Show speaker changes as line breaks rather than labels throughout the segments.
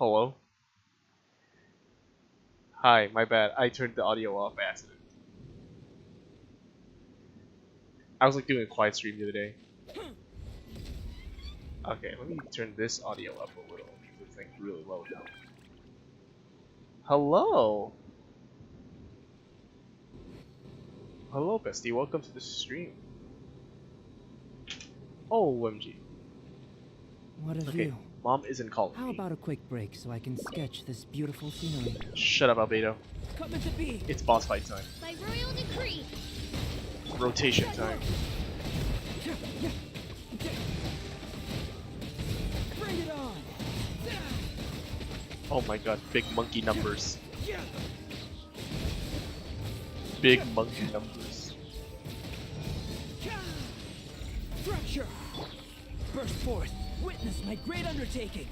Hello? Hi, my bad. I turned the audio off by accident. I was like doing a quiet stream the other day. Okay, let me turn this audio up a little because it's like really low now. Hello! Hello, bestie. Welcome to the stream. OMG.
What of
Okay,
you?
mom isn't calling
How
me.
about a quick break so I can sketch this beautiful scenery?
Shut up, Albedo.
Come to be.
It's boss fight time.
By royal decree.
Rotation time.
Bring it on.
Oh my god, big monkey numbers. Big monkey numbers.
Structure. Burst forth. Witness my great undertaking.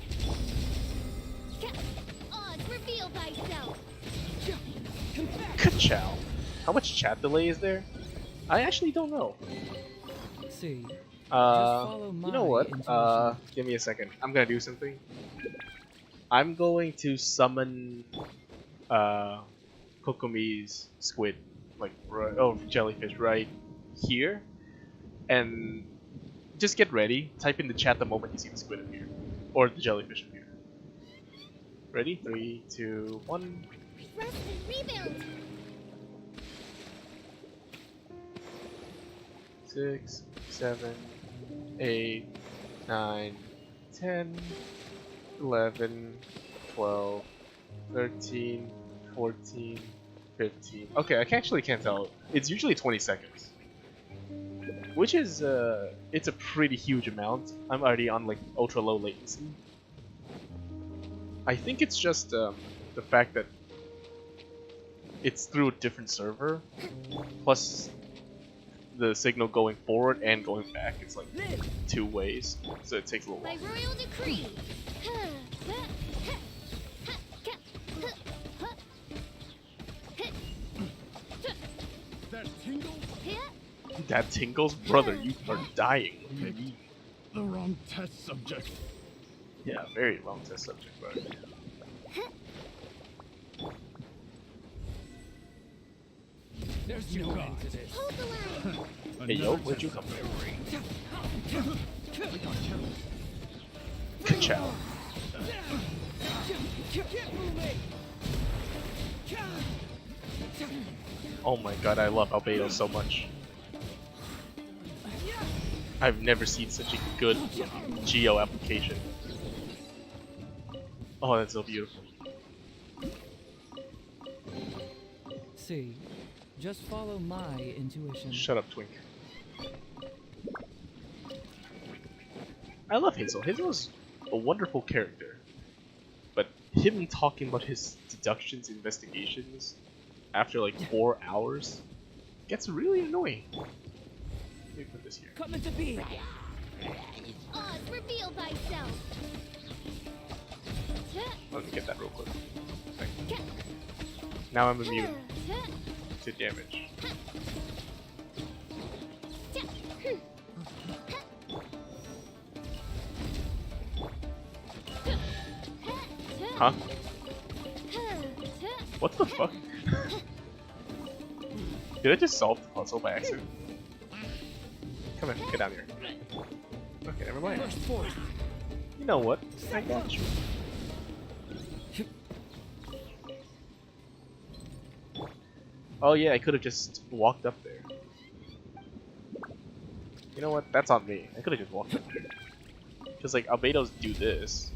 Odds, reveal thyself.
Ka-chow. How much chat delay is there? I actually don't know.
See.
You know what? Give me a second. I'm gonna do something. I'm going to summon, Kokomi's squid, like, jellyfish right here, and just get ready. Type in the chat the moment you see the squid appear, or the jellyfish appear. Ready? 3, 2, 1.
Rest and rebuild.
6, 7, 8, 9, 10, 11, 12, 13, 14, 15. Okay, I actually can't tell. It's usually 20 seconds. Which is, it's a pretty huge amount. I'm already on, like, ultra low latency. I think it's just, the fact that it's through a different server, plus the signal going forward and going back. It's like 2 ways, so it takes a little
By
while.
royal decree.
That tingle?
That tingles? Brother, you are dying. What do you mean?
The wrong test subject.
Yeah, very long test subject, brother.
There's no end to this.
Hold the line.
Hey yo, where'd you come from? Ka-chow. Oh my god, I love Albedo so much. I've never seen such a good Geo application. Oh, that's so beautiful.
See. Just follow my intuition.
Shut up, Twink. I love Hazel. Hazel is a wonderful character. But him talking about his deductions, investigations, after like 4 hours, gets really annoying. Let me put this here.
Come to be.
Odds, reveal thyself.
Let me get that real quick. Thank you. Now I'm immune to damage. Huh? What the fuck? Did I just solve the puzzle by accident? Come on, get down here. Okay, never mind.
Burst forth.
You know what? I got you. Oh yeah, I could have just walked up there. You know what? That's on me. I could have just walked up there. Because like Albedos do this.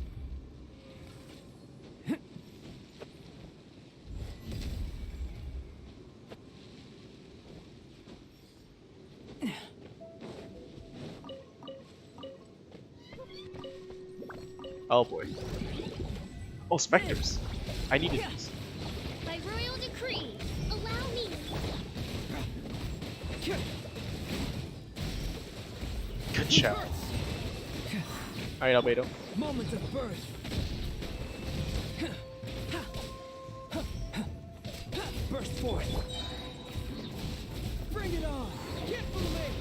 Oh boy. Oh, specters. I needed these.
By royal decree. Allow me.
Ka-chow. Alright, Albedo.
Moment of birth. Burst forth. Bring it on. Get moving.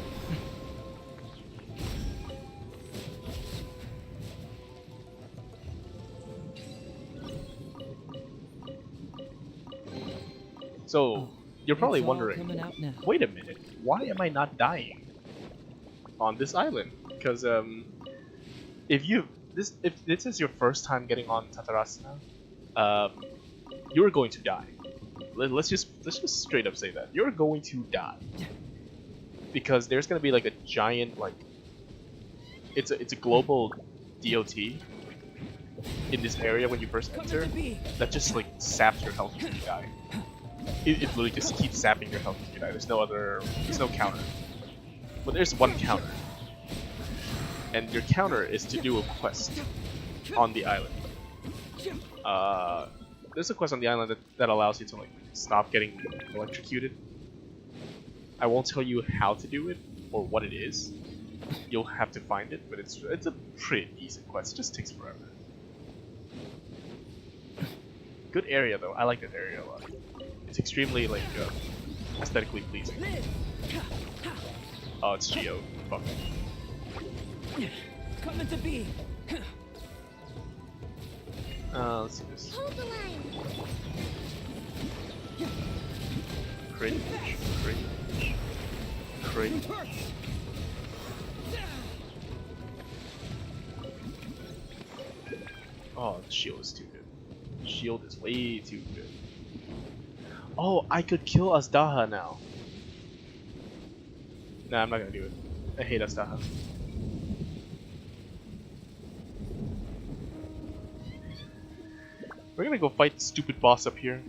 So
Oh,
you're probably
it's all
wondering,
coming out now.
wait a minute, why am I not dying on this island? Because if this is your first time getting on Tatarasana, you're going to die. Let's just straight up say that you're going to die because there's gonna be like a giant like it's a global DOT in this area when you first
Coming
enter
to be.
that just like saps your health when you die. It literally just keeps sapping your health when you die. There's no counter. But there's one counter. And your counter is to do a quest on the island. There's a quest on the island that allows you to like stop getting electrocuted. I won't tell you how to do it or what it is. You'll have to find it, but it's a pretty decent quest. It just takes forever. Good area though. I like that area a lot. It's extremely like aesthetically pleasing. Oh, it's Geo. Fuck.
Coming to be.
Let's see this.
Hold the line.
Cringe. Cringe. Oh, the shield is too good. Shield is way too good. Oh, I could kill Azdaha now. Nah, I'm not gonna do it. I hate Azdaha. We're gonna go fight the stupid boss up here.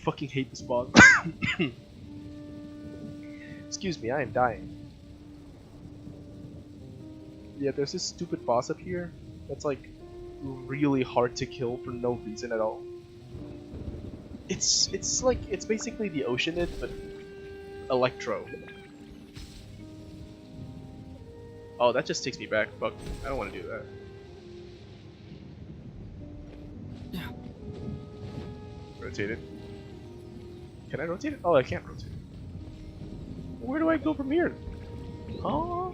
Fucking hate this boss. Excuse me, I am dying. Yeah, there's this stupid boss up here that's like really hard to kill for no reason at all. It's basically the Oceanid, but Electro. Oh, that just takes me back. Fuck, I don't want to do that. Rotate it. Can I rotate it? Oh, I can't rotate it. Where do I go from here? Huh? Oh.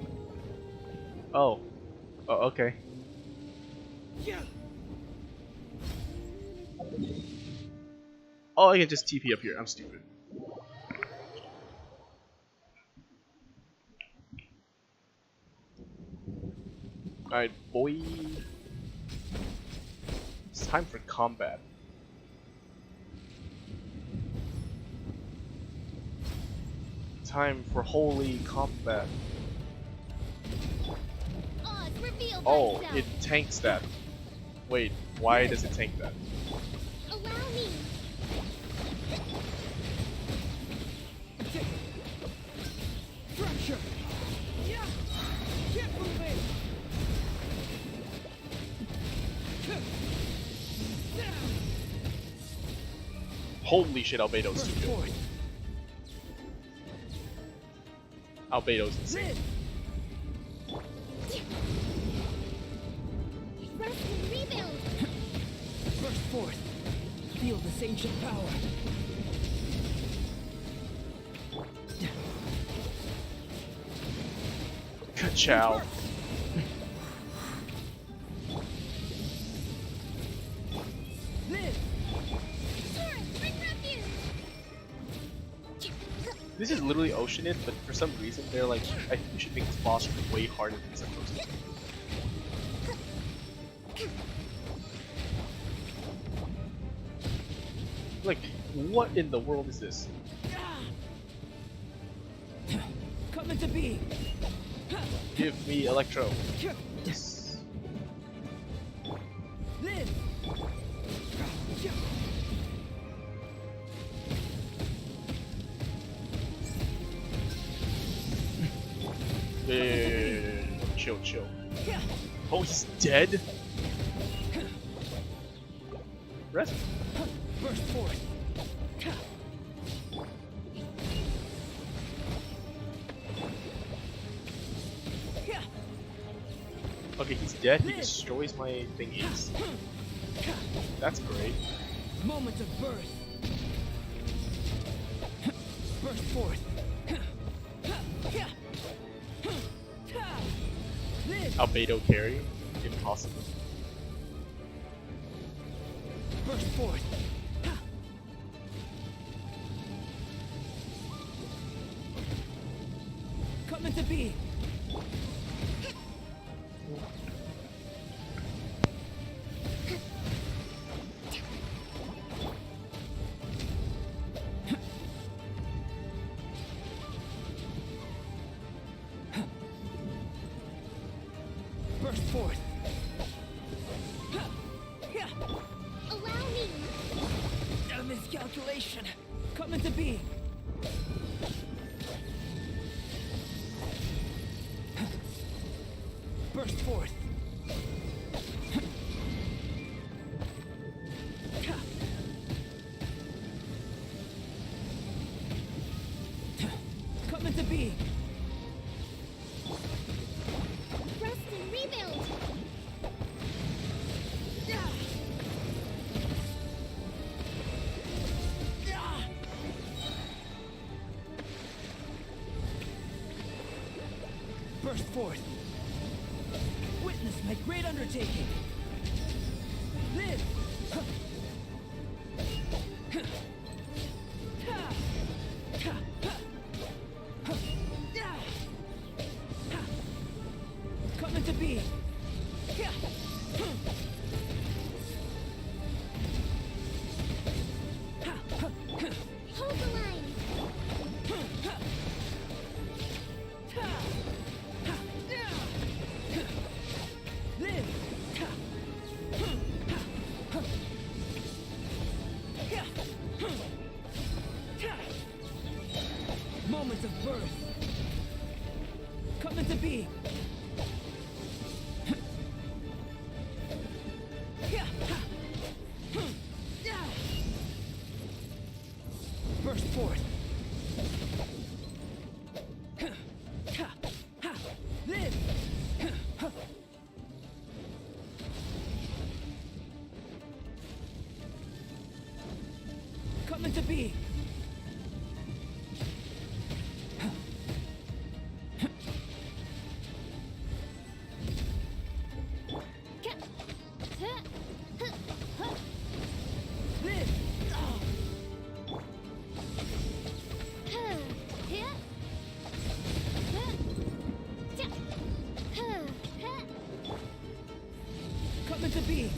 Oh, okay. Oh, I can just TP up here. I'm stupid. Alright, boy. It's time for combat. Time for holy combat.
Oz, reveal
Oh,
thyself.
it tanks that. Wait, why does it tank that?
Allow me.
Fracture. Yeah. Keep moving.
Holy shit, Albedo's
Burst
too good.
forth.
Albedo's insane.
Rest and rebuild.
Burst forth. Feel this ancient power.
Ka-chow.
Live.
Taurus, bring refuge.
This is literally Oceanid, but for some reason they're like, I think we should make this boss way harder than it's supposed to. Like, what in the world is this?
Coming to be.
Give me Electro. Yes.
Live.
Yeah. Chill, chill. Oh, he's dead? Rest.
Burst forth.
Okay, he's dead. He destroys my thingies. That's great.
Moment of birth. Burst forth. Live.
Albedo carry? Impossible.
Burst forth. Coming to be. Burst forth.
Allow me.
A miscalculation. Coming to be. Burst forth. Coming to be.
Rest and rebuild.
Burst forth. Witness my great undertaking. Live. Coming to be.
Hold the line.
Live. Moments of birth. Coming to be. Burst forth. Live. Coming to be. Live. Coming to be.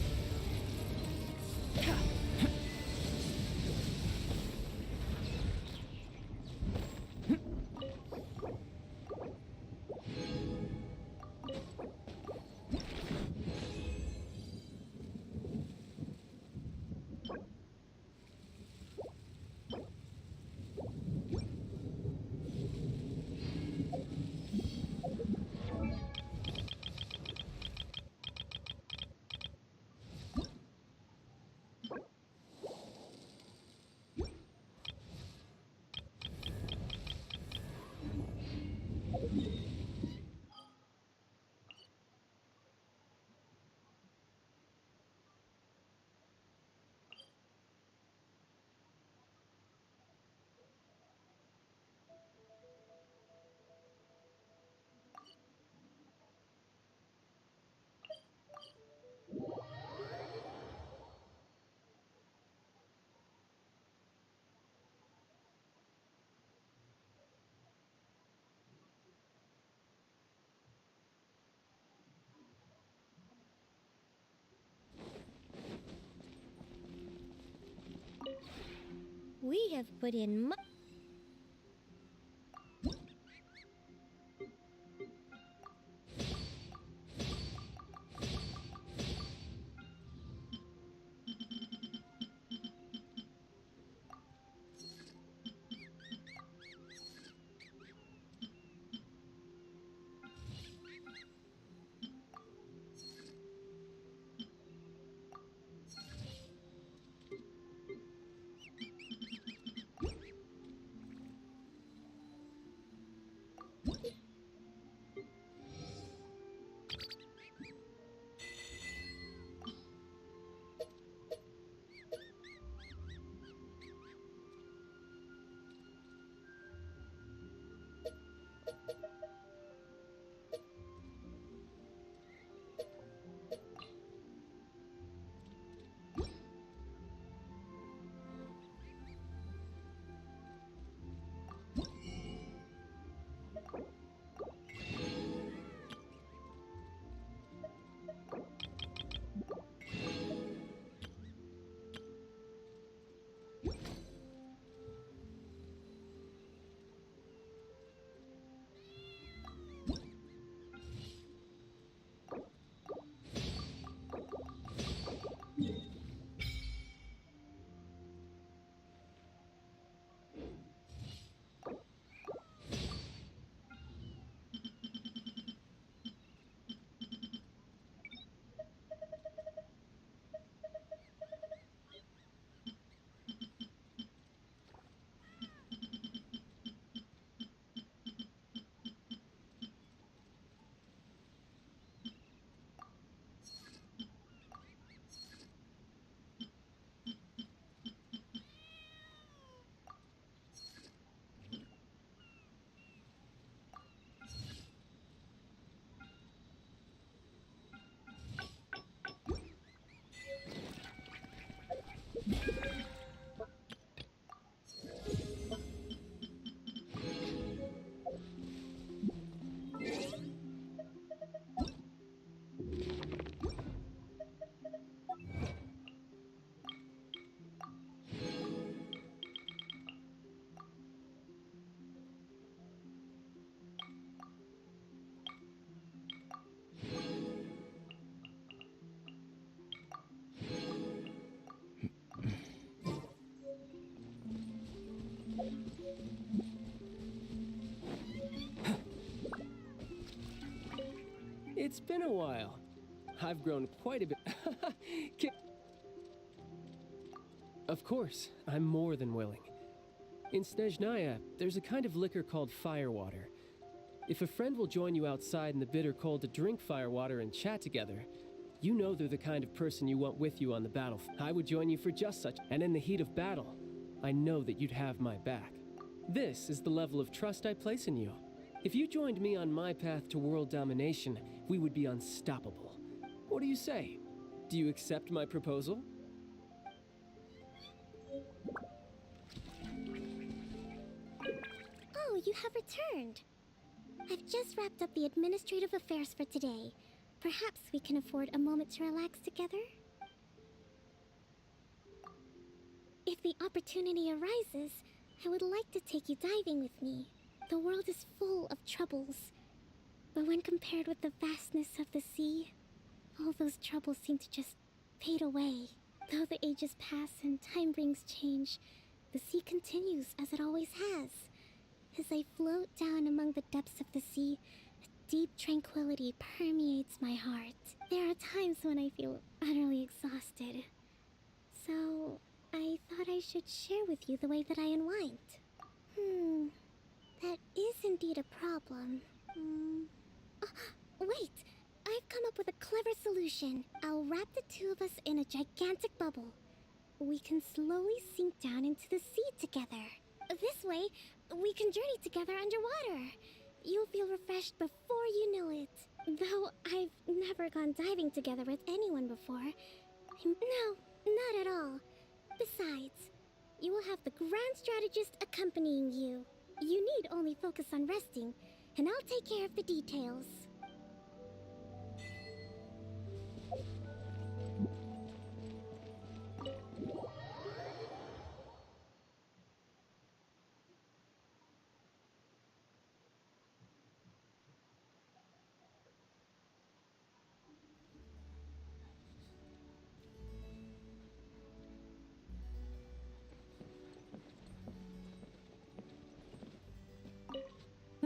We have put in much.
been a while. I've grown quite a bit. Of course, I'm more than willing. In Snezhnaya, there's a kind of liquor called firewater. If a friend will join you outside in the bitter cold to drink firewater and chat together, you know they're the kind of person you want with you on the battlefield. I would join you for just such, and in the heat of battle, I know that you'd have my back. This is the level of trust I place in you. If you joined me on my path to world domination, we would be unstoppable. What do you say? Do you accept my proposal?
Oh, you have returned. I've just wrapped up the administrative affairs for today. Perhaps we can afford a moment to relax together? If the opportunity arises, I would like to take you diving with me. The world is full of troubles, but when compared with the vastness of the sea, all those troubles seem to just fade away. Though the ages pass and time brings change, the sea continues as it always has. As I float down among the depths of the sea, a deep tranquility permeates my heart. There are times when I feel utterly exhausted. So, I thought I should share with you the way that I unwind. That is indeed a problem. Oh, wait! I've come up with a clever solution. I'll wrap the two of us in a gigantic bubble. We can slowly sink down into the sea together. This way, we can journey together underwater. You'll feel refreshed before you know it. Though I've never gone diving together with anyone before. No, not at all. Besides, you will have the Grand Strategist accompanying you. You need only focus on resting, and I'll take care of the details.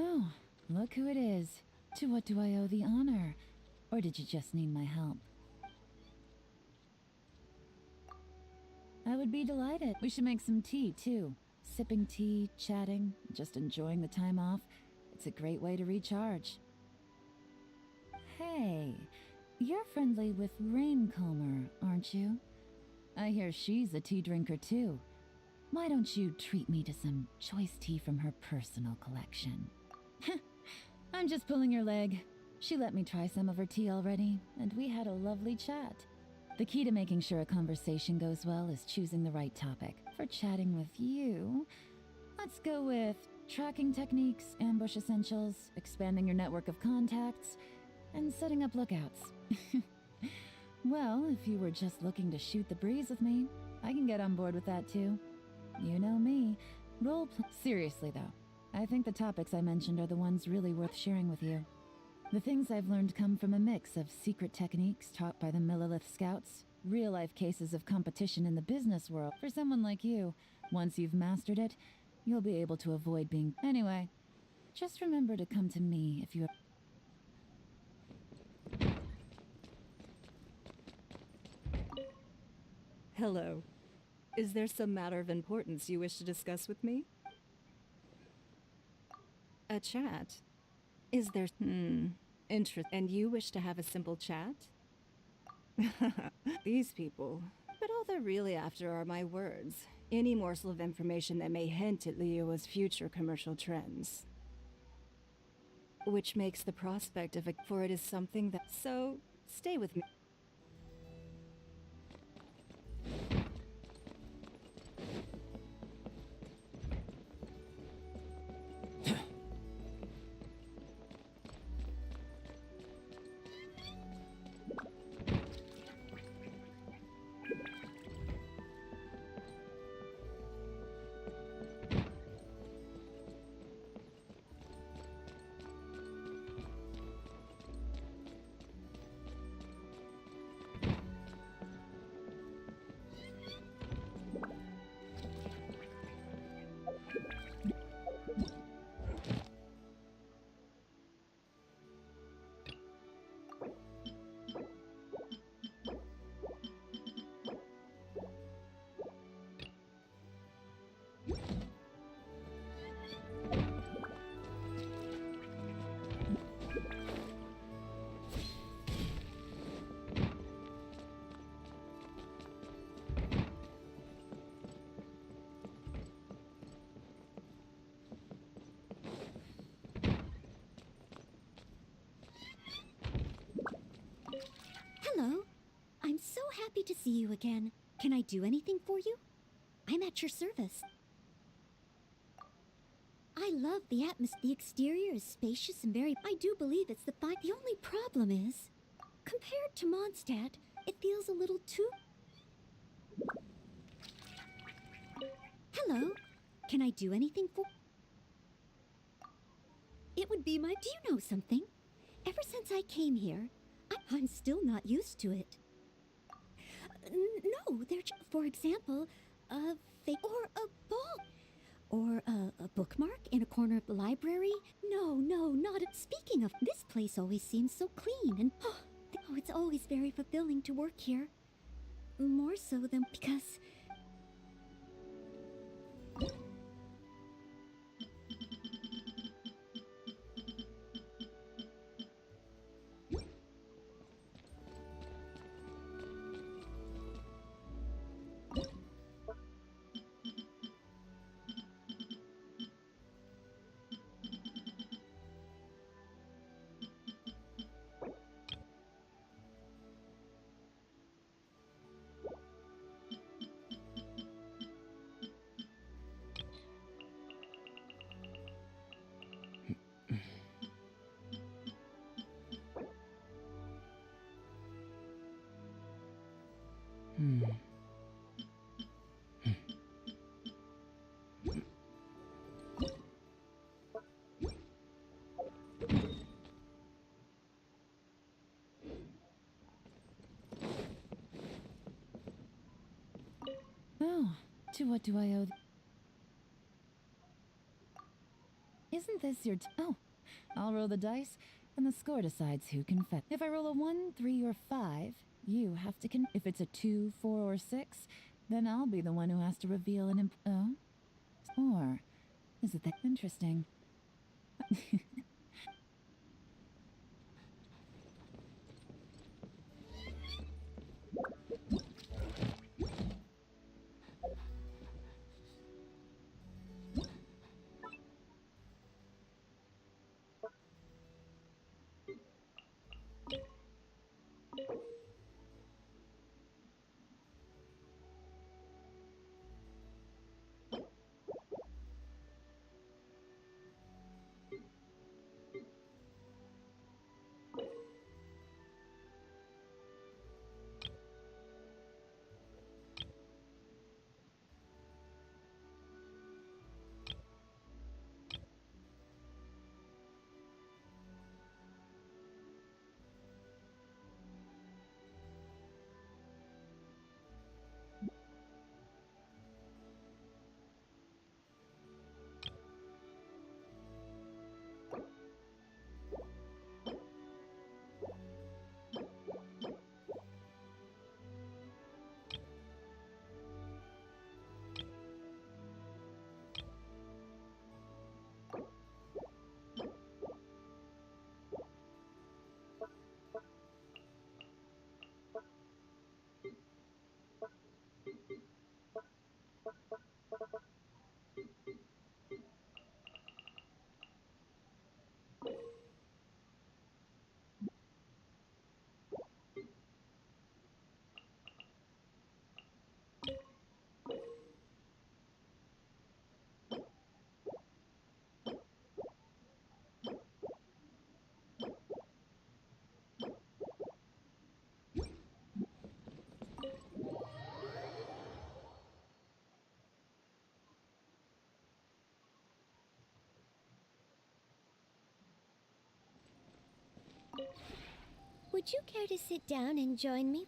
Oh, look who it is. To what do I owe the honor? Or did you just need my help? I would be delighted. We should make some tea, too. Sipping tea, chatting, just enjoying the time off. It's a great way to recharge. Hey, you're friendly with Raincomer, aren't you? I hear she's a tea drinker, too. Why don't you treat me to some choice tea from her personal collection? I'm just pulling your leg. She let me try some of her tea already, and we had a lovely chat. The key to making sure a conversation goes well is choosing the right topic. For chatting with you, let's go with tracking techniques, ambush essentials, expanding your network of contacts, and setting up lookouts. Well, if you were just looking to shoot the breeze with me, I can get on board with that too. You know me. Seriously though, I think the topics I mentioned are the ones really worth sharing with you. The things I've learned come from a mix of secret techniques taught by the Millelith Scouts, real-life cases of competition in the business world. For someone like you, once you've mastered it, you'll be able to avoid being... Anyway, just remember to come to me if you...
Hello. Is there some matter of importance you wish to discuss with me? A chat? Is there... interest... And you wish to have a simple chat? These people. But all they're really after are my words. Any morsel of information that may hint at Liyue's future commercial trends. Which makes the prospect of a... For it is something that... So, stay with me.
happy to see you again. Can I do anything for you? I'm at your service. I love the atmosphere. The exterior is spacious and very... I do believe it's the fine... The only problem is, compared to Mondstadt, it feels a little too... Hello. Can I do anything for... It would be my... Do you know something? Ever since I came here, I'm still not used to it. No, they're... For example, a fake... Or a ball... Or a bookmark in a corner of the library? No, not it. Speaking of, this place always seems so clean and... Oh, it's always very fulfilling to work here. More so than because...
Oh, to what do I owe? Isn't this your oh, I'll roll the dice, and the score decides who can fetch. If I roll a 1, 3, or 5, you have to If it's a 2, 4, or 6, then I'll be the one who has to reveal an oh? Or is it that interesting?
Would you care to sit down and join me?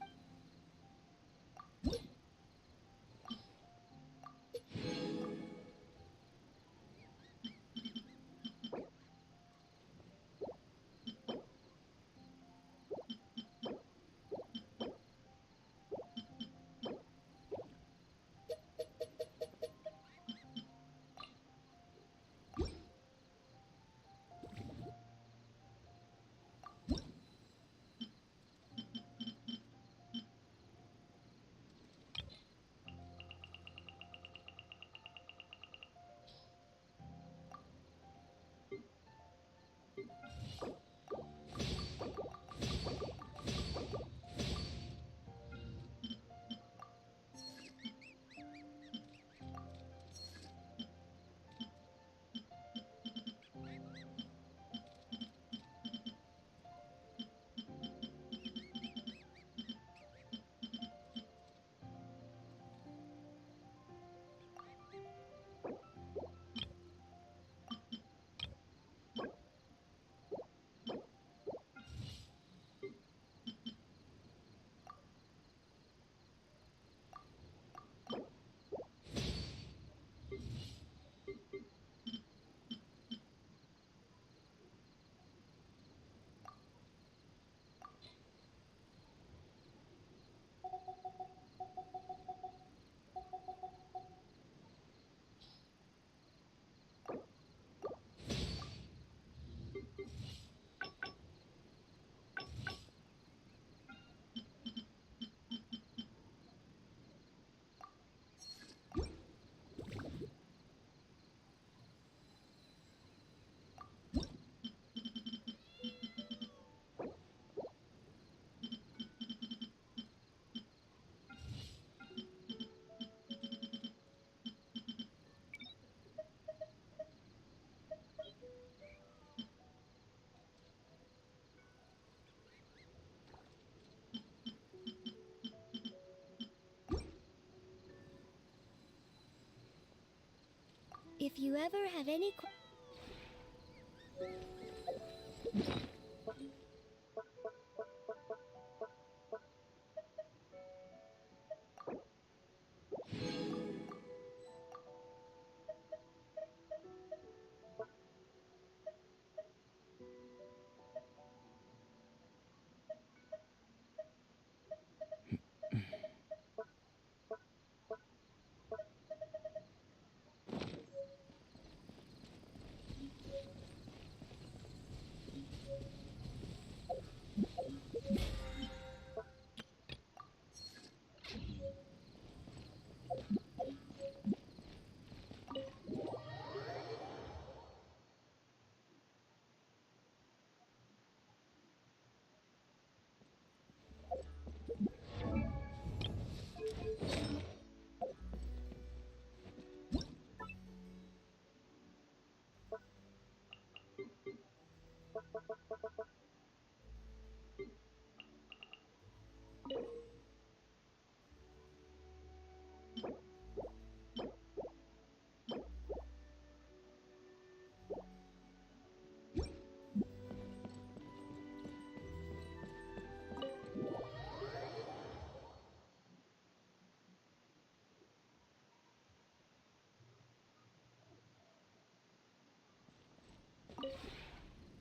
If you ever have any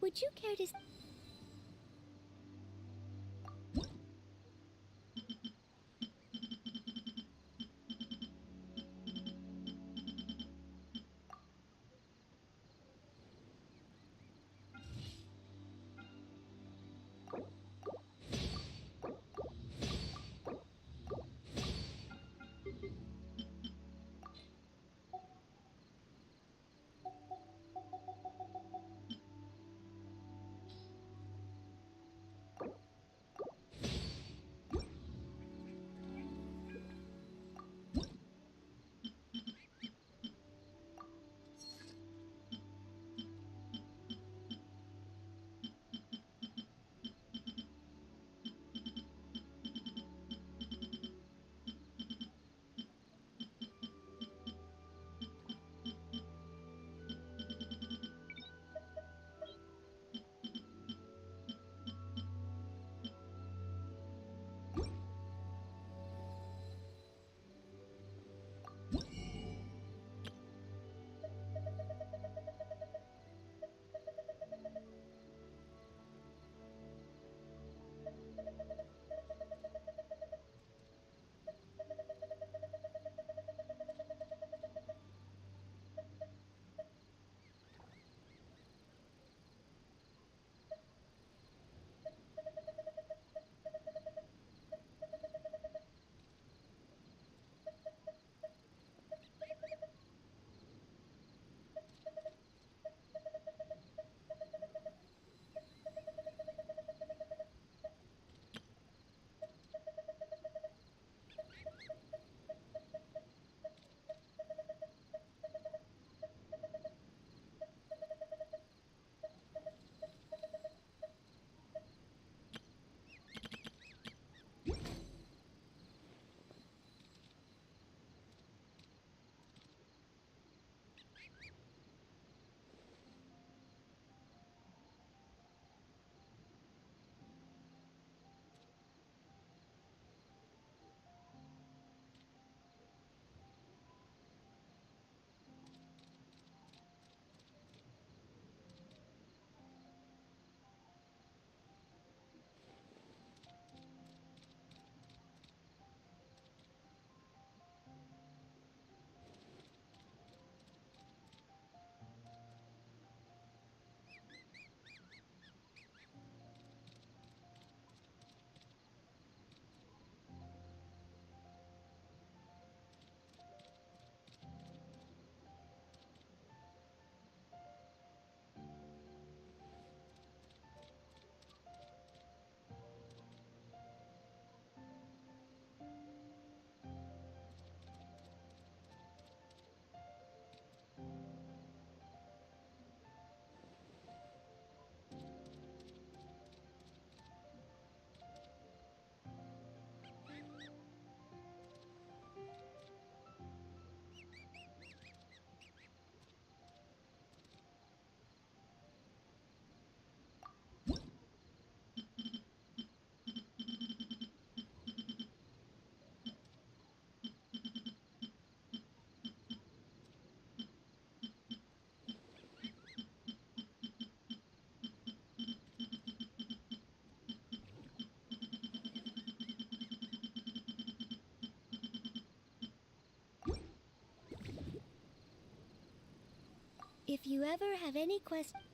Would you care to If you ever have any questions...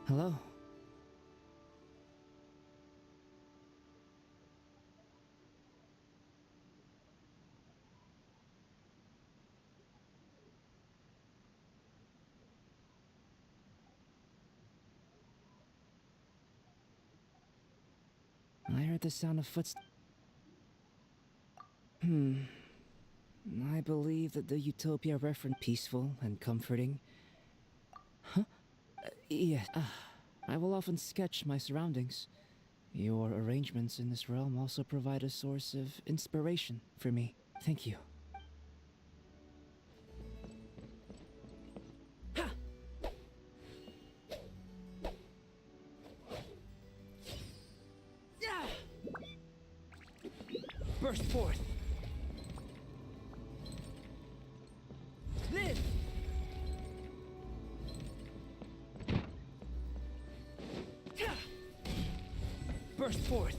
Hello.
I heard the sound of footsteps. I believe that the Utopia reference peaceful and comforting. Huh? Yes. I will often sketch my surroundings. Your arrangements in this realm also provide a source of inspiration for me. Thank you. Burst forth! Live! Burst forth!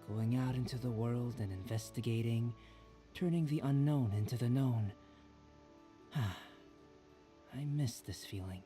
Going out into the world and investigating, turning the unknown into the known. I miss this feeling.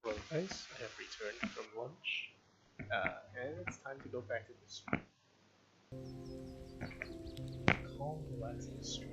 Hello guys, I have returned from lunch, and it's time to go back to the stream. Calm, relaxing stream.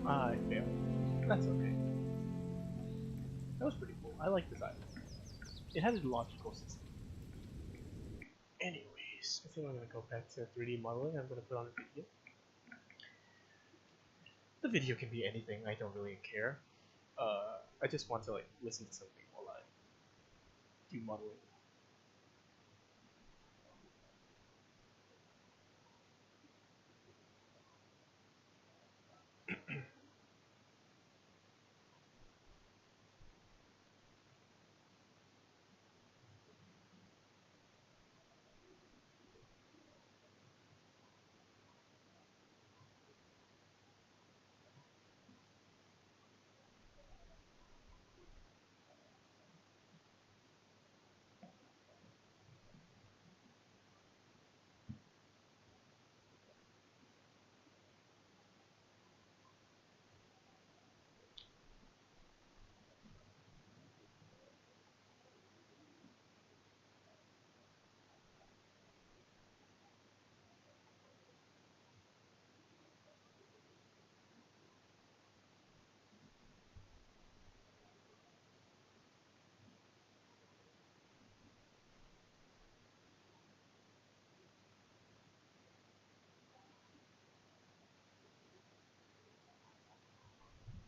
I failed. That's okay. That was pretty cool. I like this island. It had a logical system. Anyways, I think I'm gonna go back to 3D modeling. I'm gonna put on a video. The video can be anything. I don't really care. I just want to like listen to something while I do modeling.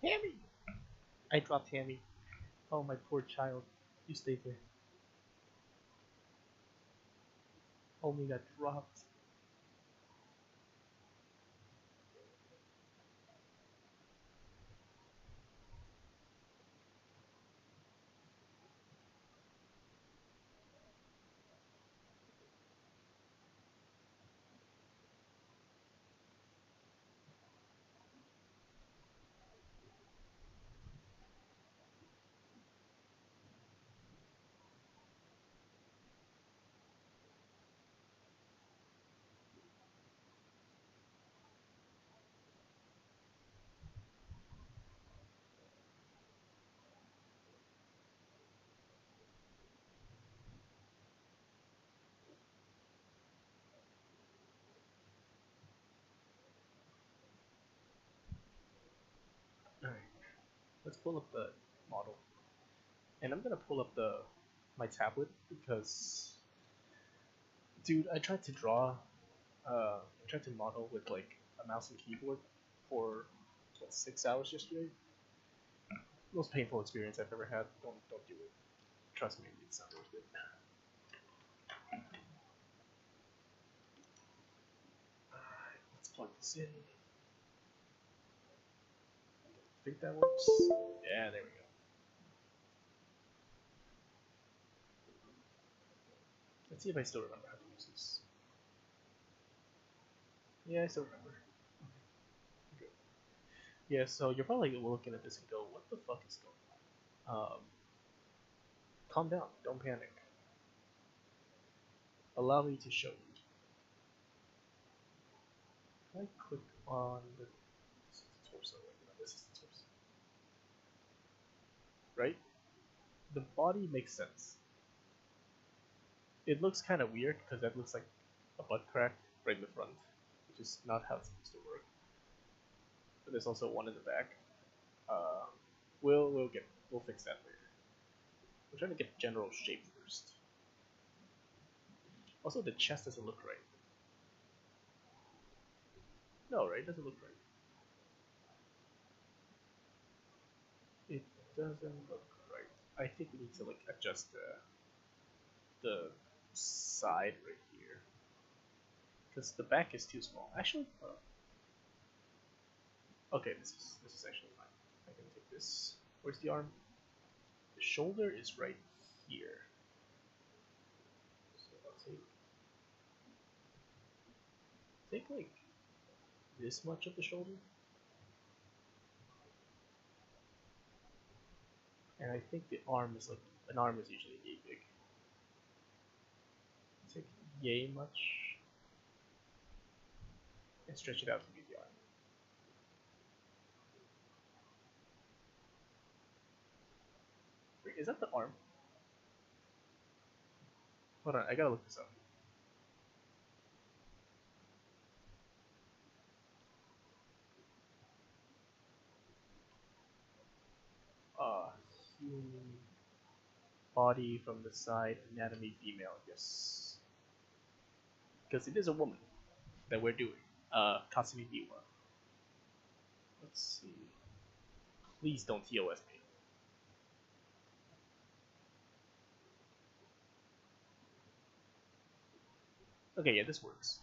Hammy! I dropped Hammy. Oh, my poor child. You stayed there. Homie got dropped. Alright, let's pull up the model. And I'm gonna pull up my tablet because, dude, I tried to draw, I tried to model with like a mouse and keyboard for what, 6 hours yesterday. Most painful experience I've ever had. Don't do it. Trust me, it's not worth it. Alright, let's plug this in. Think that works? Yeah, there we go. Let's see if I still remember how to use this. Yeah, I still remember. Okay, good. Yeah, so you're probably looking at this and go, what the fuck is going on? Calm down, don't panic. Allow me to show you. If I click on this is the torso, this is the torso. Right? The body makes sense. It looks kind of weird because that looks like a butt crack right in the front, which is not how it's supposed to work. But there's also one in the back. We'll fix that later. We're trying to get general shape first. Also, the chest doesn't look right. No, right? It doesn't look right. It doesn't look right. I think we need to like adjust the side right here, because the back is too small. Actually, okay, this is actually fine. I can take this. Where's the arm? The shoulder is right here. So I'll take like this much of the shoulder. And I think the arm is like, an arm is usually yay big. Take yay much and stretch it out to be the arm. Wait, is that the arm? Hold on, I gotta look this up. Human body from the side, anatomy female, yes. Because it is a woman that we're doing. Kasumi Miwa. Let's see. Please don't TOS me. Okay, yeah, this works.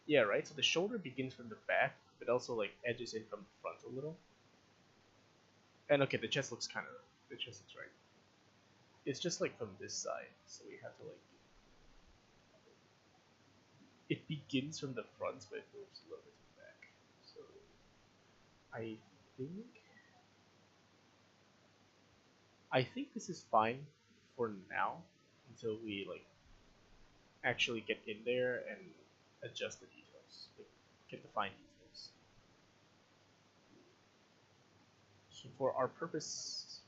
Yeah, right? So the shoulder begins from the back, but also like edges in from the front a little. And okay, the chest looks kind of, the chest looks right. It's just like from this side, so we have to like, it begins from the front, but it moves a little bit to the back. So I think this is fine for now, until we like actually get in there and adjust the details, like, get the fine details. So for our purposes,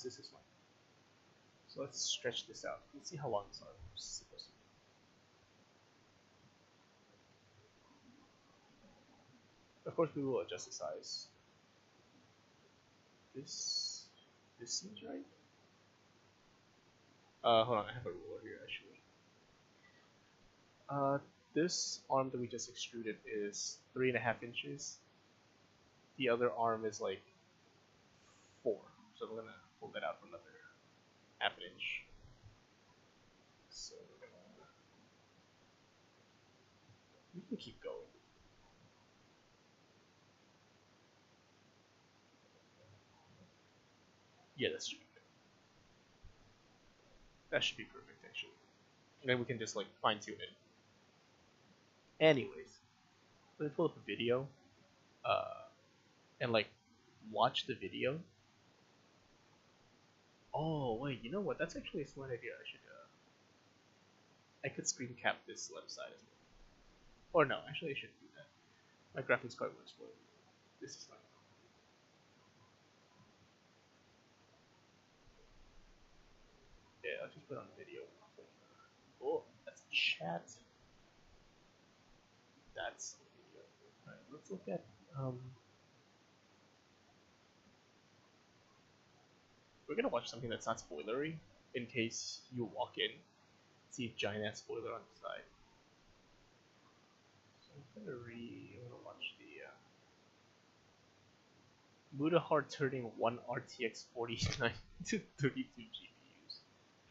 this is fine. So let's stretch this out. Let's see how long this arm is supposed to be. Of course, we will adjust the size. This seems right. Hold on, I have a ruler here actually. This arm that we just extruded is 3.5 inches. The other arm is like 4, so we're gonna pull that out for another ½ inch. So we can keep going. Yeah, that should be good. That should be perfect actually. And then we can just like fine tune it. Anyways, let me pull up a video, and like watch the video. Oh wait, you know what? That's actually a smart idea. I could screen cap this left side as well. Or no, actually I shouldn't do that. My graphics card will explode. This is fine. Yeah, I'll just put on video. Oh, that's chat. That's the video. Alright, let's look at we're gonna watch something that's not spoilery, in case you walk in, see a giant ass spoiler on the side. So I'm gonna watch the Mutahar turning one RTX 49 to 32 GPUs.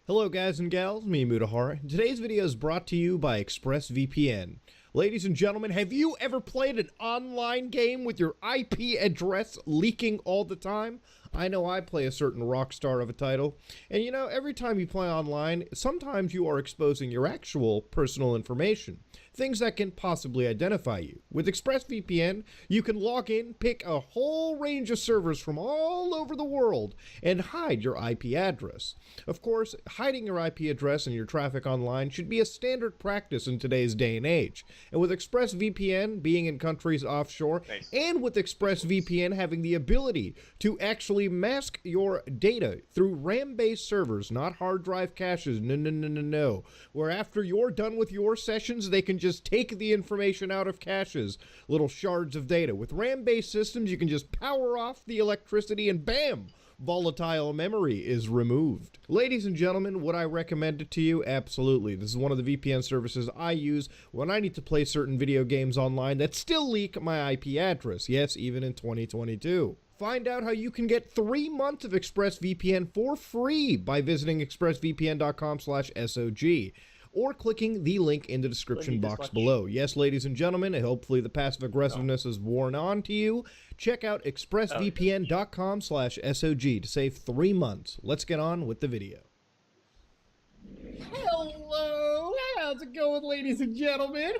Hello guys and gals, me Mutahar. Today's video is brought to you by ExpressVPN. Ladies and gentlemen, have you ever played an online game with your IP address leaking all the time? I know I play a certain rock star of a title, and you know, every time you play online, sometimes you are exposing your actual personal information, things that can possibly identify you. With ExpressVPN, you can log in, pick a whole range of servers from all over the world, and hide your IP address. Of course, hiding your IP address and your traffic online should be a standard practice in today's day and age. And with ExpressVPN being in countries offshore, and with ExpressVPN having the ability to actually mask your data through RAM-based servers, not hard drive caches, no, where after you're done with your sessions, they can just take the information out of caches, little shards of data. With RAM-based systems, you can just power off the electricity and bam! volatile memory is removed. Ladies and gentlemen, would I recommend it to you? Absolutely. This is one of the VPN services I use when I need to play certain video games online that still leak my IP address. Yes, even in 2022. Find out how you can get 3 months of ExpressVPN for free by visiting expressvpn.com/SOG or clicking the link in the description box below. Yes, ladies and gentlemen, and hopefully the passive aggressiveness is worn on to you. Check out expressvpn.com/SOG to save 3 months. Let's get on with the video.
Hello! How's it going, ladies and gentlemen?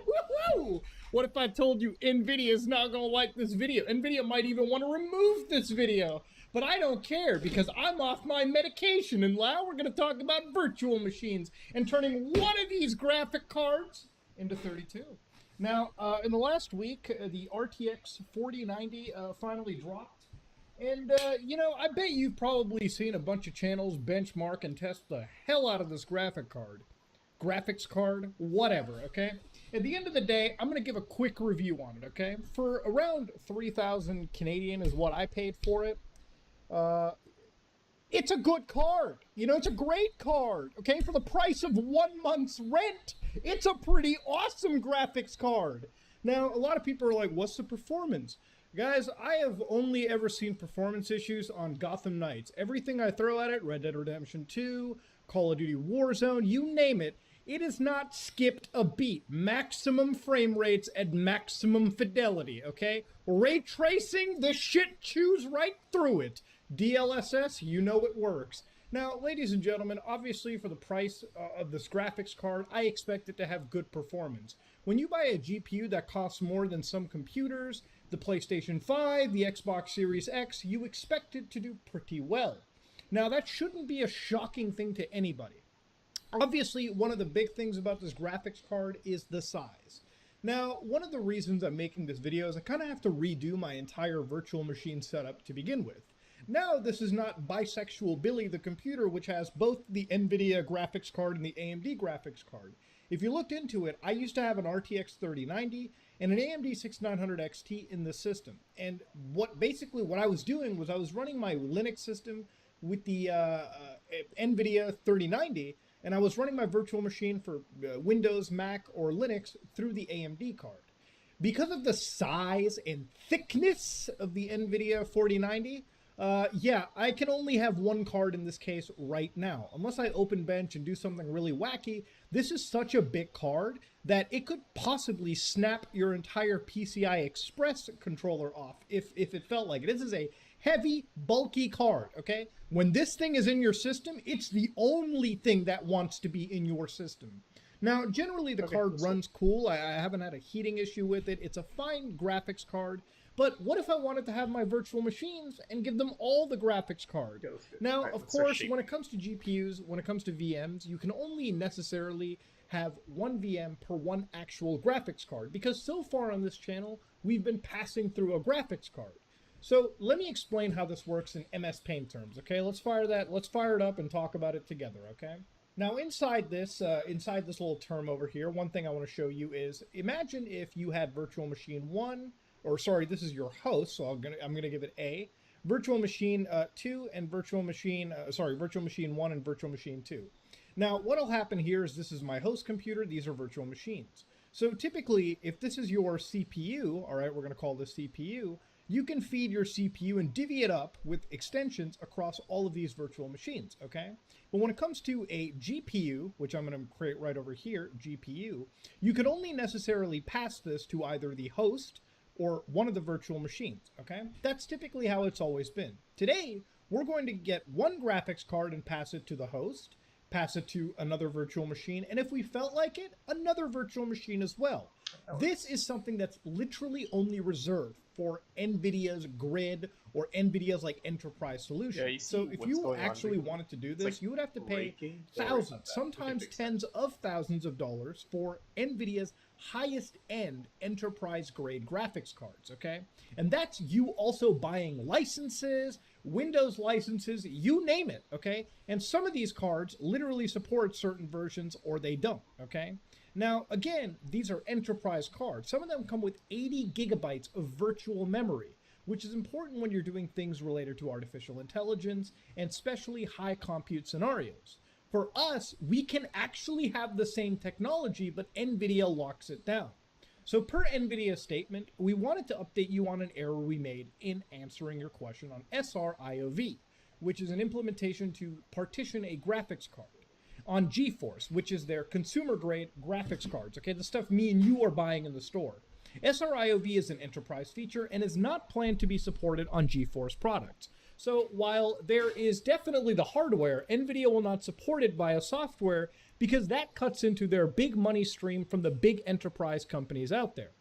Woohoo! What if I told you NVIDIA's not gonna like this video? NVIDIA might even want to remove this video. But I don't care because I'm off my medication, and now we're gonna talk about virtual machines and turning one of these graphic cards into 32. Now, in the last week, the RTX 4090 finally dropped. And, you know, I bet you've probably seen a bunch of channels benchmark and test the hell out of this graphics card, whatever, okay? At the end of the day, I'm going to give a quick review on it, okay? For around 3,000 Canadian is what I paid for it. It's a good card. You know, it's a great card, okay? For the price of 1 month's rent, it's a pretty awesome graphics card. Now, a lot of people are like, what's the performance? Guys, I have only ever seen performance issues on Gotham Knights. Everything I throw at it, Red Dead Redemption 2, Call of Duty Warzone, you name it, it has not skipped a beat. Maximum frame rates at maximum fidelity, okay? Ray tracing, this shit chews right through it. DLSS, you know it works. Now, ladies and gentlemen, obviously for the price of this graphics card, I expect it to have good performance. When you buy a GPU that costs more than some computers, the PlayStation 5, the Xbox Series X, you expect it to do pretty well. Now, that shouldn't be a shocking thing to anybody. Obviously, one of the big things about this graphics card is the size. Now, one of the reasons I'm making this video is I kind of have to redo my entire virtual machine setup to begin with. Now, this is not Bisexual Billy the computer, which has both the NVIDIA graphics card and the AMD graphics card. If you looked into it, I used to have an RTX 3090 and an AMD 6900 XT in the system. And what I was doing was I was running my Linux system with the NVIDIA 3090, and I was running my virtual machine for Windows, Mac, or Linux through the AMD card. Because of the size and thickness of the NVIDIA 4090, yeah, I can only have one card in this case right now. Unless I open bench and do something really wacky, this is such a big card that it could possibly snap your entire PCI Express controller off if it felt like it. This is a heavy, bulky card, okay? When this thing is in your system, it's the only thing that wants to be in your system. Now, generally the card runs cool. I haven't had a heating issue with it. It's a fine graphics card. But what if I wanted to have my virtual machines and give them all the graphics card? Now, of course, when it comes to GPUs, when it comes to VMs, you can only necessarily have one VM per one actual graphics card, because so far on this channel, we've been passing through a graphics card. So let me explain how this works in MS Paint terms, okay? Let's fire it up and talk about it together, okay? Now inside this little term over here, one thing I want to show you is, imagine if you had Virtual Machine 1, or sorry, this is your host, so I'm gonna give it A, Virtual Machine 2 and Virtual Machine 1 and Virtual Machine 2. Now what'll happen here is this is my host computer, these are virtual machines. So typically, if this is your CPU, all right, we're gonna call this CPU, you can feed your CPU and divvy it up with extensions across all of these virtual machines, okay? But when it comes to a GPU, which I'm going to create right over here, GPU, you can only necessarily pass this to either the host or one of the virtual machines, okay? That's typically how it's always been. Today, we're going to get one graphics card and pass it to the host, pass it to another virtual machine, and if we felt like it, another virtual machine as well. This is something that's literally only reserved for NVIDIA's Grid or NVIDIA's like enterprise solution.
Yeah,
so if you actually wanted to do this, like you would have to pay thousands, sometimes tens of thousands of dollars for NVIDIA's highest end enterprise grade graphics cards, okay? And that's you also buying licenses, Windows licenses, you name it, okay? And some of these cards literally support certain versions or they don't, okay? Now, again, these are enterprise cards. Some of them come with 80 gigabytes of virtual memory, which is important when you're doing things related to artificial intelligence and especially high compute scenarios. For us, we can actually have the same technology, but NVIDIA locks it down. So per NVIDIA's statement, we wanted to update you on an error we made in answering your question on SR-IOV, which is an implementation to partition a graphics card, on GeForce, which is their consumer-grade graphics cards, okay, the stuff me and you are buying in the store. SR-IOV is an enterprise feature and is not planned to be supported on GeForce products. So while there is definitely the hardware, NVIDIA will not support it via software because that cuts into their big money stream from the big enterprise companies out there.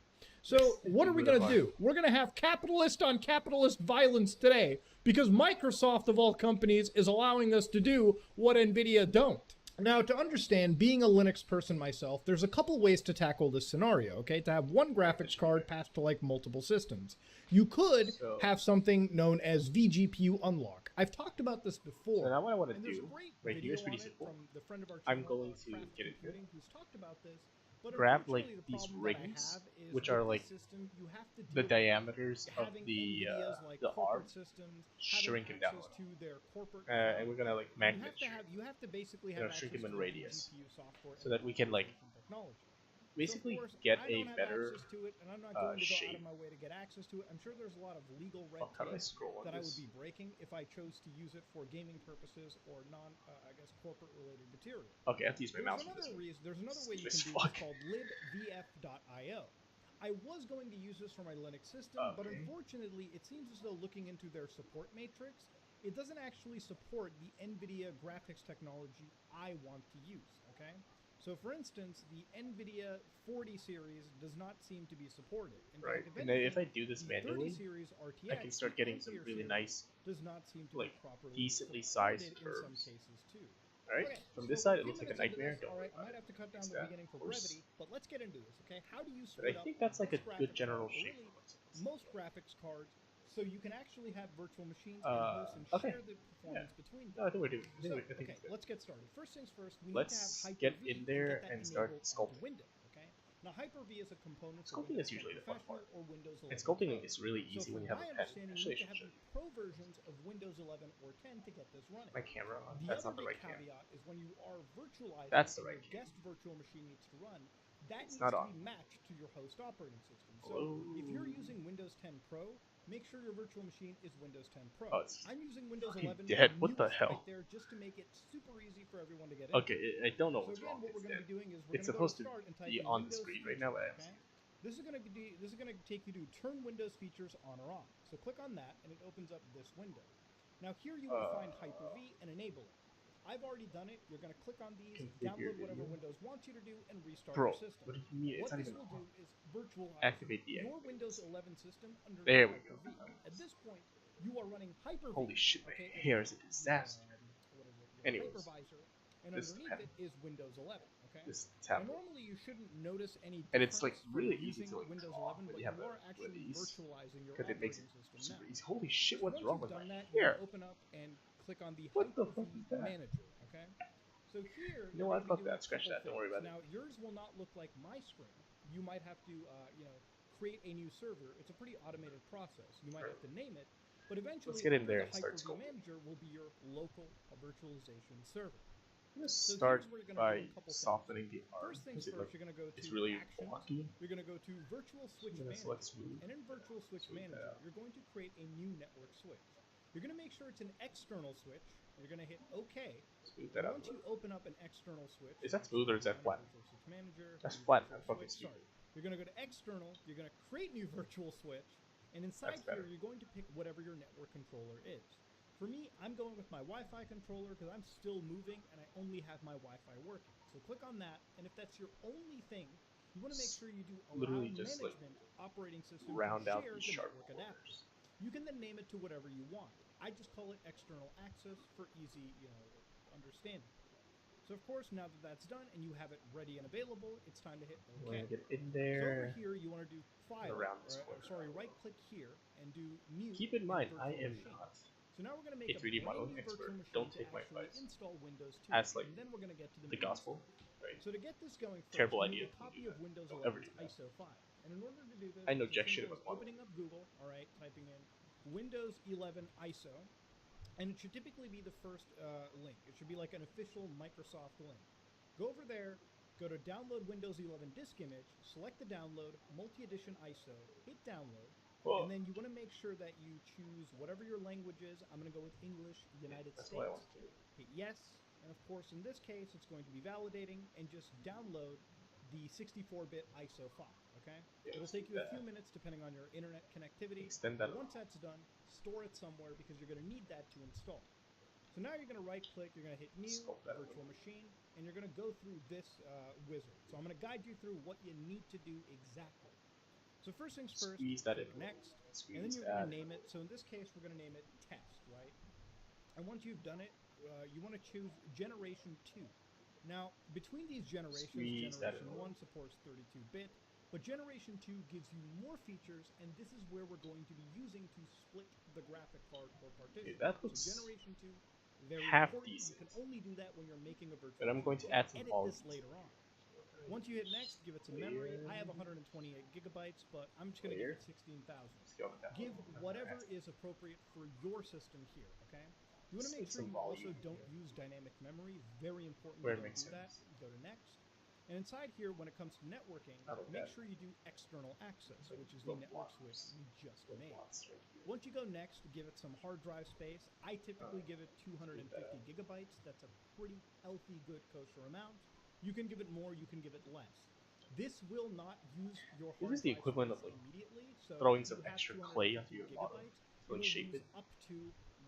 So what are we going to do? We're going to have capitalist on capitalist violence today because Microsoft, of all companies, is allowing us to do what NVIDIA don't. Now, to understand, being a Linux person myself, there's a couple ways to tackle this scenario, okay? To have one graphics card passed to, like, multiple systems. You could have something known as vGPU unlock. I've talked about this before.
So now what I want to do, right here is pretty simple. I'm going to get it here. Grab, like, these rings, which are, like, the diameters of the arm, shrink them down. And we're gonna, like, magnet shrink them in radius. So that we can, like, basically get a better shape.
I'm sure there's a lot of legal red tape that I would be breaking if I chose to use it for gaming purposes or I guess, corporate-related material.
Okay, I have to use my mouse for this one.
There's another way you can do this called libvf.io. I was going to use this for my Linux system, but unfortunately, it seems as though looking into their support matrix, it doesn't actually support the NVIDIA graphics technology I want to use, okay? So, for instance, the NVIDIA 40 series does not seem to be supported.
Right, and if I do this manually, I can start getting some really nice, like, decently sized curves. Alright, from this side it looks like a nightmare. Don't worry about it. It's that, of course.
But let's get into this, okay? How do you
But I think that's like a good general shape for what's
most graphics cards, so you can actually have virtual machines and host and share the performance between them.
No, I think we're doing it.
Okay, let's get started. First things first, we
let's
need to have
get
Hyper-V
in there
to get that
and start
enabled
sculpting.
onto Windows, okay? Now, Hyper-V is a component for
Sculpting
Windows
is usually
10
the fun part.
Professional or Windows 11
And sculpting
Pro.
is really easy
So
when you
from
have a
my
pen.
understanding,
Actually,
you
I
need to have
should.
the Pro versions of Windows 11 or 10 to get this running.
My camera on?
The
That's
other
not the
big
right camera.
caveat is when you are virtualizing
That's the
and
right
your guest virtual machine needs to run, that
It's
needs
not
to
on.
be matched to your host operating system. So
Hello?
if you're using Windows 10 Pro, make sure your virtual machine is Windows 10 Pro.
Oh, it's
I'm using Windows
fucking
11
dead. What the
Newest
hell?
right there just to make it super easy for everyone to get into.
Okay, I don't know
So
what's
again,
wrong.
what we're
It's
going to
dead.
be doing is we're
It's
going to go
supposed to
start and type
be
in
on the
Windows
screen right now, but I
features,
have
okay? This is going to take you to turn Windows features on or off. So click on that, and it opens up this window. Now here you will find Hyper-V and enable it. I've already done it. You're going to click on these, download whatever Windows wants you to do, and restart
Bro,
your system.
what do you mean? It's
What
not
this
even
will do is virtualize
activate the
your Windows 11 system under
There we go.
Hyper-V. At this point, you are running Hyper-V.
Holy shit, my
okay,
hair is a disaster.
what is it?
Anyways,
Hypervisor, and
this
underneath it is Windows 11. Okay.
This
Now,
tablet.
normally you shouldn't notice any
And it's like
difference from
really easy
using
to like
Windows
draw
11,
when
but
you have
are
one of
actually
these
virtualizing your
because it makes it
operating system
super
now.
easy. Holy shit,
So
what's
once
wrong
you've
with
done
my
that, you're
hair?
gonna open up and click on the
What the fuck
Hyper-V
is that?
Manager. Okay. So here,
You know
you're
what?
gonna
Fuck
be
that.
doing a
Scratch
couple
that. Don't worry
things.
about it.
Now yours will not look like my screen. You might have to, create a new server. It's a pretty automated process. You might have to name it, but eventually,
Let's get in there
the
and start
Hyper-V
sculpting.
Manager will be your local virtualization server.
I'm gonna
So
start
here's where you're gonna
by
do a couple things.
softening the arm
First things
because it
first,
like
you're going to go to
it's really
Actions.
blocky.
You're going to go to Virtual Switch
I'm gonna
Manager.
select smooth.
And in Virtual Switch
Smooth that
Manager,
out.
you're going to create a new network switch. You're going to make sure it's an external switch. You're going to hit OK.
Smooth that
And
out.
once you open up an external switch,
Is that smooth or is that flat?
Virtual Switch Manager,
That's
new
flat.
virtual
I'm fucking
switch.
stupid.
Sorry. You're going to go to external. You're going to create new virtual switch. And inside
That's better.
here, you're going to pick whatever your network controller is. For me, I'm going with my Wi-Fi controller because I'm still moving and I only have my Wi-Fi working. So click on that, and if that's your only thing, you want to make sure you do allow
Literally just, like,
management operating system
round
to
out
share
these
the
sharp
network adapter.
corners.
You can then name it to whatever you want. I just call it external access for easy, understanding. So of course, now that that's done and you have it ready and available, it's time to hit
I'm
OK.
gonna get in
So over
there.
here, you want to do File,
Around this corner.
right-click here and do Mute.
Keep in
and
mind,
Virtual
I am
Machine.
not
So now we're going to make
a 3D
brand
modeling
new
expert.
virtual machine
Don't
to
take my
actually
advice.
install Windows 2.
As, like,
and then we're going to get to the
the
main
gospel.
screen.
Right.
So to get this going first,
Terrible
we need
idea.
a copy
Don't
of Windows
Don't ever
11's
do that.
ISO file. And in order to do this,
I know
it's as
jack shit
simple
about
as
one.
opening up Google, all right, typing in Windows 11 ISO, and it should typically be the first link. It should be like an official Microsoft link. Go over there, go to download Windows 11 disk image, select the download, multi-edition ISO, hit download, and then you want to make sure that you choose whatever your language is. I'm going to go with English, United
That's what I
States.
want to do.
Hit yes, and of course in this case it's going to be validating, and just download the 64-bit ISO file, okay?
Yeah,
It'll
let's
take
do
you a few
that.
minutes depending on your internet connectivity.
Extend that
But once that's done, store it somewhere because you're going to need that to install. So now you're going to right click, you're going to hit new,
Scope that
virtual
one.
machine, and you're going to go through this wizard. So I'm going to guide you through what you need to do exactly. So first things first,
Squeeze that in.
click next,
Squeeze
and then you're going
that.
to name it. So in this case, we're going to name it test, right? And once you've done it, you want to choose Generation 2. Now, between these generations,
Squeeze that
Generation
in.
1 supports 32-bit, but Generation 2 gives you more features, and this is where we're going to be using to split the graphic card or partition.
Okay, that looks
So Generation 2, very
half
important.
decent.
You can only do that when you're making a virtual
But I'm going to
machine.
add some
Edit this
polygons.
later on. Once you hit next, give it some memory. I have 128 gigabytes, but I'm just going to give it 16,000.
Let's go with that.
Give whatever is appropriate for your system here, okay? You want to make
Save
sure
some
you also
volume
don't
here.
use dynamic memory. Very important
Where
you
it
don't
makes
do that.
sense.
Go to next. And inside here, when it comes to networking,
Not like
make
that.
sure you do external access,
Like
which is the
little
network
blocks.
switch we just
Little
made.
blocks right here.
Once you go next, give it some hard drive space. I typically give it 250
that.
gigabytes. That's a pretty healthy, good, kosher amount. You can give it more, you can give it less. This will not use your hard
This is the
drive
equivalent of,
space
like,
immediately. So
throwing
if you
some
have
extra clay
250
onto your model
gigabytes,
to
it'll
shape
use
it.
up to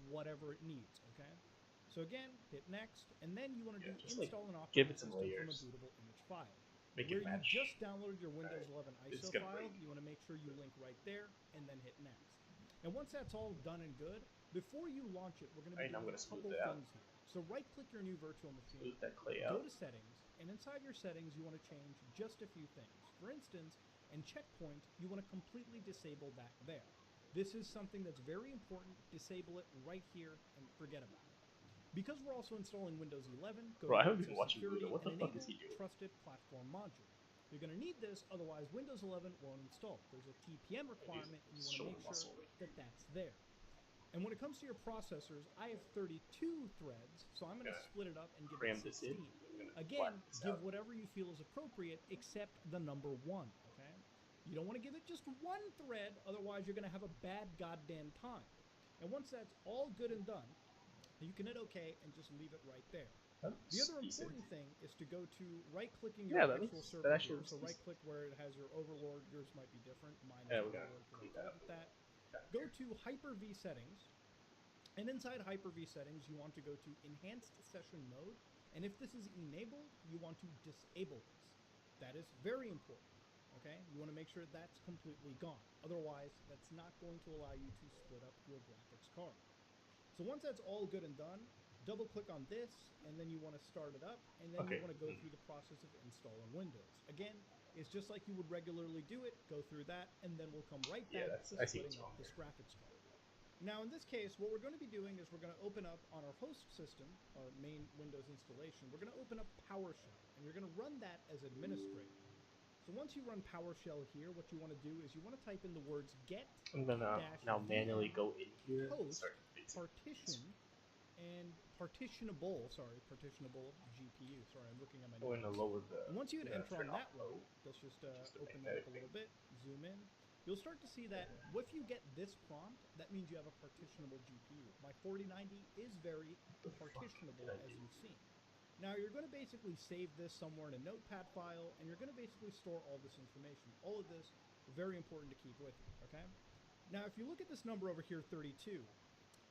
whatever it needs. Okay. So again, hit next, and then you want to
Yeah,
do
just, like,
install an
give
operating
it some
system from a
layers.
bootable image file.
Make
Where
it
you
match.
just downloaded your Windows 11
It's
ISO
gonna
file,
break.
you want to make sure you link right there, and then hit next. And once that's all done and good, before you launch it, we're going to be
Right, now I'm
doing
gonna
a couple
smooth it out.
things here. So right-click your new virtual machine,
Smooth that clay
go
out.
to settings, and inside your settings, you want to change just a few things. For instance, in checkpoint, you want to completely disable that there. This is something that's very important. Disable it right here and forget about it. Because we're also installing Windows 11, go
Bro, I
to
haven't been
Access
watching
Security
Buddha. What the
and
fuck
enable
is he doing?
Trusted Platform Module. You're going to need this, otherwise Windows 11 won't install. There's a TPM requirement, and you want to
shoulder
make sure
muscle right
that that's there. And when it comes to your processors, I have 32 threads, so I'm going to
Gonna
split it up and give
cram
it
this
16.
in. I'm gonna
Again,
flatten this
give
out.
whatever you feel is appropriate, except the number 1, okay? You don't want to give it just one thread, otherwise you're going to have a bad goddamn time. And once that's all good and done, you can hit OK and just leave it right there.
That
The
looks
other
decent.
important thing is to go to right-clicking your
Yeah, that
actual
looks-
server
that actually
here.
looks
So
decent.
right-click where it has your Overlord. Yours might be different. Mine is
Yeah, we're gonna
Overlord because I
clean that
called
up.
it that.
Down
Go
here.
to Hyper-V settings. And inside Hyper-V settings, you want to go to Enhanced Session Mode. And if this is enabled, you want to disable this. That is very important. Okay? You want to make sure that's completely gone. Otherwise, that's not going to allow you to split up your graphics card. So once that's all good and done, double-click on this, and then you want to start it up, and then
Okay.
you want to go through the process of installing Windows. Again, it's just like you would regularly do it. Go through that, and then we'll come right
Yeah,
back
that's-
to
I see
splitting
what's
up
wrong
this
there.
graphics card. Now, in this case, what we're going to be doing is we're going to open up on our host system, our main Windows installation, we're going to open up PowerShell, and you're going to run that as administrator. So once you run PowerShell here, what you want to do is you want to type in the words get
I'm gonna now manually
VM
go in here and
host
start fixing
partition and partitionable GPU. Sorry, I'm looking at my
I'm gonna
notes.
lower the.
And once you hit
yeah,
enter
turn
on
off
that one,
low.
let's just
a
open that up
magnetic
a little
thing.
bit, zoom in. You'll start to see that if you get this prompt, that means you have a partitionable GPU. My 4090 is very partitionable,
did I
as
do?
you've seen. Now you're going to basically save this somewhere in a notepad file, and you're going to basically store all this information. All of this, very important to keep with you, okay? Now if you look at this number over here, 32,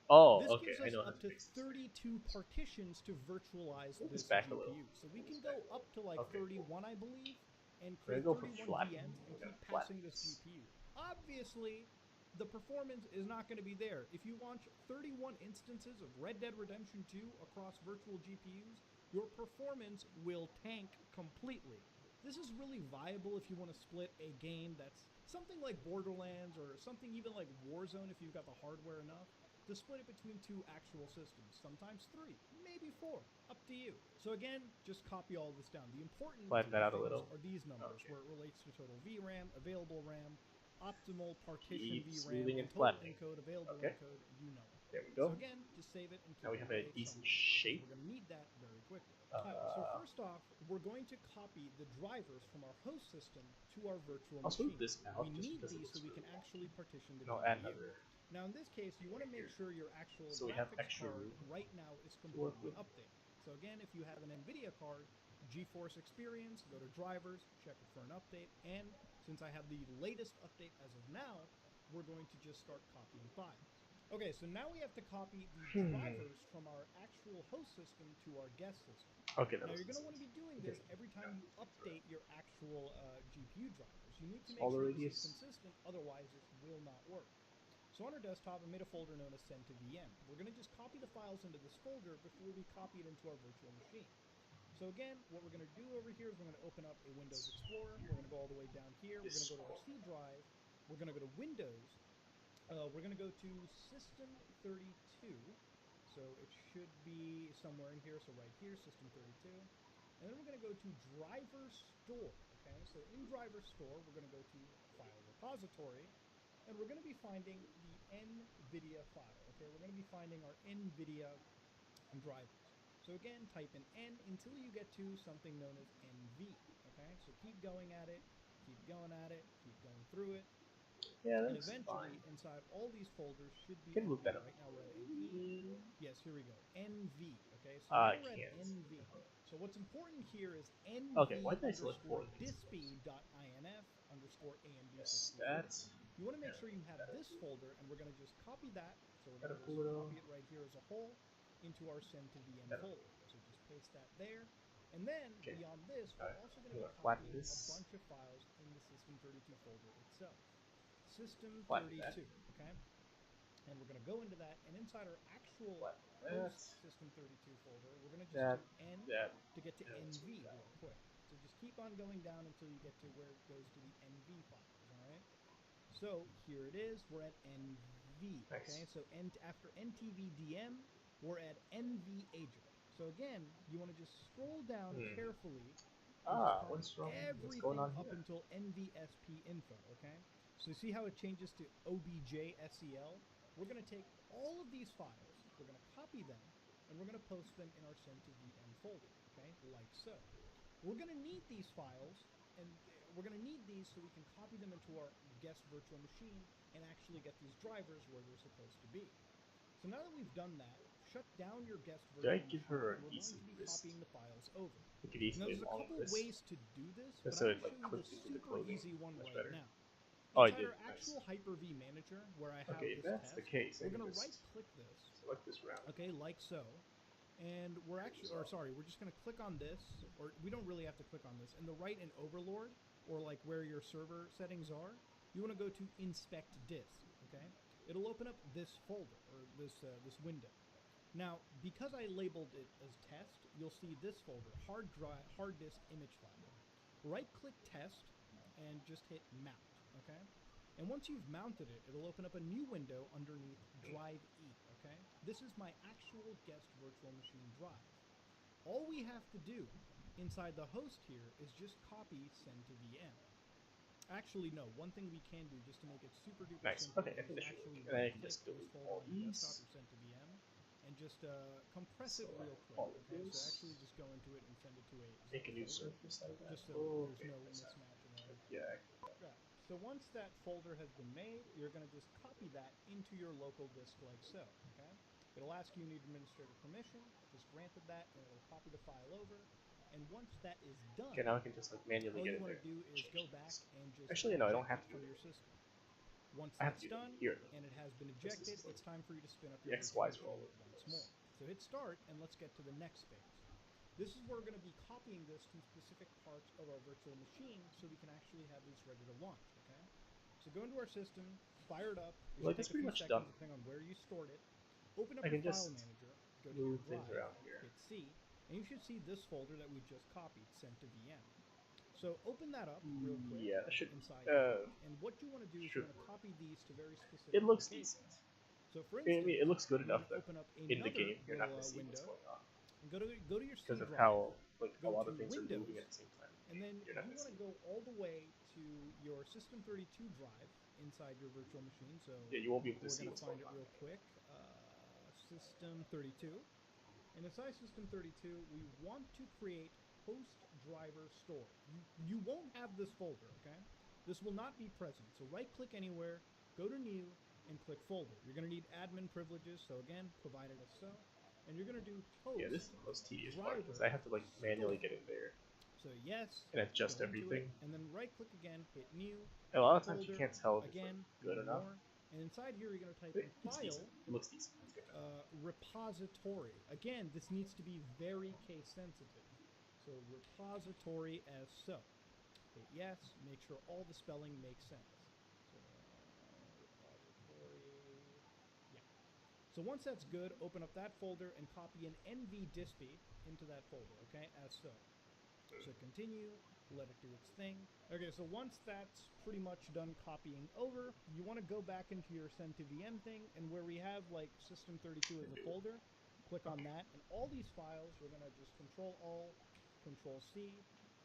Oh,
this
okay.
gives
I
us
know how
up
to
to
fix this.
32 partitions to virtualize
Move
this
this back a
GPU.
little.
So we
Move
can
this
go
back a
up to like
Okay, cool.
31, I believe, and
We're
create
gonna go for
31
flat.
VMs and
We're
keep
gonna
passing
flatten
this
this.
GPU. Obviously, the performance is not going to be there. If you launch 31 instances of Red Dead Redemption 2 across virtual GPUs, your performance will tank completely. This is really viable if you want to split a game that's something like Borderlands or something even like Warzone if you've got the hardware enough. to split it between 2 actual systems, sometimes 3, maybe 4, up to you. So again, just copy all this down. The important
Flatten that out a
things
little.
are these numbers,
Okay.
where it relates to total VRAM, available RAM, optimal partition
Keep
VRAM,
smoothing
and
and
total
flattening.
encode, available
Okay.
encode, you know it.
There we
So
go.
again, just save it and keep
Now we
it
have a
away
decent
somewhere.
shape.
We're going to need that very quickly. Alright, so first off, we're going to copy the drivers from our host system to our virtual
I'll
machine.
smooth this out
We
just
need
because it
these so
looks
we can
really
actually partition the
No,
GPU.
add another.
Now in this case, you want to make sure your actual
So we have
graphics
extra
card
room
right now is
to
completely
work with.
updated. So again, if you have an NVIDIA card, GeForce Experience, go to drivers, check it for an update, and since I have the latest update as of now, we're going to just start copying files. Okay, so now we have to copy the drivers from our actual host system to our guest system.
Okay, that
Now
was
you're going to
easy.
want to be doing this every time you update your actual GPU drivers. You need to make
Smaller
sure
radius.
this is consistent, otherwise it will not work. So on our desktop, I made a folder known as send to VM. We're going to just copy the files into this folder before we copy it into our virtual machine. So again, what we're going to do over here is we're going to open up a Windows Explorer. We're going to go all the way down here. We're going to go to our C drive. We're going to go to Windows. We're going to go to System 32. So it should be somewhere in here. So right here, System 32. And then we're going to go to Driver Store. Okay, so in Driver Store, we're going to go to File Repository. And we're going to be finding the NVIDIA file. Okay, we're going to be finding our NVIDIA drivers. So again, type in N until you get to something known as NV. Okay, so keep going at it, keep going at it, keep going through it.
Yeah,
And
that's
eventually,
fine.
inside all these folders should be
Can move
NV.
that up.
Right now we're at NE. Yes, here we go. NV. Okay, so
I
now we're at
can't.
NV. So what's important here is NV
Okay, why did I select 4 of these?
dispy.inf underscore
Yes,
AMD64.
that.
You want to make
Yeah,
sure you have
better.
this folder, and we're going to just copy that. So we're
Better
going to
pull it
just
out.
copy it right here as a whole into our send to VM
Better.
folder. So just paste that there. And then
Okay.
beyond this, we're also going to be
Flatten
copying
this.
a bunch of files in the System32 folder itself.
Flatten that.
System32, okay? And we're going to go into that, and inside our actual
Flatten that.
host System32 folder, we're going to just
That.
do N
That.
to get to
Yeah, that's
NV
what we got.
real quick. So just keep on going down until you get to where it goes to the NV files, alright? So here it is, we're at NV,
Nice.
okay? So after NTVDM, we're at NV agent. So again, you want to just scroll down carefully and just copy
What's wrong? What's
everything
going on
up
here?
until NVSP info, okay? So you see how it changes to OBJSEL? We're going to take all of these files, we're going to copy them, and we're going to post them in our send to VM folder, okay? Like so. We're going to need these files, and we're going to need these so we can copy them into our guest virtual machine and actually get these drivers where they're supposed to be. So now that we've done that, shut down your guest
Did I
virtual
give
machine,
her
and
an
we're going
easy
to be
wrist?
copying the files over.
We could
Now,
easily
there's a
long
couple
wrist.
ways to do this, but
Just so
I'm
it
going to
like
show you the
clips into the
super
clothing.
easy one
Much
right
better.
now.
Oh, I
Inside
did.
our actual Hyper-V Manager, where I have
Okay, if
this
that's
test,
the case, I
we're
can
going to
just
right-click this,
select this route.
okay, like so, and we're actually, or sorry, we're just going to click on this, or we don't really have to click on this. In the right in Overlord, or like where your server settings are, you want to go to Inspect Disk, okay? It'll open up this folder, or this window. Now, because I labeled it as test, you'll see this folder, hard disk image file. Right-click test, and just hit mount, okay? And once you've mounted it, it'll open up a new window underneath Drive E, okay? This is my actual guest virtual machine drive. All we have to do inside the host here is just copy send to VM. Actually, no, one thing we can do just to make it super duper
Nice.
simple
Okay, I
is
think that should
actually
work. And I can
right-click
just
this
delete
folder
all
on your desktop,
these.
your send to VM, and just compress it real quick,
all of
okay? So
this.
actually just go into it and send it to a
Make a new
folder,
surface out of that.
just so
Oh,
there's
okay,
no
that's not-
mismatch in there.
Yeah.
Right. So once that folder has been made, you're going to just copy that into your local disk like so, okay? It'll ask you need administrator permission, just granted that, and it'll copy the file over. And once that is done,
Okay, now I can just like manually
all
get
you
in
want
there.
to do is
Change
go
this.
back and just
Actually, no, I don't
eject
have
it
to do
from
it.
your system. Once
I have
that's
to do it
done,
here.
and it has been
Because this
ejected,
is like
it's time for you to spin up
the
your
X,
virtual
Y's are all
machine
over the
once
place.
more. So hit start, and let's get to the next phase. This is where we're going to be copying this to specific parts of our virtual machine so we can actually have this ready to launch, okay? So go into our system, fire it up. It
Well,
should
that's
take a few
pretty much
seconds
done.
depending on where you stored it. Open up
I
your
can
file
just
manager, go to your
move things
drive,
around here.
hit C, and you should see this folder that we just copied, sent to VM. So open that up real quick
Yeah, that should
inside here, and what you want to do is you
should
want to
work.
copy these to very specific
It looks
locations.
decent.
So for
I
instance,
mean, it looks good
you
enough
can
that
open up
in the
another
game you're not
little
gonna see what's
window
going on
and go to your C
because of
drive.
how like a
Go
lot
to
of things are
Windows,
moving at the same time.
and then
You're not
you
gonna
want to
see.
go all the way to your System32 drive inside your virtual machine. So
Yeah, you won't be able to
we're
see
going to
what's
find
going
it
on.
real quick. System32. And inside System32, we want to create host driver store. You won't have this folder, okay? This will not be present. So right-click anywhere, go to New, and click Folder. You're going to need admin privileges, so again, provided as so. And you're going to do host
Yeah, this is the most tedious part
driver
because I have to like manually
store.
get in there
So yes,
and adjust
go into
everything.
it, and then right-click again, hit New,
And a lot of times you
folder,
can't tell if it's like
again,
good or
one
not.
more. And inside here, you're going to type
But
in
it's
File,
decent. It looks decent. It's good.
repository. Again, this needs to be very case sensitive. So repository as so. Hit yes, make sure all the spelling makes sense. So, repository, yeah. So once that's good, open up that folder and copy an NVDispy into that folder, okay, as so. So continue, let it do its thing. Okay, so once that's pretty much done copying over, you want to go back into your send to VM thing, and where we have like System32 as a folder, click on that, and all these files, we're going to just Control-Alt, Control-C,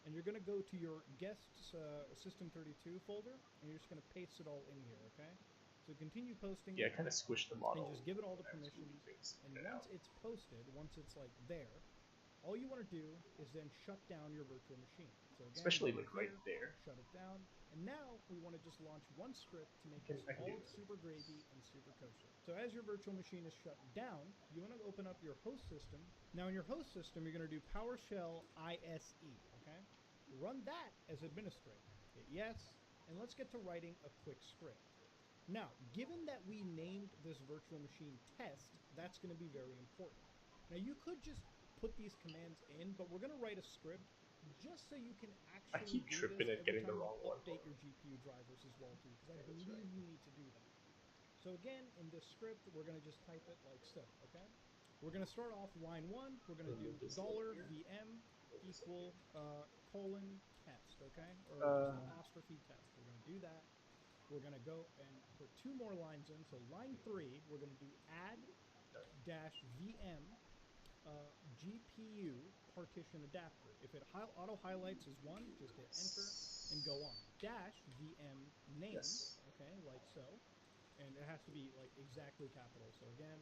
and you're going to go to your guests System32 folder, and you're just going to paste it all in here, okay? So continue posting.
Yeah, I kind of squished the model.
And just give it all the permissions. And once it's posted, once it's like there, all you want to do is then shut down your virtual machine. So again,
Especially like right there.
shut it down. And now we want to just launch one script to make
I
this
can
all
do this.
super gravy and super kosher. So as your virtual machine is shut down, you want to open up your host system. Now in your host system, you're going to do PowerShell ISE, okay? Run that as administrator. Hit yes, and let's get to writing a quick script. Now, given that we named this virtual machine test, that's going to be very important. Now you could just put these commands in, but we're going to write a script just so you can actually
I keep
do
tripping
this
and
every
getting the
time
wrong
you
one.
update your GPU drivers as well too, because I
Yeah, that's
believe
right.
you need to do that. So again, in this script, we're going to just type it like so, okay? We're going to start off line 1, we're going to do
Remove this over here.
$VM
This
equal colon test, okay? Or just apostrophe test. We're going to do that. We're going to go and put 2 more lines in. So line 3, we're going to do add dash VM GPU partition adapter. If it auto highlights as 1, just hit enter and go on. Dash VM name,
Yes.
okay, like so. And it has to be like exactly capital. So again,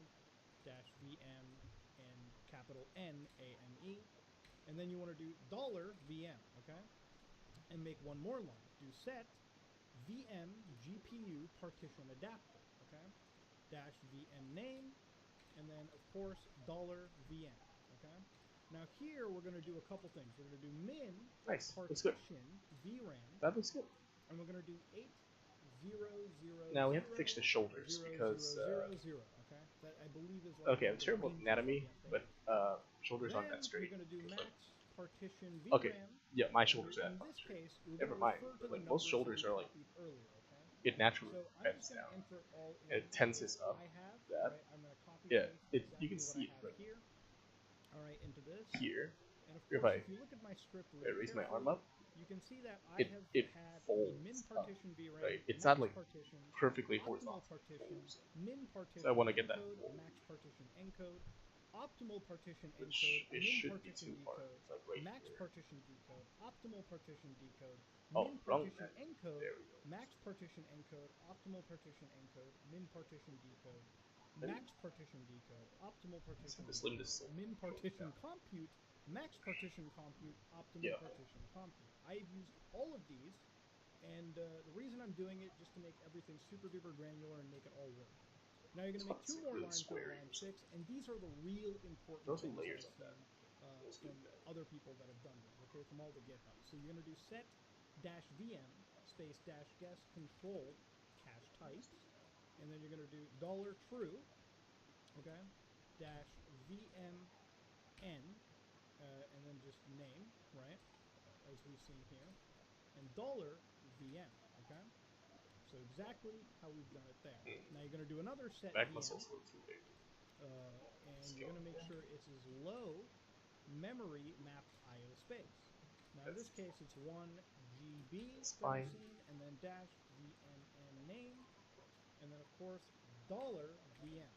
dash VM and capital NAME. And then you want to do $VM, okay? And make one more line. Do set VM GPU partition adapter, okay? Dash VM name, and then of course $VM, okay? Now here we're going to do a couple things. We're going to do min
Nice. Looks good.
partition VRAM,
That looks good.
and we're going to do 8 0 0
Now we have to fix the shoulders because
0 0 okay? That I believe is like
okay, I'm sure about anatomy, but shoulders aren't that
then
straight.
we're going to do
'cause,
max
like,
partition VRAM.
okay, yeah, my shoulders are
In
that
this
straight.
case, we're
Never
going to
mind.
refer to
But,
the
like most
numbers
shoulders
that we
are like
copied earlier, okay?
it naturally
So I'm
bends
just going
down.
to enter all in
And it tenses
that
up.
I have.
That.
Right? I'm going to copy
Yeah,
paste
it, you can
exactly
see it
what I have
like
here. All right, into this.
here.
And of
If
course,
I
if you look at my script really
raise my arm
carefully,
up,
you can see that I have
it
had the
folds
min
up,
partition VRAM,
right? It's
max
not like
partition,
perfectly
optimal
horizontal.
partition,
Folds.
min partition
So I want to get that
encode,
fold,
max partition encode, optimal partition
which
encode,
it
min
shouldn't be
partition
too far.
decode,
It's like right
max
here.
partition decode, optimal partition decode,
Oh,
min
wrong.
partition encode,
There we go.
max partition encode, optimal partition encode, min partition decode,
Maybe?
max partition decode, optimal partition
The slim
decode,
is so
min
short,
partition
yeah.
compute, max partition compute, optimal
Yeah.
partition compute. I've used all of these, and the reason I'm doing it just to make everything super duper granular and make it all work. Now you're going to make 2 more
Really
lines with
square
line
ears.
6, and these are the real important
Those are
things
layers
I've
of that.
seen
Those do
from
that.
other people that have done this, okay, from all the GitHub. So you're going to do set dash VM space dash guest control cache types, and then you're going to do $true, okay, dash VMN, and then just name, right, as we've seen here, and $VM, okay? So exactly how we've done it there. Now you're going to do another set
Back
VM,
muscles a little too big.
and you're going to make sure it's as low memory mapped IO space. Now in this case it's 1 GB
It's
that I've
fine.
seen, and then dash VMN name, and then of course $VM.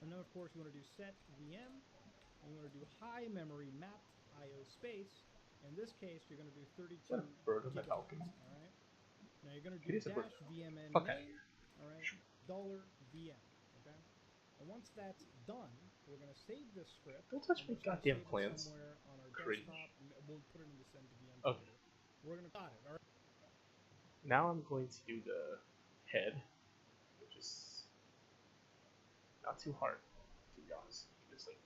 And then of course you want to do set VM, and you want to do high memory mapped IO space. In this case, you're going to do 32
bird on my
gigabytes.
balcony.
All right. Now you're going to
It
do
is a bird.
dash VMN
Fuck outta
main.
here.
All right. $VM. Okay. And once that's done, we're going to save this script.
Don't touch
and
my
we're gonna
goddamn
save it
plans.
somewhere on our
Cringe.
desktop. We'll put it in the send to VM.
Okay.
folder. We're going to got it. All right.
Now I'm going to do the head, which is not too hard, to be honest. Just like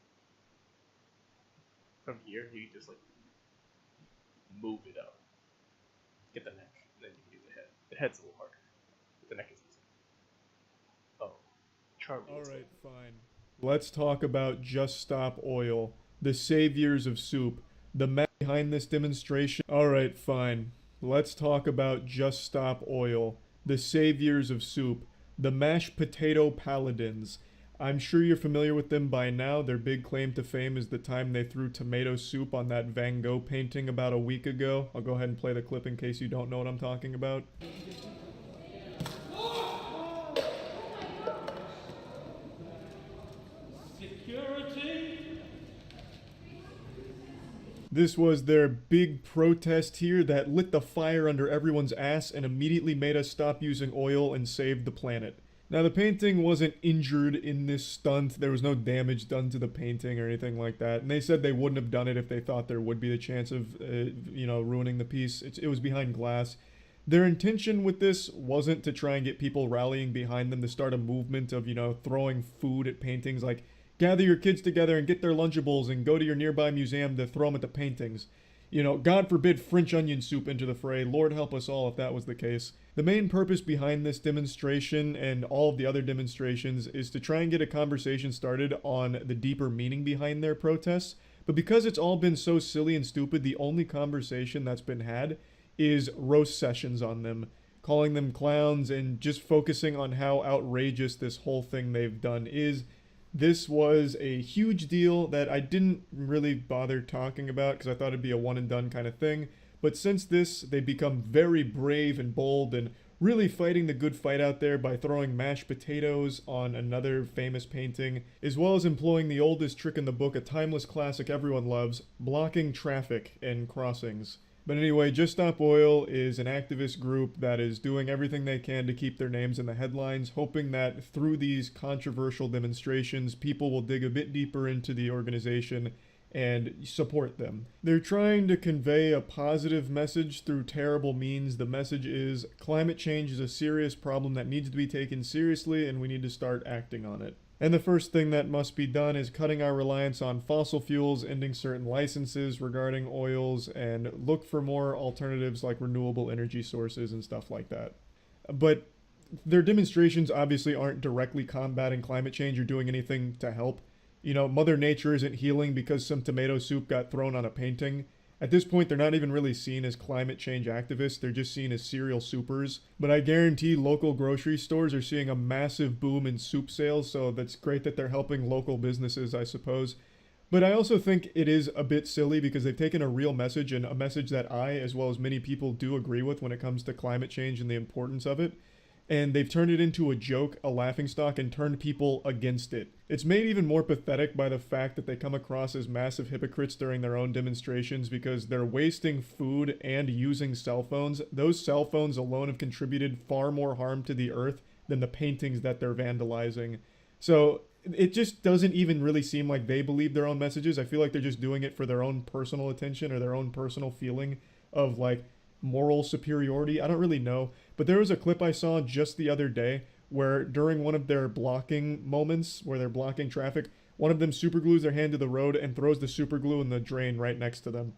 from here, you can just like move it up, get the neck, and then you can do the head. The head's a little harder, but the neck is easy. Oh, Charlie.
Alright, fine. Let's talk about Just Stop Oil, the saviors of soup, the man behind this demonstration. Alright, fine. Let's talk about Just Stop Oil, the saviors of soup, the mashed potato paladins. I'm sure you're familiar with them by now. Their big claim to fame is the time they threw tomato soup on that Van Gogh painting about a week ago. I'll go ahead and play the clip in case you don't know what I'm talking about. This was their big protest here that lit the fire under everyone's ass and immediately made us stop using oil and save the planet. Now, the painting wasn't injured in this stunt. There was no damage done to the painting or anything like that. And they said they wouldn't have done it if they thought there would be the chance of, ruining the piece. It was behind glass. Their intention with this wasn't to try and get people rallying behind them to start a movement of, throwing food at paintings. Like, gather your kids together and get their Lunchables and go to your nearby museum to throw them at the paintings. God forbid French onion soup into the fray. Lord help us all if that was the case. The main purpose behind this demonstration and all of the other demonstrations is to try and get a conversation started on the deeper meaning behind their protests. But because it's all been so silly and stupid, the only conversation that's been had is roast sessions on them, calling them clowns and just focusing on how outrageous this whole thing they've done is. This was a huge deal that I didn't really bother talking about because I thought it'd be a one and done kind of thing. But since this, they've become very brave and bold and really fighting the good fight out there by throwing mashed potatoes on another famous painting, as well as employing the oldest trick in the book, a timeless classic everyone loves, blocking traffic and crossings. But anyway, Just Stop Oil is an activist group that is doing everything they can to keep their names in the headlines, hoping that through these controversial demonstrations, people will dig a bit deeper into the organization and support them. They're trying to convey a positive message through terrible means. The message is climate change is a serious problem that needs to be taken seriously and we need to start acting on it. And the first thing that must be done is cutting our reliance on fossil fuels, ending certain licenses regarding oils, and look for more alternatives like renewable energy sources and stuff like that. But their demonstrations obviously aren't directly combating climate change or doing anything to help. Mother Nature isn't healing because some tomato soup got thrown on a painting. At this point, they're not even really seen as climate change activists, they're just seen as serial soupers. But I guarantee local grocery stores are seeing a massive boom in soup sales, so that's great that they're helping local businesses, I suppose. But I also think it is a bit silly because they've taken a real message, and a message that I, as well as many people, do agree with when it comes to climate change and the importance of it. And they've turned it into a joke, a laughingstock, and turned people against it. It's made even more pathetic by the fact that they come across as massive hypocrites during their own demonstrations because they're wasting food and using cell phones. Those cell phones alone have contributed far more harm to the earth than the paintings that they're vandalizing. So it just doesn't even really seem like they believe their own messages. I feel like they're just doing it for their own personal attention or their own personal feeling of moral superiority. I don't really know. But there was a clip I saw just the other day where during one of their blocking moments, where they're blocking traffic, one of them superglues their hand to the road and throws the superglue in the drain right next to them.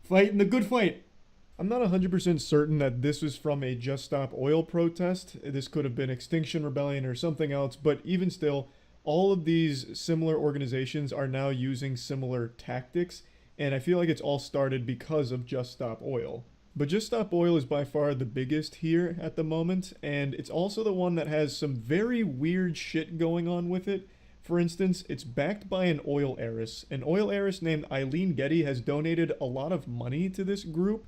Fighting the good fight. I'm not 100% certain that this was from a Just Stop Oil protest. This could have been Extinction Rebellion or something else, but even still, all of these similar organizations are now using similar tactics, and I feel like it's all started because of Just Stop Oil. But Just Stop Oil is by far the biggest here at the moment, and it's also the one that has some very weird shit going on with it For instance, it's backed by an oil heiress. An oil heiress named Eileen Getty has donated a lot of money to this group,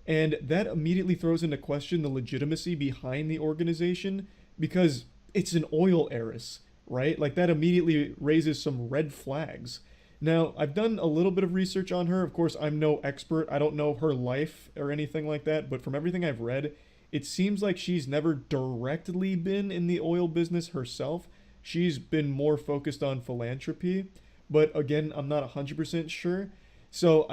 and that immediately throws into question the legitimacy behind the organization because it's an oil heiress, right? Like, that immediately raises some red flags. Now, I've done a little bit of research on her. Of course, I'm no expert. I don't know her life or anything like that, but from everything I've read, it seems like she's never directly been in the oil business herself. She's been more focused on philanthropy, but again, I'm not 100% sure. So,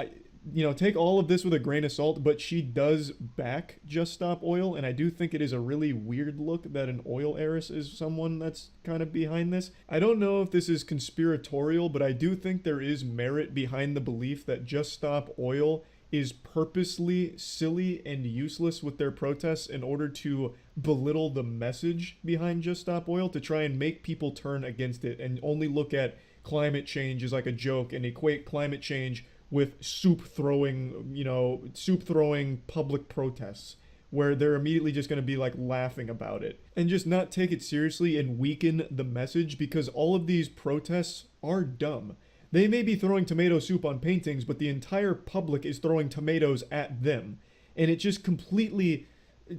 take all of this with a grain of salt, but she does back Just Stop Oil, and I do think it is a really weird look that an oil heiress is someone that's kind of behind this. I don't know if this is conspiratorial, but I do think there is merit behind the belief that Just Stop Oil is purposely silly and useless with their protests in order to belittle the message behind Just Stop Oil, to try and make people turn against it and only look at climate change as like a joke and equate climate change with soup throwing public protests where they're immediately just going to be like laughing about it and just not take it seriously and weaken the message, because all of these protests are dumb. They may be throwing tomato soup on paintings, but the entire public is throwing tomatoes at them. And it just completely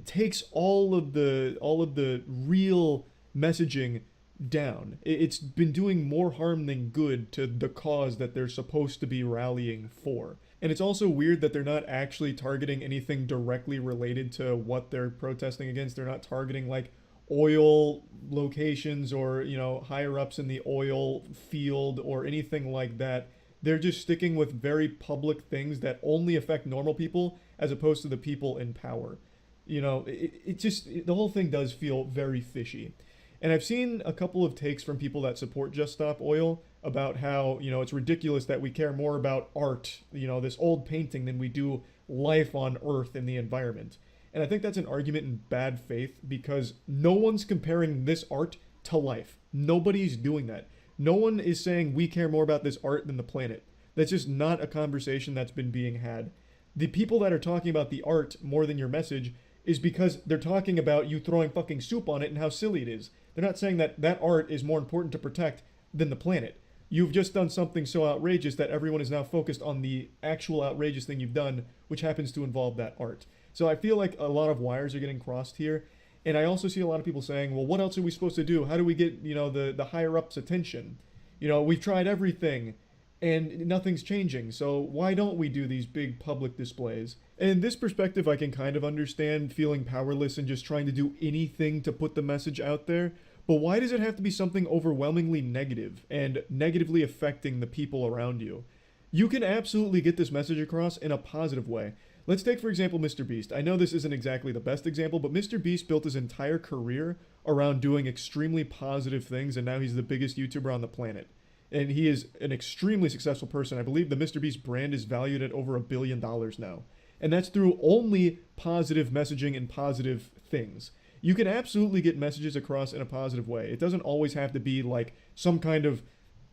takes all of the real messaging down. It's been doing more harm than good to the cause that they're supposed to be rallying for. And it's also weird that they're not actually targeting anything directly related to what they're protesting against. They're not targeting like oil locations or, higher ups in the oil field or anything like that. They're just sticking with very public things that only affect normal people as opposed to the people in power. The whole thing does feel very fishy. And I've seen a couple of takes from people that support Just Stop Oil about how, it's ridiculous that we care more about art, this old painting, than we do life on Earth and the environment. And I think that's an argument in bad faith, because no one's comparing this art to life. Nobody's doing that. No one is saying we care more about this art than the planet. That's just not a conversation that's been being had. The people that are talking about the art more than your message is because they're talking about you throwing fucking soup on it and how silly it is. They're not saying that that art is more important to protect than the planet. You've just done something so outrageous that everyone is now focused on the actual outrageous thing you've done, which happens to involve that art. So I feel like a lot of wires are getting crossed here. And I also see a lot of people saying, well, what else are we supposed to do? How do we get, the higher ups' attention? We've tried everything and nothing's changing. So why don't we do these big public displays? And in this perspective, I can kind of understand feeling powerless and just trying to do anything to put the message out there. But why does it have to be something overwhelmingly negative and negatively affecting the people around you? You can absolutely get this message across in a positive way. Let's take, for example, Mr. Beast. I know this isn't exactly the best example, but Mr. Beast built his entire career around doing extremely positive things, and now he's the biggest YouTuber on the planet. And he is an extremely successful person. I believe the Mr. Beast brand is valued at over $1 billion now. And that's through only positive messaging and positive things. You can absolutely get messages across in a positive way. It doesn't always have to be like some kind of,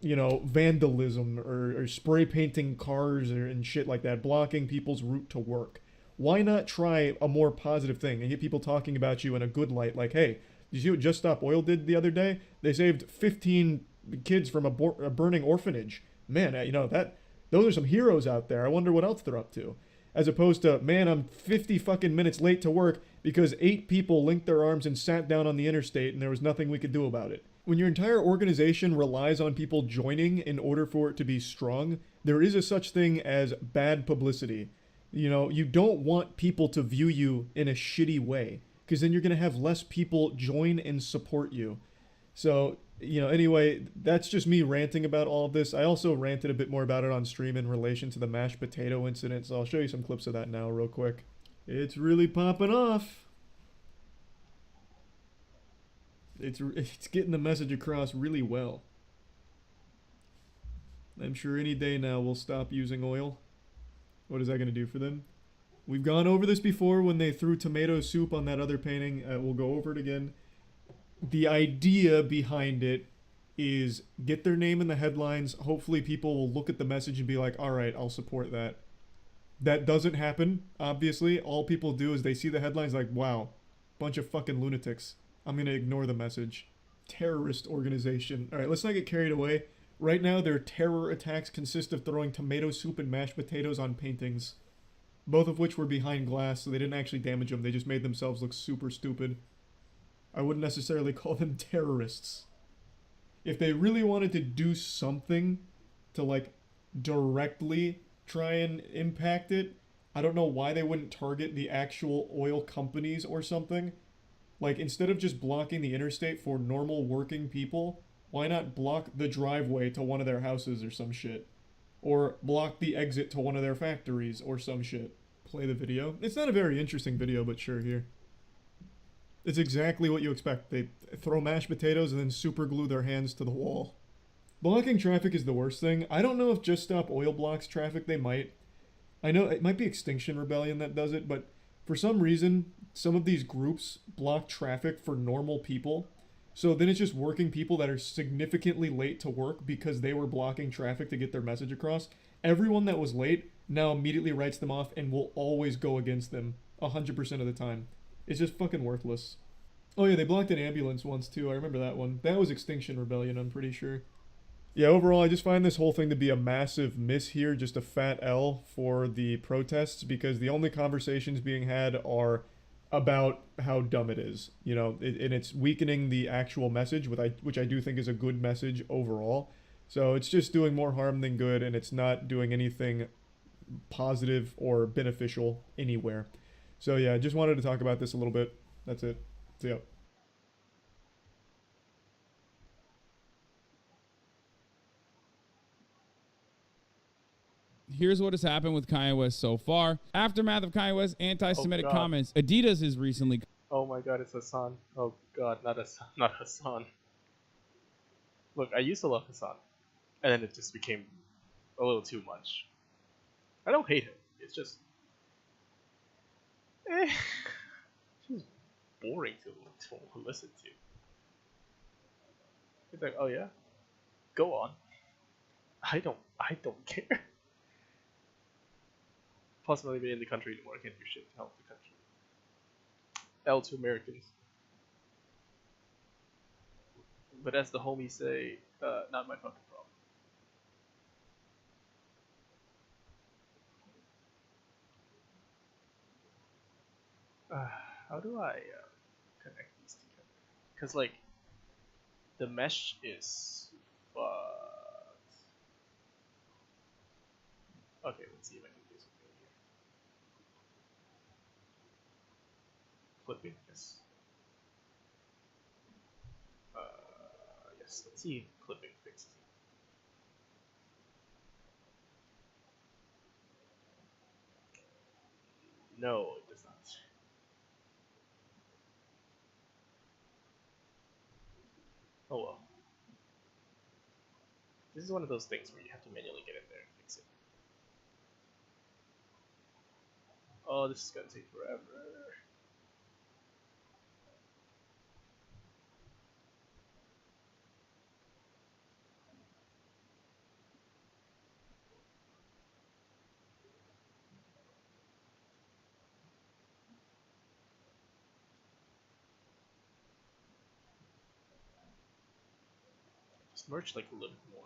vandalism or spray painting cars and shit like that, blocking people's route to work. Why not try a more positive thing and get people talking about you in a good light? Like, hey, did you see what Just Stop Oil did the other day? They saved 15 kids from a burning orphanage. Man, those are some heroes out there. I wonder what else they're up to. As opposed to, man, I'm 50 fucking minutes late to work because 8 people linked their arms and sat down on the interstate and there was nothing we could do about it. When your entire organization relies on people joining in order for it to be strong, there is a such thing as bad publicity. You don't want people to view you in a shitty way, because then you're going to have less people join and support you. So, anyway, that's just me ranting about all of this. I also ranted a bit more about it on stream in relation to the mashed potato incident, so I'll show you some clips of that now real quick. It's really popping off. It's getting the message across really well. I'm sure any day now we'll stop using oil. What is that going to do for them? We've gone over this before when they threw tomato soup on that other painting. We'll go over it again. The idea behind it is get their name in the headlines. Hopefully people will look at the message and be like, all right, I'll support that. That doesn't happen, obviously. All people do is they see the headlines like, wow, bunch of fucking lunatics. I'm going to ignore the message.
terrorist organization. All right, let's not get carried away. Right now, their terror attacks consist of throwing tomato soup and mashed potatoes on paintings, both of which were behind glass, so they didn't actually damage them. They just made themselves look super stupid. I wouldn't necessarily call them terrorists. If they really wanted to do something to, like, directly try and impact it, I don't know why they wouldn't target the actual oil companies or something. Like, instead of just blocking the interstate for normal working people, why not block the driveway to one of their houses or some shit? Or block the exit to one of their factories or some shit. Play the video. It's not a very interesting video, but sure, here. It's exactly what you expect. They throw mashed potatoes and then super glue their hands to the wall. Blocking traffic is the worst thing. I don't know if Just Stop Oil blocks traffic. They might. I know it might be Extinction Rebellion that does it, but for some reason, some of these groups block traffic for normal people. So then it's just working people that are significantly late to work because they were blocking traffic to get their message across. Everyone that was late now immediately writes them off and will always go against them 100% of the time. It's just fucking worthless. Oh yeah, they blocked an ambulance once too. I remember that one. That was Extinction Rebellion, I'm pretty sure. Yeah, overall, I just find this whole thing to be a massive miss here, just a fat L for the protests, because the only conversations being had are about how dumb it is, you know, and it's weakening the actual message, which I do think is a good message overall. So it's just doing more harm than good, and it's not doing anything positive or beneficial anywhere. So yeah, just wanted to talk about this a little bit. That's it. See ya.
Here's what has happened with Kanye West so far. Aftermath of Kanye West's anti-Semitic
God.
comments, Adidas is recently...
Oh my god, it's Hassan. Oh god, not Hassan. Look, I used to love Hassan, and then it just became a little too much. I don't hate him. It's just... it's just boring to listen to. It's like, oh yeah? Go on. I don't care. Plus, I'm not even in the country anymore. I can't do shit to help the country. L to Americans. But as the homies say, not my fucking problem. How do I connect these together? Because, like, the mesh is fucked. Okay, let's see if I can do something here. Clipping, yes. Yes, let's see if clipping fixes it. No, it does not. Oh well. This is one of those things where you have to manually get in there and fix it. Oh, this is gonna take forever. Just merge like a little bit more.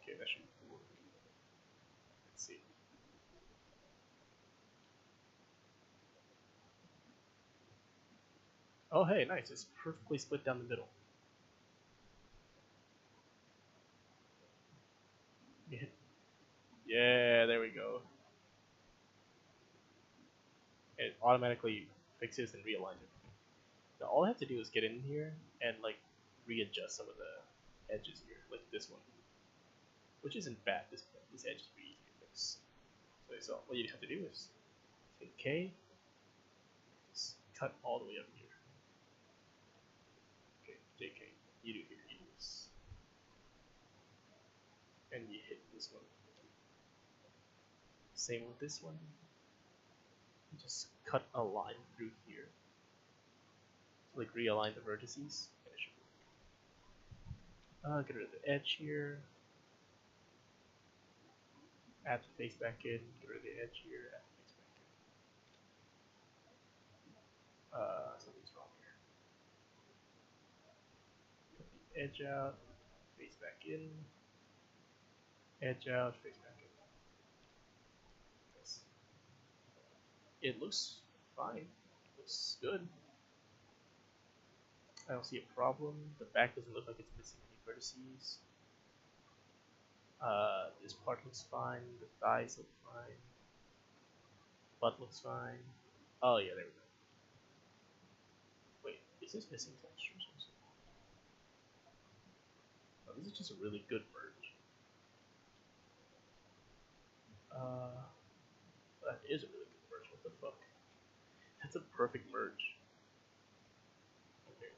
Okay, that should work. Let's see. Oh hey, nice. It's perfectly split down the middle. Yeah, there we go. It automatically fixes and realigns everything. Now all I have to do is get in here and like readjust some of the edges here, like this one, which isn't bad. This edge is pretty easy to fix. So what you have to do is take K, just cut all the way up here. Okay, JK, you do here, you do this, and you hit this one. Same with this one. Just cut a line through here. So, like realign the vertices, and it should work. Get rid of the edge here. Add the face back in. Get rid of the edge here. Add the face back in. Something's wrong here. Cut the edge out. Face back in. Edge out. Face back in. Yes. It looks fine. Looks good. I don't see a problem. The back doesn't look like it's missing any vertices. This part looks fine. The thighs look fine. Butt looks fine. Oh yeah, there we go. Wait, is this missing textures or something? Oh, this is just a really good merge. That is a really good merge. What the fuck? That's a perfect merge. Okay,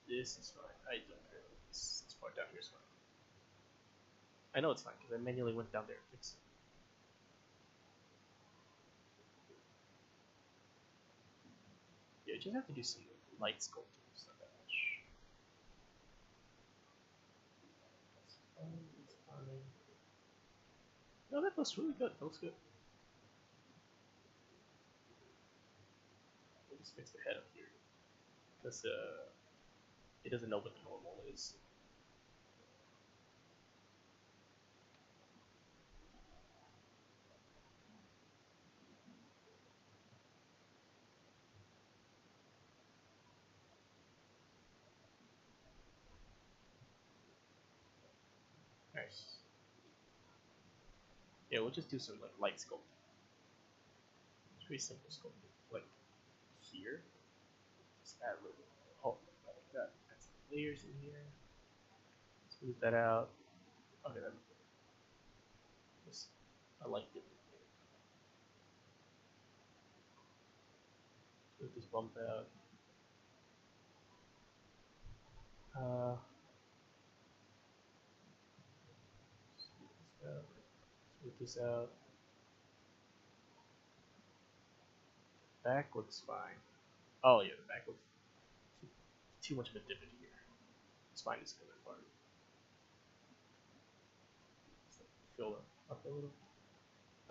this is fine. I don't care. This part down here is fine. I know it's fine because I manually went down there and fixed it. Yeah, you just have to do some light sculpting. It's not that much. It's fine. It's fine. No, that looks really good. That looks good. We'll just fix the head up here because it doesn't know what the normal is. Nice. Yeah, we'll just do some like light sculpting. It's pretty simple sculpting. Like here, just add a little like that. Add some layers in here. Smooth that out. Okay, that just I like it. Smooth this bump out. Smooth this out. Back looks fine. Oh yeah, the back looks too much of a divot here. Spine is coming apart. Fill it up a little.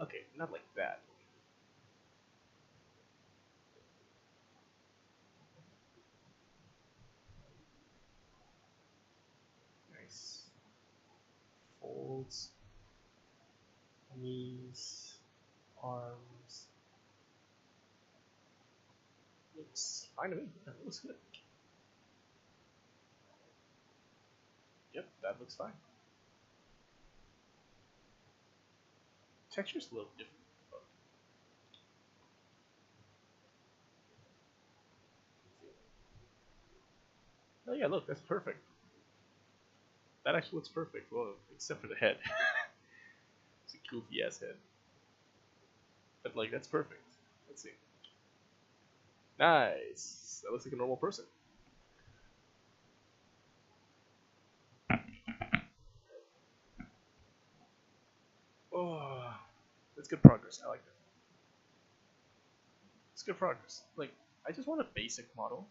Okay, not like that. Nice. Folds. Knees. Arms. Looks fine to me. That looks good. Yep, that looks fine. Texture's a little different. Oh yeah, look, that's perfect. That actually looks perfect. Well, except for the head. It's a goofy ass head. But like, that's perfect. Let's see. Nice. That looks like a normal person. Oh, that's good progress. I like that. It's good progress. Like, I just want a basic model.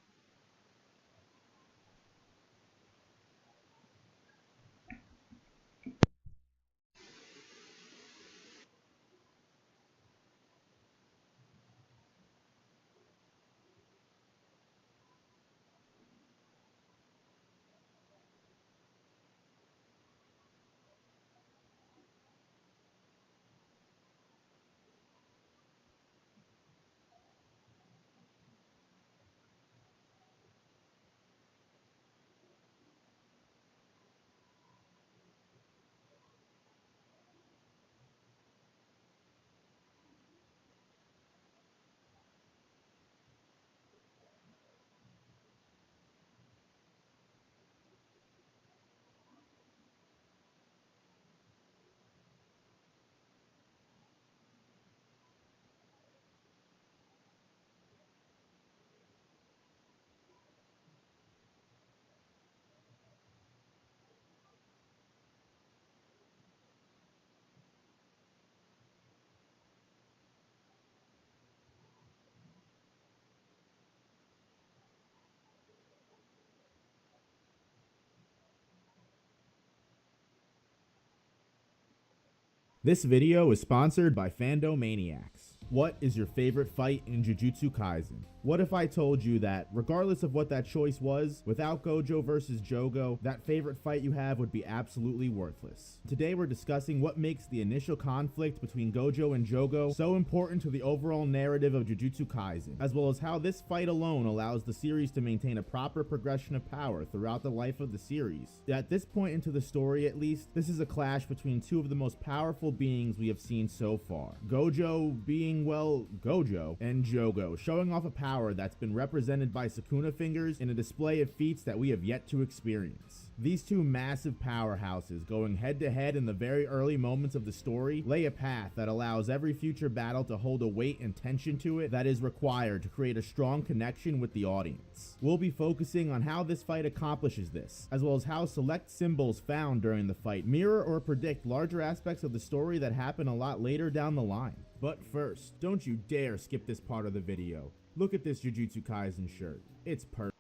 This video is sponsored by Fandomaniacs. What is your favorite fight in Jujutsu Kaisen? What if I told you that, regardless of what that choice was, without Gojo versus Jogo, that favorite fight you have would be absolutely worthless? Today we're discussing what makes the initial conflict between Gojo and Jogo so important to the overall narrative of Jujutsu Kaisen, as well as how this fight alone allows the series to maintain a proper progression of power throughout the life of the series. At this point into the story at least, this is a clash between two of the most powerful beings we have seen so far. Gojo being, well, Gojo, and Jogo showing off a power that's been represented by Sukuna fingers in a display of feats that we have yet to experience. These two massive powerhouses going head to head in the very early moments of the story lay a path that allows every future battle to hold a weight and tension to it that is required to create a strong connection with the audience. We'll be focusing on how this fight accomplishes this, as well as how select symbols found during the fight mirror or predict larger aspects of the story that happen a lot later down the line. But first, don't you dare skip this part of the video. Look at this Jujutsu Kaisen shirt. It's perfect.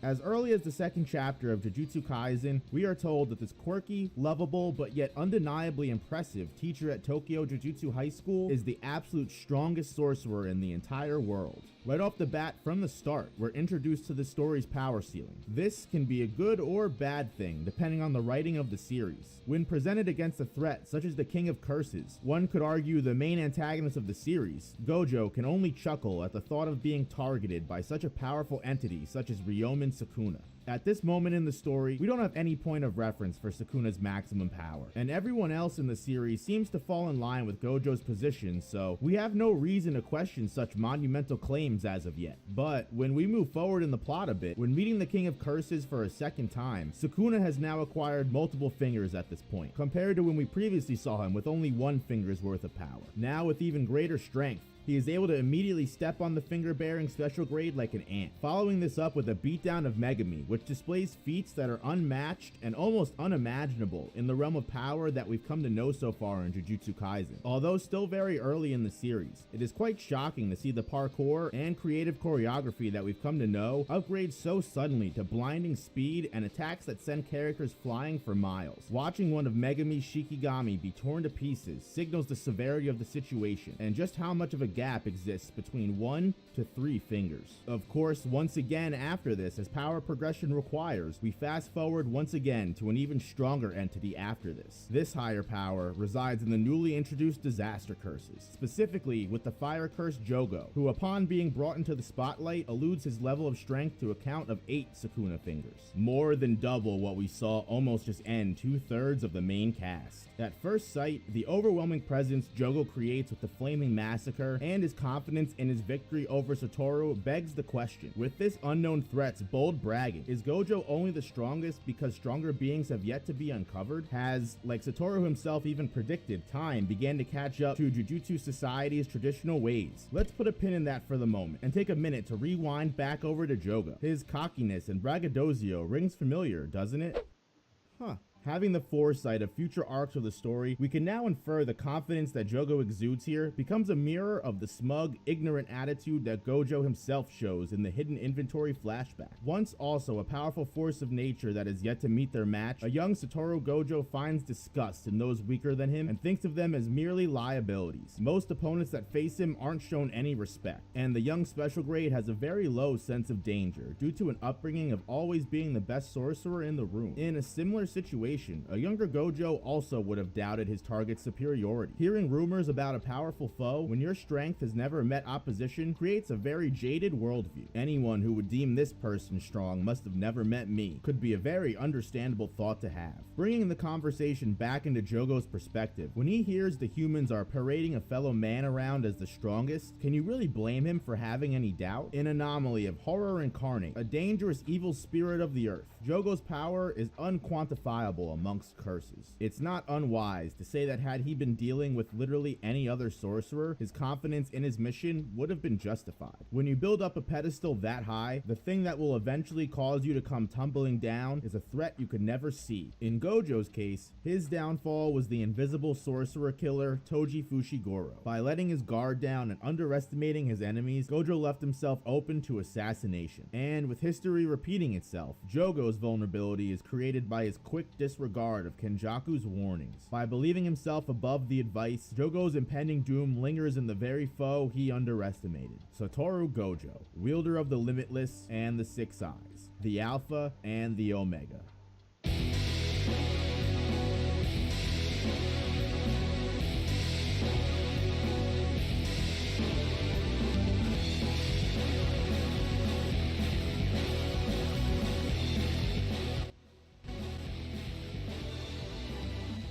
As early as the second chapter of Jujutsu Kaisen, we are told that this quirky, lovable, but yet undeniably impressive teacher at Tokyo Jujutsu High School is the absolute strongest sorcerer in the entire world. Right off the bat, from the start, we're introduced to the story's power ceiling. This can be a good or bad thing, depending on the writing of the series. When presented against a threat such as the King of Curses, one could argue the main antagonist of the series, Gojo can only chuckle at the thought of being targeted by such a powerful entity such as Ryomen Sukuna. At this moment in the story, we don't have any point of reference for Sukuna's maximum power, and everyone else in the series seems to fall in line with Gojo's position, so we have no reason to question such monumental claims as of yet. But when we move forward in the plot a bit, when meeting the King of Curses for a second time, Sukuna has now acquired multiple fingers at this point, compared to when we previously saw him with only one finger's worth of power. Now with even greater strength, he is able to immediately step on the finger-bearing special grade like an ant, following this up with a beatdown of Megami, which displays feats that are unmatched and almost unimaginable in the realm of power that we've come to know so far in Jujutsu Kaisen. Although still very early in the series, it is quite shocking to see the parkour and creative choreography that we've come to know upgrade so suddenly to blinding speed and attacks that send characters flying for miles. Watching one of Megami's Shikigami be torn to pieces signals the severity of the situation and just how much of a gap exists between 1 to 3 fingers. Of course, once again after this, as power progression requires, we fast forward once again to an even stronger entity after this. This higher power resides in the newly introduced disaster curses, specifically with the fire curse Jogo, who upon being brought into the spotlight eludes his level of strength to a count of 8 Sukuna fingers, more than double what we saw almost just end 2/3 of the main cast. At first sight, the overwhelming presence Jogo creates with the flaming massacre and his confidence in his victory over Satoru begs the question. With this unknown threat's bold bragging, is Gojo only the strongest because stronger beings have yet to be uncovered? Has, like Satoru himself even predicted, time began to catch up to Jujutsu Society's traditional ways? Let's put a pin in that for the moment and take a minute to rewind back over to Jogo. His cockiness and braggadocio rings familiar, doesn't it? Huh. Having the foresight of future arcs of the story, we can now infer the confidence that Jogo exudes here becomes a mirror of the smug, ignorant attitude that Gojo himself shows in the hidden inventory flashback. Once also a powerful force of nature that is yet to meet their match, a young Satoru Gojo finds disgust in those weaker than him and thinks of them as merely liabilities. Most opponents that face him aren't shown any respect, and the young special grade has a very low sense of danger due to an upbringing of always being the best sorcerer in the room. In a similar situation, a younger Gojo also would have doubted his target's superiority. Hearing rumors about a powerful foe when your strength has never met opposition creates a very jaded worldview. Anyone who would deem this person strong must have never met me could be a very understandable thought to have. Bringing the conversation back into Jogo's perspective, when he hears the humans are parading a fellow man around as the strongest, can you really blame him for having any doubt? An anomaly of horror incarnate, a dangerous evil spirit of the earth. Jogo's power is unquantifiable amongst curses. It's not unwise to say that had he been dealing with literally any other sorcerer, his confidence in his mission would have been justified. When you build up a pedestal that high, the thing that will eventually cause you to come tumbling down is a threat you could never see. In Gojo's case, his downfall was the invisible sorcerer killer Toji Fushiguro. By letting his guard down and underestimating his enemies, Gojo left himself open to assassination. And with history repeating itself, Jogo's vulnerability is created by his quick disregard of Kenjaku's warnings. By believing himself above the advice, Jogo's impending doom lingers in the very foe he underestimated. Satoru Gojo, wielder of the Limitless and the Six Eyes, the Alpha and the Omega.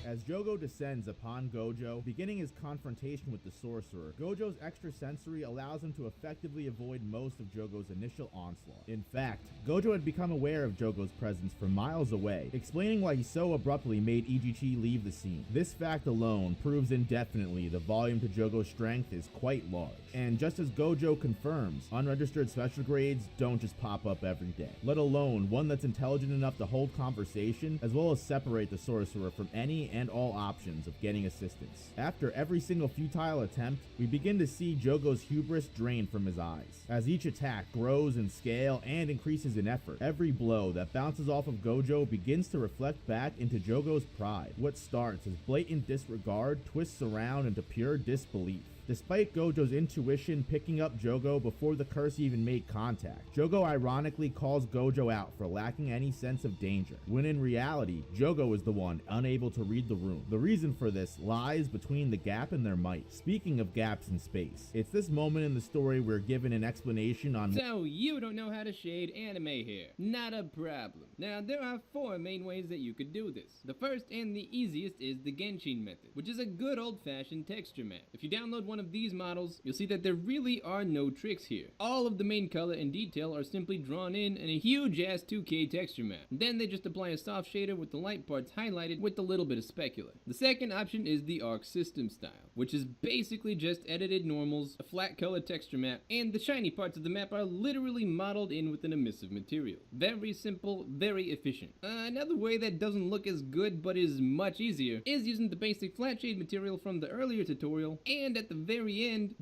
As Jogo descends upon Gojo, beginning his confrontation with the sorcerer, Gojo's extrasensory allows him to effectively avoid most of Jogo's initial onslaught. In fact, Gojo had become aware of Jogo's presence from miles away, explaining why he so abruptly made Ijichi leave the scene. This fact alone proves indefinitely the volume to Jogo's strength is quite large. And just as Gojo confirms, unregistered special grades don't just pop up every day, let alone one that's intelligent enough to hold conversation, as well as separate the sorcerer from any and all options of getting assistance. After every single futile attempt, we begin to see Jogo's hubris drain from his eyes. As each attack grows in scale and increases in effort, every blow that bounces off of Gojo begins to reflect back into Jogo's pride. What starts as blatant disregard twists around into pure disbelief. Despite Gojo's intuition picking up Jogo before the curse even made contact, Jogo ironically calls Gojo out for lacking any sense of danger, when in reality, Jogo is the one unable to read the room. The reason for this lies between the gap and their might. Speaking of gaps in space, it's this moment in the story we're given an explanation on—
So you don't know how to shade anime here. Not a problem. Now there are 4 main ways that you could do this. The first and the easiest is the Genshin method, which is a good old-fashioned texture map. If you download one of these models, you'll see that there really are no tricks here. All of the main color and detail are simply drawn in a huge ass 2K texture map. Then they just apply a soft shader with the light parts highlighted with a little bit of specular. The second option is the Arc System style, which is basically just edited normals, a flat color texture map, and the shiny parts of the map are literally modeled in with an emissive material. Very simple, very efficient. Another way that doesn't look as good but is much easier is using the basic flat shade material from the earlier tutorial, and at the very end,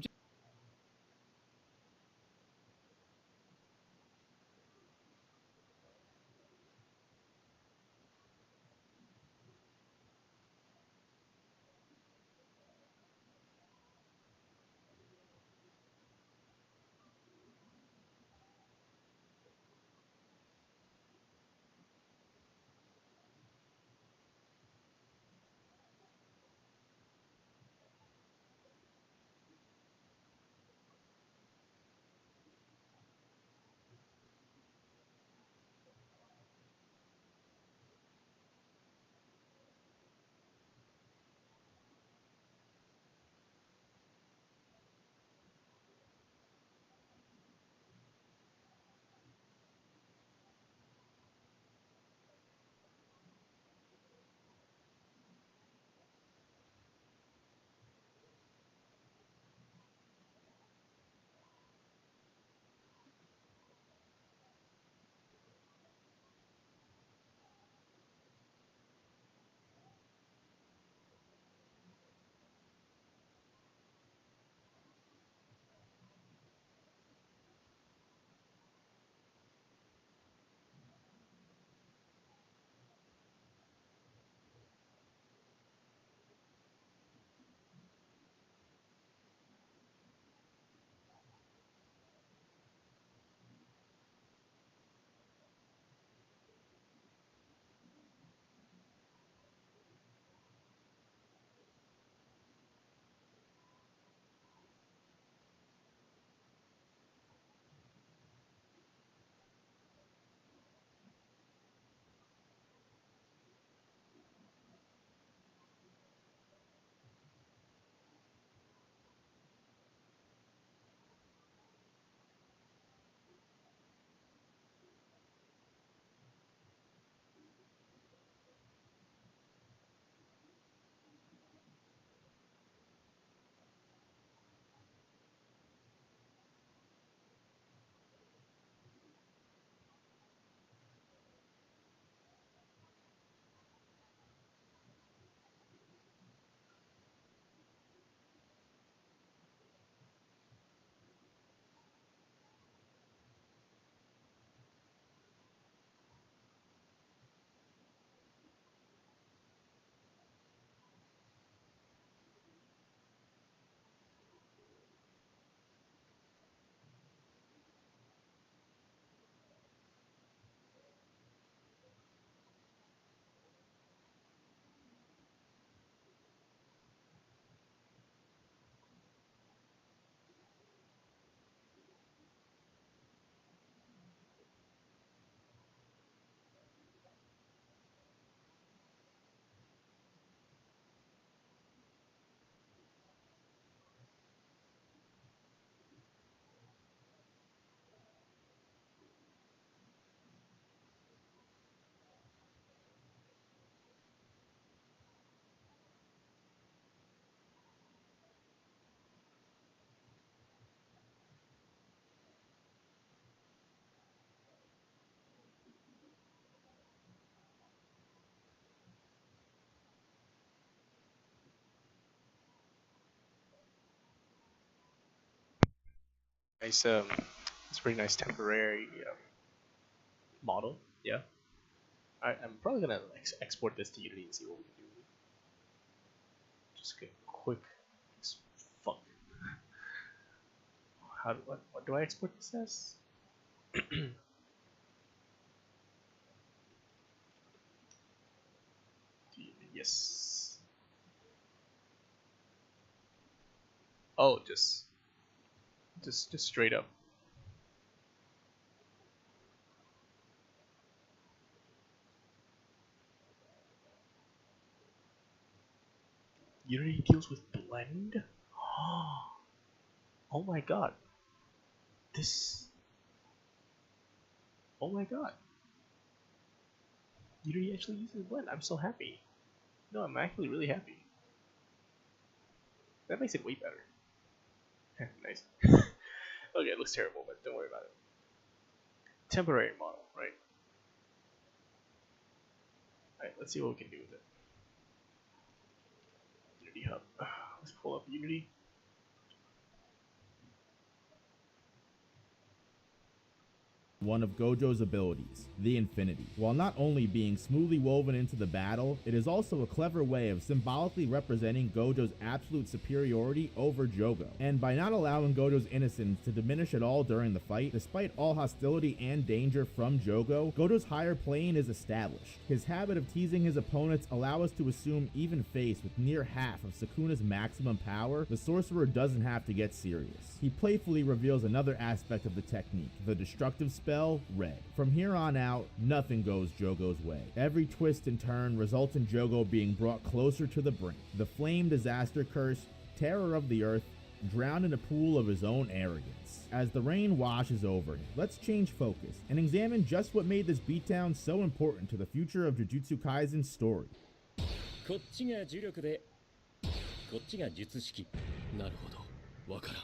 Nice, it's a pretty nice temporary model. Yeah. I'm probably gonna export this to Unity and see what we can do. Just get quick. Fuck. What do I export this as? Yes. Oh, just straight up. Unity deals with blend? Oh my god. Oh my god. Unity actually uses blend. I'm so happy. No, I'm actually really happy. That makes it way better. Nice. Okay, it looks terrible, but don't worry about it. Temporary model, right? Alright, let's see what we can do with it. Unity Hub. Let's pull up Unity.
One of Gojo's abilities, the Infinity. While not only being smoothly woven into the battle, it is also a clever way of symbolically representing Gojo's absolute superiority over Jogo. And by not allowing Gojo's innocence to diminish at all during the fight, despite all hostility and danger from Jogo, Gojo's higher plane is established. His habit of teasing his opponents allow us to assume even face with near half of Sukuna's maximum power, the sorcerer doesn't have to get serious. He playfully reveals another aspect of the technique, the destructive spell, Red. From here on out, nothing goes Jogo's way. Every twist and turn results in Jogo being brought closer to the brink. The flame disaster curse, terror of the earth, drowned in a pool of his own arrogance. As the rain washes over him, let's change focus and examine just what made this beatdown so important to the future of Jujutsu Kaisen's story.
こっちが呪力で、こっちが術式。なるほど、わからん。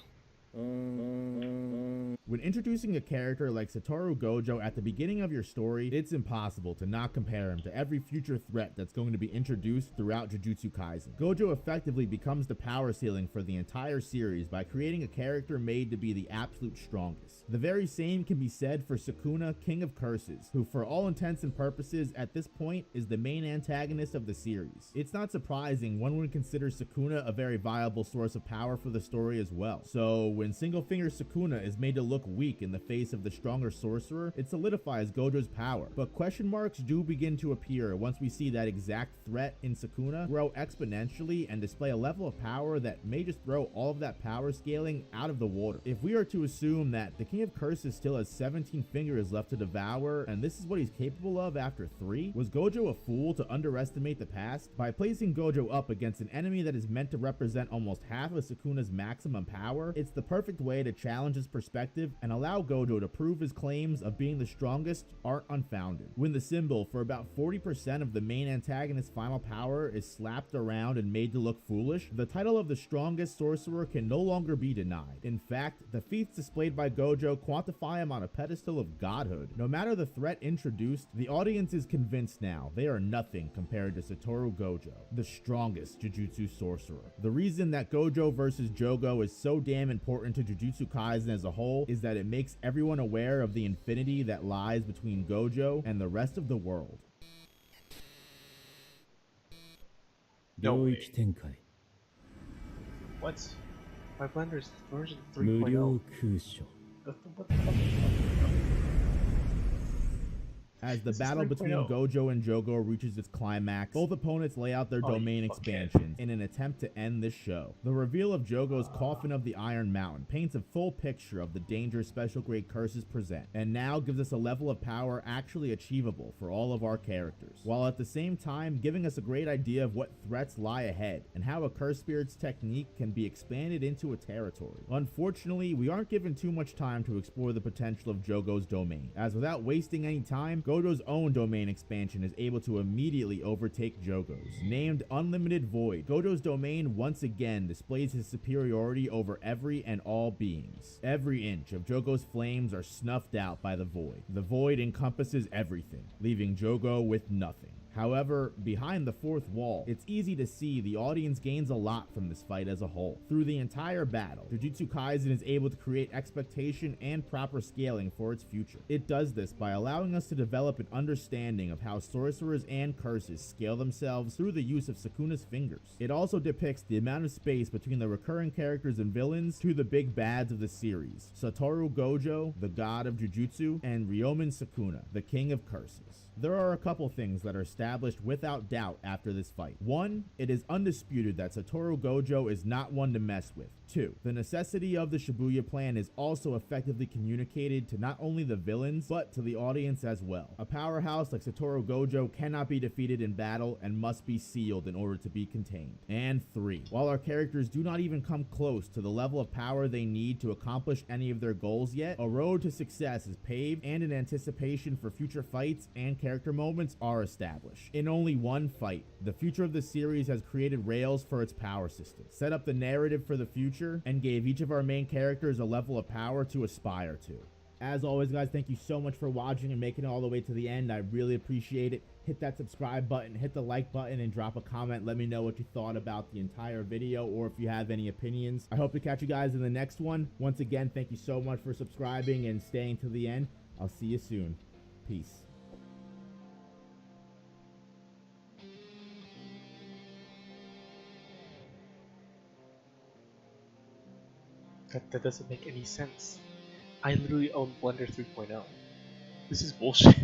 When introducing a character like Satoru Gojo at the beginning of your story, it's impossible to not compare him to every future threat that's going to be introduced throughout Jujutsu Kaisen. Gojo effectively becomes the power ceiling for the entire series by creating a character made to be the absolute strongest. The very same can be said for Sukuna, King of Curses, who for all intents and purposes at this point is the main antagonist of the series. It's not surprising one would consider Sukuna a very viable source of power for the story as well. So when Single Finger Sukuna is made to look weak in the face of the stronger sorcerer, it solidifies Gojo's power. But question marks do begin to appear once we see that exact threat in Sukuna grow exponentially and display a level of power that may just throw all of that power scaling out of the water. If we are to assume that the King of Curses still has 17 fingers left to devour, and this is what he's capable of after 3, was Gojo a fool to underestimate the past? By placing Gojo up against an enemy that is meant to represent almost half of Sukuna's maximum power, it's the perfect way to challenge his perspective and allow Gojo to prove his claims of being the strongest aren't unfounded. When the symbol for about 40% of the main antagonist's final power is slapped around and made to look foolish, the title of the strongest sorcerer can no longer be denied. In fact, the feats displayed by Gojo quantify him on a pedestal of godhood. No matter the threat introduced, the audience is convinced now they are nothing compared to Satoru Gojo, the strongest Jujutsu sorcerer. The reason that Gojo versus Jogo is so damn important to Jujutsu Kaisen as a whole is that it makes everyone aware of the infinity that lies between Gojo and the rest of the world.
No way.
領域展開
What? My Blender's version
無
3.0.
料空所
What the fuck?
As the
This is
battle between
3.0.
Gojo and Jogo reaches its climax, both opponents lay out their
Oh, you
domain
fuckhead.
expansions in an attempt to end this show. The reveal of Jogo's Coffin of the Iron Mountain paints a full picture of the danger special grade curses present, and now gives us a level of power actually achievable for all of our characters, while at the same time giving us a great idea of what threats lie ahead, and how a Curse Spirit's technique can be expanded into a territory. Unfortunately, we aren't given too much time to explore the potential of Jogo's domain, as without wasting any time, Gojo's own domain expansion is able to immediately overtake Jogo's. Named Unlimited Void, Gojo's domain once again displays his superiority over every and all beings. Every inch of Jogo's flames are snuffed out by the Void. The Void encompasses everything, leaving Jogo with nothing. However, behind the fourth wall, it's easy to see the audience gains a lot from this fight as a whole. Through the entire battle, Jujutsu Kaisen is able to create expectation and proper scaling for its future. It does this by allowing us to develop an understanding of how sorcerers and curses scale themselves through the use of Sukuna's fingers. It also depicts the amount of space between the recurring characters and villains to the big bads of the series: Satoru Gojo, the god of Jujutsu, and Ryomen Sukuna, the king of curses. There are a couple things that are established without doubt after this fight. 1, it is undisputed that Satoru Gojo is not one to mess with. 2, the necessity of the Shibuya plan is also effectively communicated to not only the villains, but to the audience as well. A powerhouse like Satoru Gojo cannot be defeated in battle and must be sealed in order to be contained. And 3, while our characters do not even come close to the level of power they need to accomplish any of their goals yet, a road to success is paved, and an anticipation for future fights and character moments are established. In only one fight, the future of the series has created rails for its power system, set up the narrative for the future, and gave each of our main characters a level of power to aspire to. As always, guys, thank you so much for watching and making it all the way to the end. I really appreciate it. Hit that subscribe button, hit the like button, and drop a comment. Let me know what you thought about the entire video, or if you have any opinions. I hope to catch you guys in the next one. Once again, thank you so much for subscribing and staying to the end. I'll see you soon. Peace.
That doesn't make any sense. I literally own Blender 3.0. This is bullshit.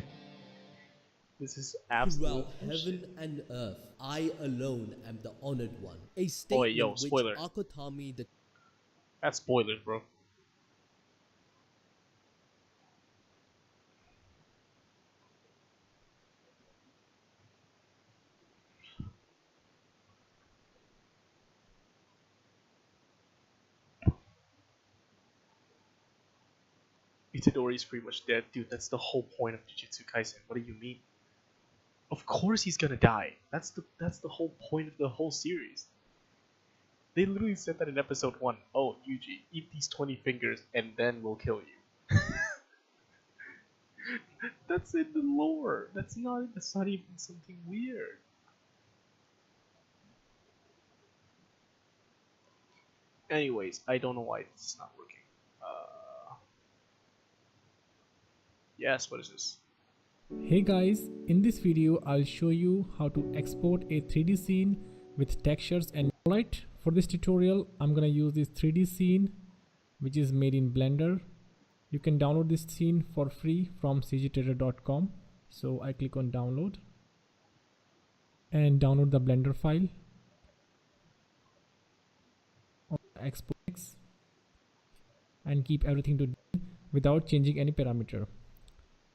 This is absolute
Throughout
bullshit.
heaven and earth, I alone am the honored one. A statement
yo, spoiler.
which Akutami the
That's spoilers, bro. Itadori is pretty much dead, dude. That's the whole point of Jujutsu Kaisen. What do you mean? Of course he's gonna die. That's the whole point of the whole series. They literally said that in episode 1. Oh, Yuji, eat these 20 fingers and then we'll kill you. That's in the lore. That's not even something weird. Anyways, I don't know why this is not working. Yes, what is this?
Hey guys, in this video I'll show you how to export a 3D scene with textures and light. For this tutorial I'm gonna use this 3D scene which is made in Blender. You can download this scene for free from cgtrader.com. So I click on download and download the Blender file. Export and keep everything to without changing any parameter.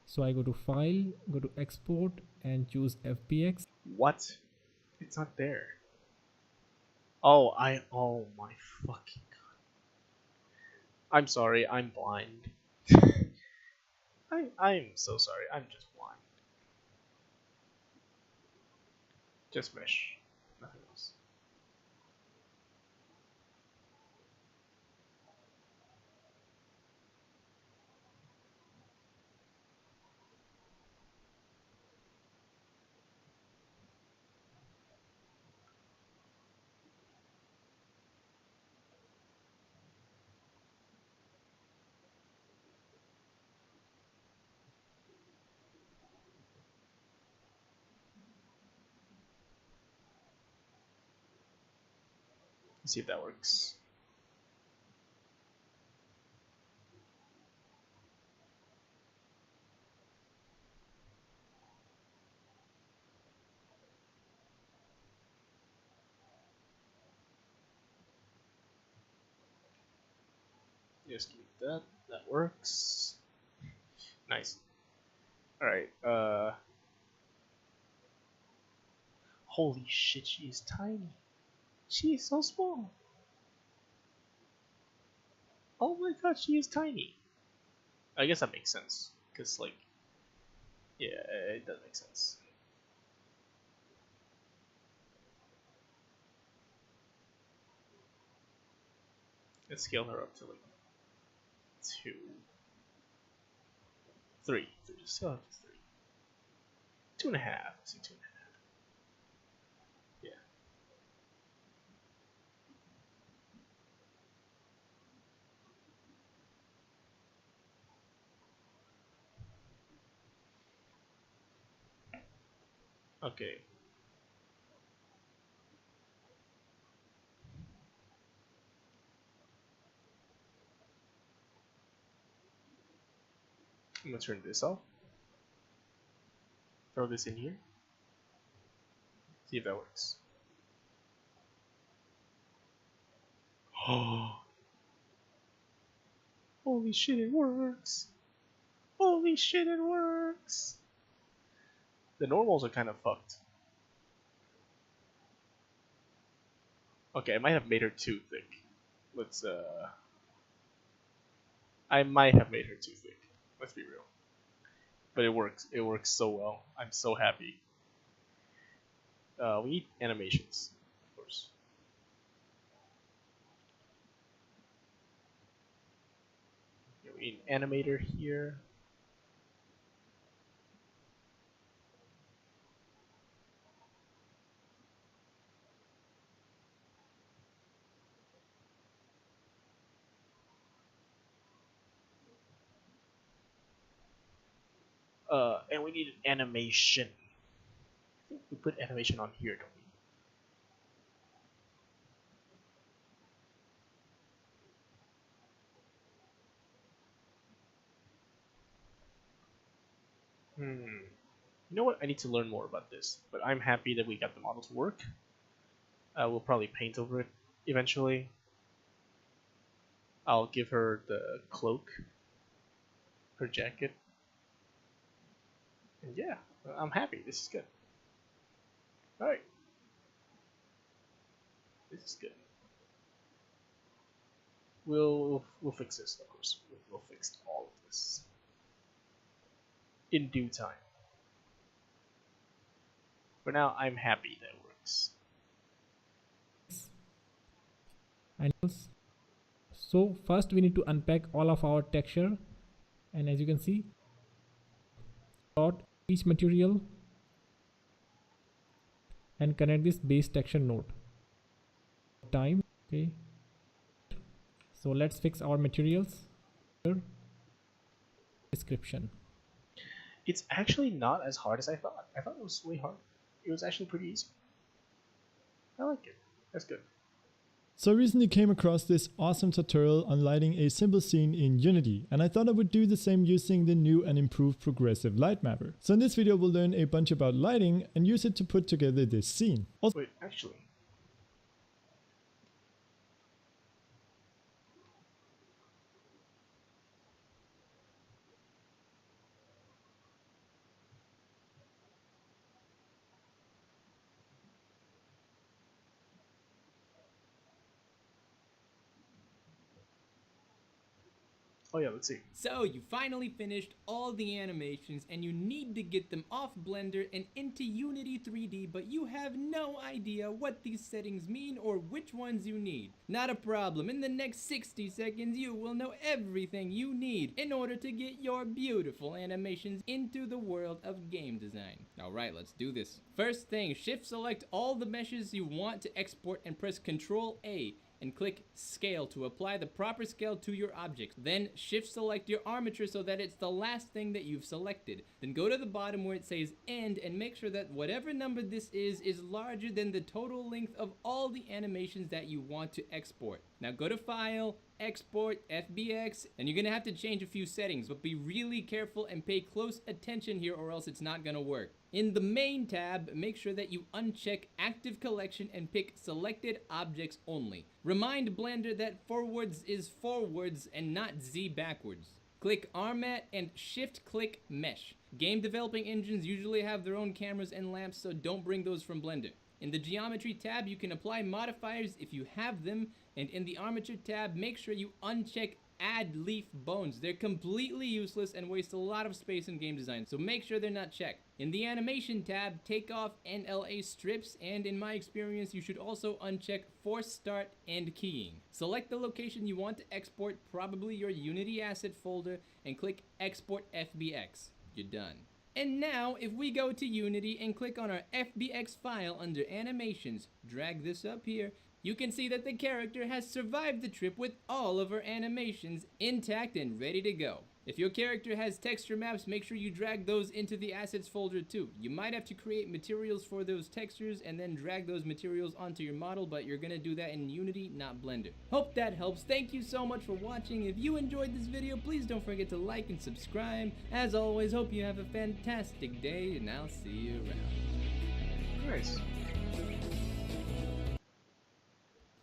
So I go to file, go to export and choose FBX.
What? It's not there. Oh my fucking god. I'm sorry, I'm blind. I'm so sorry, I'm just blind. Just mesh, nothing else. Let's see if that works. Just keep that. That works. Nice. Alright, holy shit, she is tiny. She is so small. Oh my god, she is tiny. I guess that makes sense. Because, like, yeah, it does make sense. Let's scale her up to, like, 2. 3. Just scale up to 3. 2.5. Let's see, 2.5. Okay. I'm gonna turn this off. Throw this in here. See if that works. Oh. Holy shit, it works! Holy shit, it works! The normals are kind of fucked. Okay, I might have made her too thick. Let's, I might have made her too thick. Let's be real. But it works. It works so well. I'm so happy. We need animations, of course. Yeah, we need an animator here. And we need an animation. I think we put animation on here, don't we? You know what? I need to learn more about this, but I'm happy that we got the model to work. We'll probably paint over it eventually. I'll give her the cloak, her jacket. And yeah, I'm happy. This is good. Alright. This is good. We'll fix this, of course. We'll fix all of this in due time. For now, I'm happy that it works.
And so first we need to unpack all of our texture, and as you can see, sort each material and connect this base texture node. Time. Okay, so let's fix our materials. Description.
It's actually not as hard as I thought. I thought it was way hard. It was actually pretty easy. I like it. That's good.
So I recently came across this awesome tutorial on lighting a simple scene in Unity, and I thought I would do the same using the new and improved progressive light mapper. So in this video we'll learn a bunch about lighting and use it to put together this scene. Also,
wait, actually. Oh yeah, let's see.
So you finally finished all the animations and you need to get them off Blender and into Unity 3D, but you have no idea what these settings mean or which ones you need. Not a problem. In the next 60 seconds you will know everything you need in order to get your beautiful animations into the world of game design. Alright, let's do this. First thing, shift select all the meshes you want to export and press Ctrl A. And click Scale to apply the proper scale to your object. Then shift select your armature so that it's the last thing that you've selected. Then go to the bottom where it says End and make sure that whatever number this is larger than the total length of all the animations that you want to export. Now go to File, Export, FBX, and you're gonna have to change a few settings, but be really careful and pay close attention here or else it's not gonna work. In the Main tab, make sure that you uncheck Active Collection and pick Selected Objects Only. Remind Blender that forwards is forwards and not Z backwards. Click Armat and shift-click Mesh. Game developing engines usually have their own cameras and lamps, so don't bring those from Blender. In the Geometry tab, you can apply modifiers if you have them, and in the Armature tab, make sure you uncheck Add Leaf Bones. They're completely useless and waste a lot of space in game design, so make sure they're not checked. In the Animation tab, take off NLA strips, and in my experience, you should also uncheck Force Start and Keying. Select the location you want to export, probably your Unity asset folder, and click Export FBX. You're done. And now, if we go to Unity and click on our FBX file under Animations, drag this up here, you can see that the character has survived the trip with all of her animations intact and ready to go. If your character has texture maps, make sure you drag those into the assets folder too. You might have to create materials for those textures and then drag those materials onto your model, but you're gonna do that in Unity, not Blender. Hope that helps. Thank you so much for watching. If you enjoyed this video, please don't forget to like and subscribe. As always, hope you have a fantastic day, and I'll see you around.
Nice.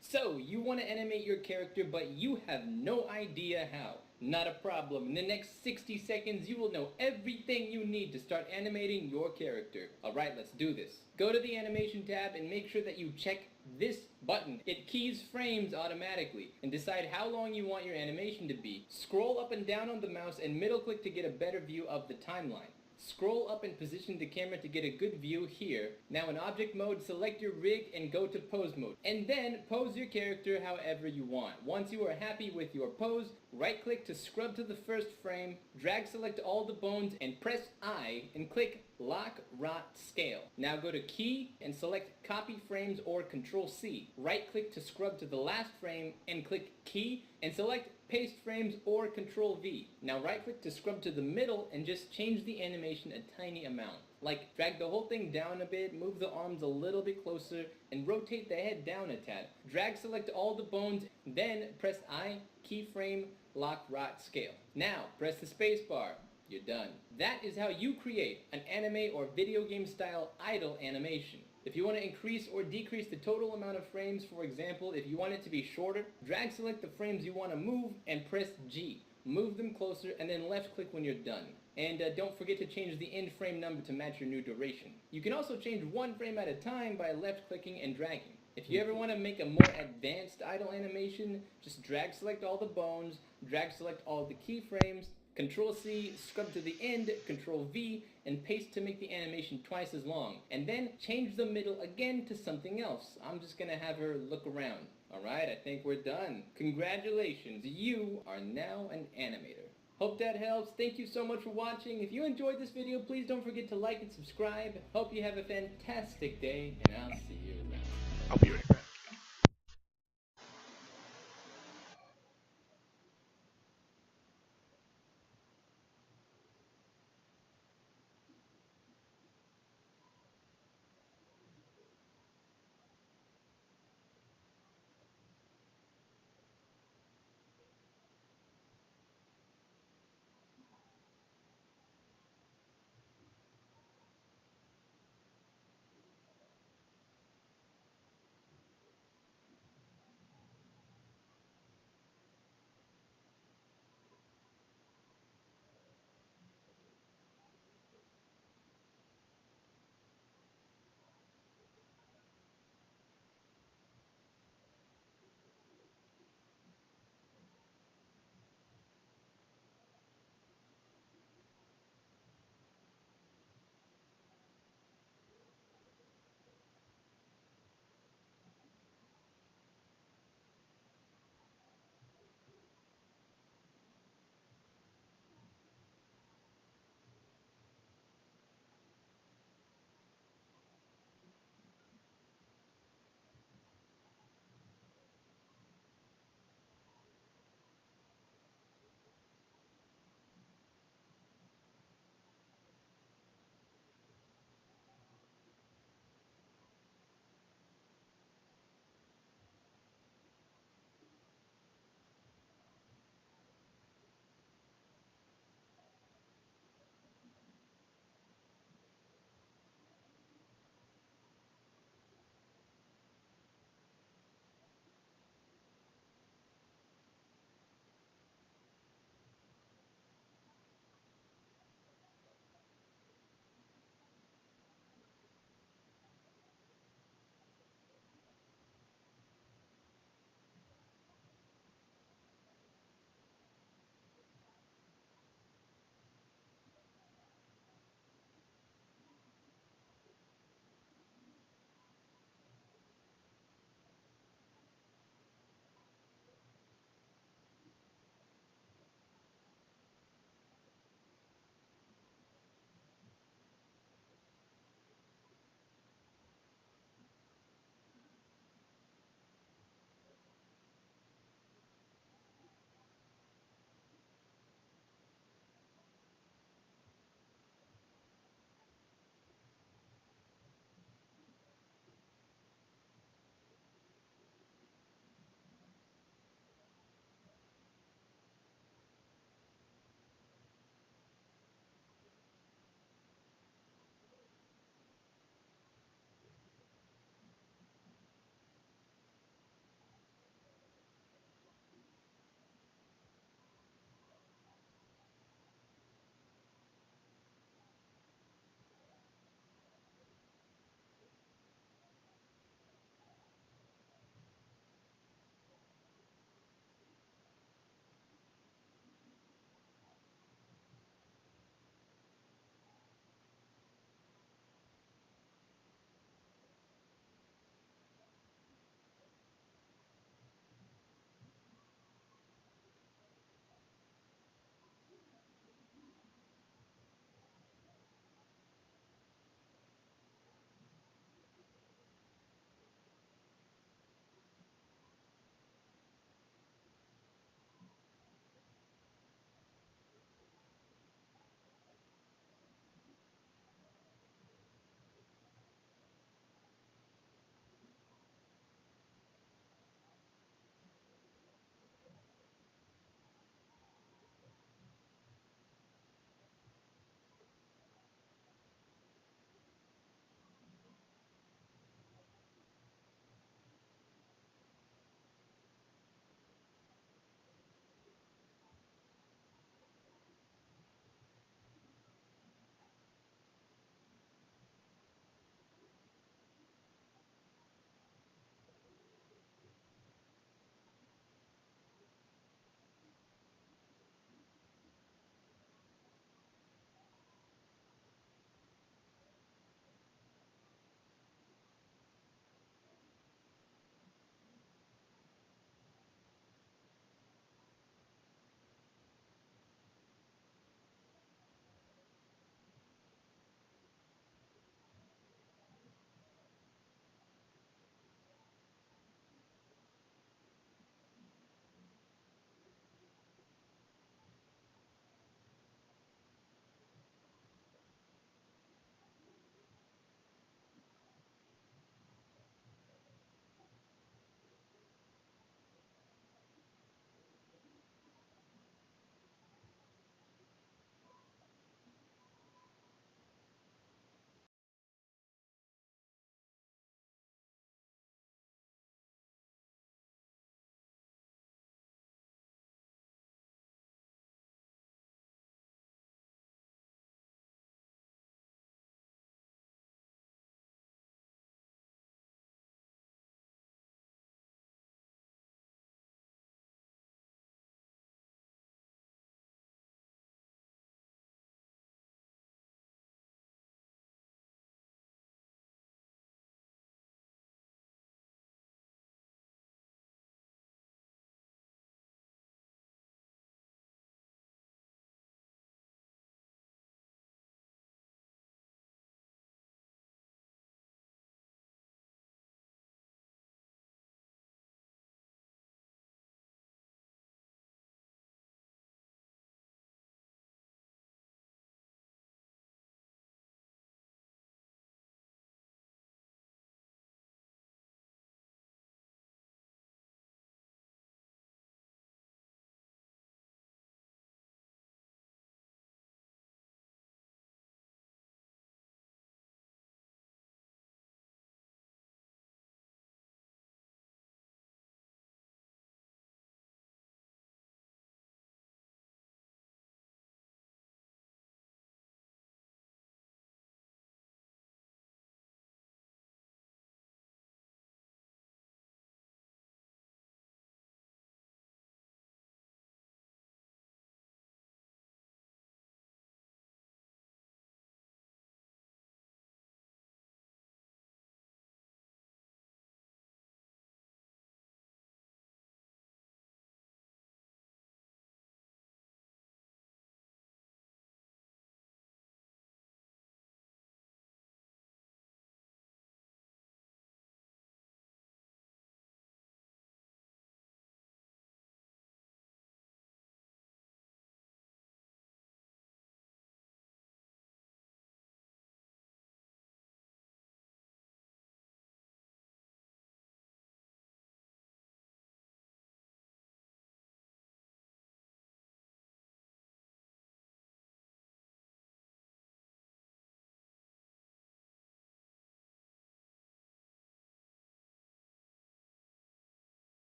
So, you want to animate your character, but you have no idea how. Not a problem. In the next 60 seconds, you will know everything you need to start animating your character. Alright, let's do this. Go to the animation tab and make sure that you check this button. It keys frames automatically, and decide how long you want your animation to be. Scroll up and down on the mouse and middle click to get a better view of the timeline. Scroll up and position the camera to get a good view here. Now in object mode, select your rig and go to pose mode. And then pose your character however you want. Once you are happy with your pose, right click to scrub to the first frame, drag select all the bones and press I and click Lock Rot Scale. Now go to Key and select Copy Frames or Control C. Right click to scrub to the last frame and click Key and select Paste Frames or Control V. Now right click to scrub to the middle and just change the animation a tiny amount. Like drag the whole thing down a bit, move the arms a little bit closer, and rotate the head down a tad. Drag select all the bones, then press I, keyframe, lock rot scale. Now press the space bar. You're done. That is how you create an anime or video game style idle animation. If you want to increase or decrease the total amount of frames, for example, if you want it to be shorter, drag select the frames you want to move and press G. Move them closer and then left click when you're done. And don't forget to change the end frame number to match your new duration. You can also change one frame at a time by left clicking and dragging. If you ever want to make a more advanced idle animation, just drag select all the bones, drag select all the keyframes, Control C, scrub to the end, Control V, and paste to make the animation twice as long. And then change the middle again to something else. I'm just gonna have her look around. Alright, I think we're done. Congratulations, you are now an animator. Hope that helps. Thank you so much for watching. If you enjoyed this video, please don't forget to like and subscribe. Hope you have a fantastic day, and I'll see you around.
I'll be right back.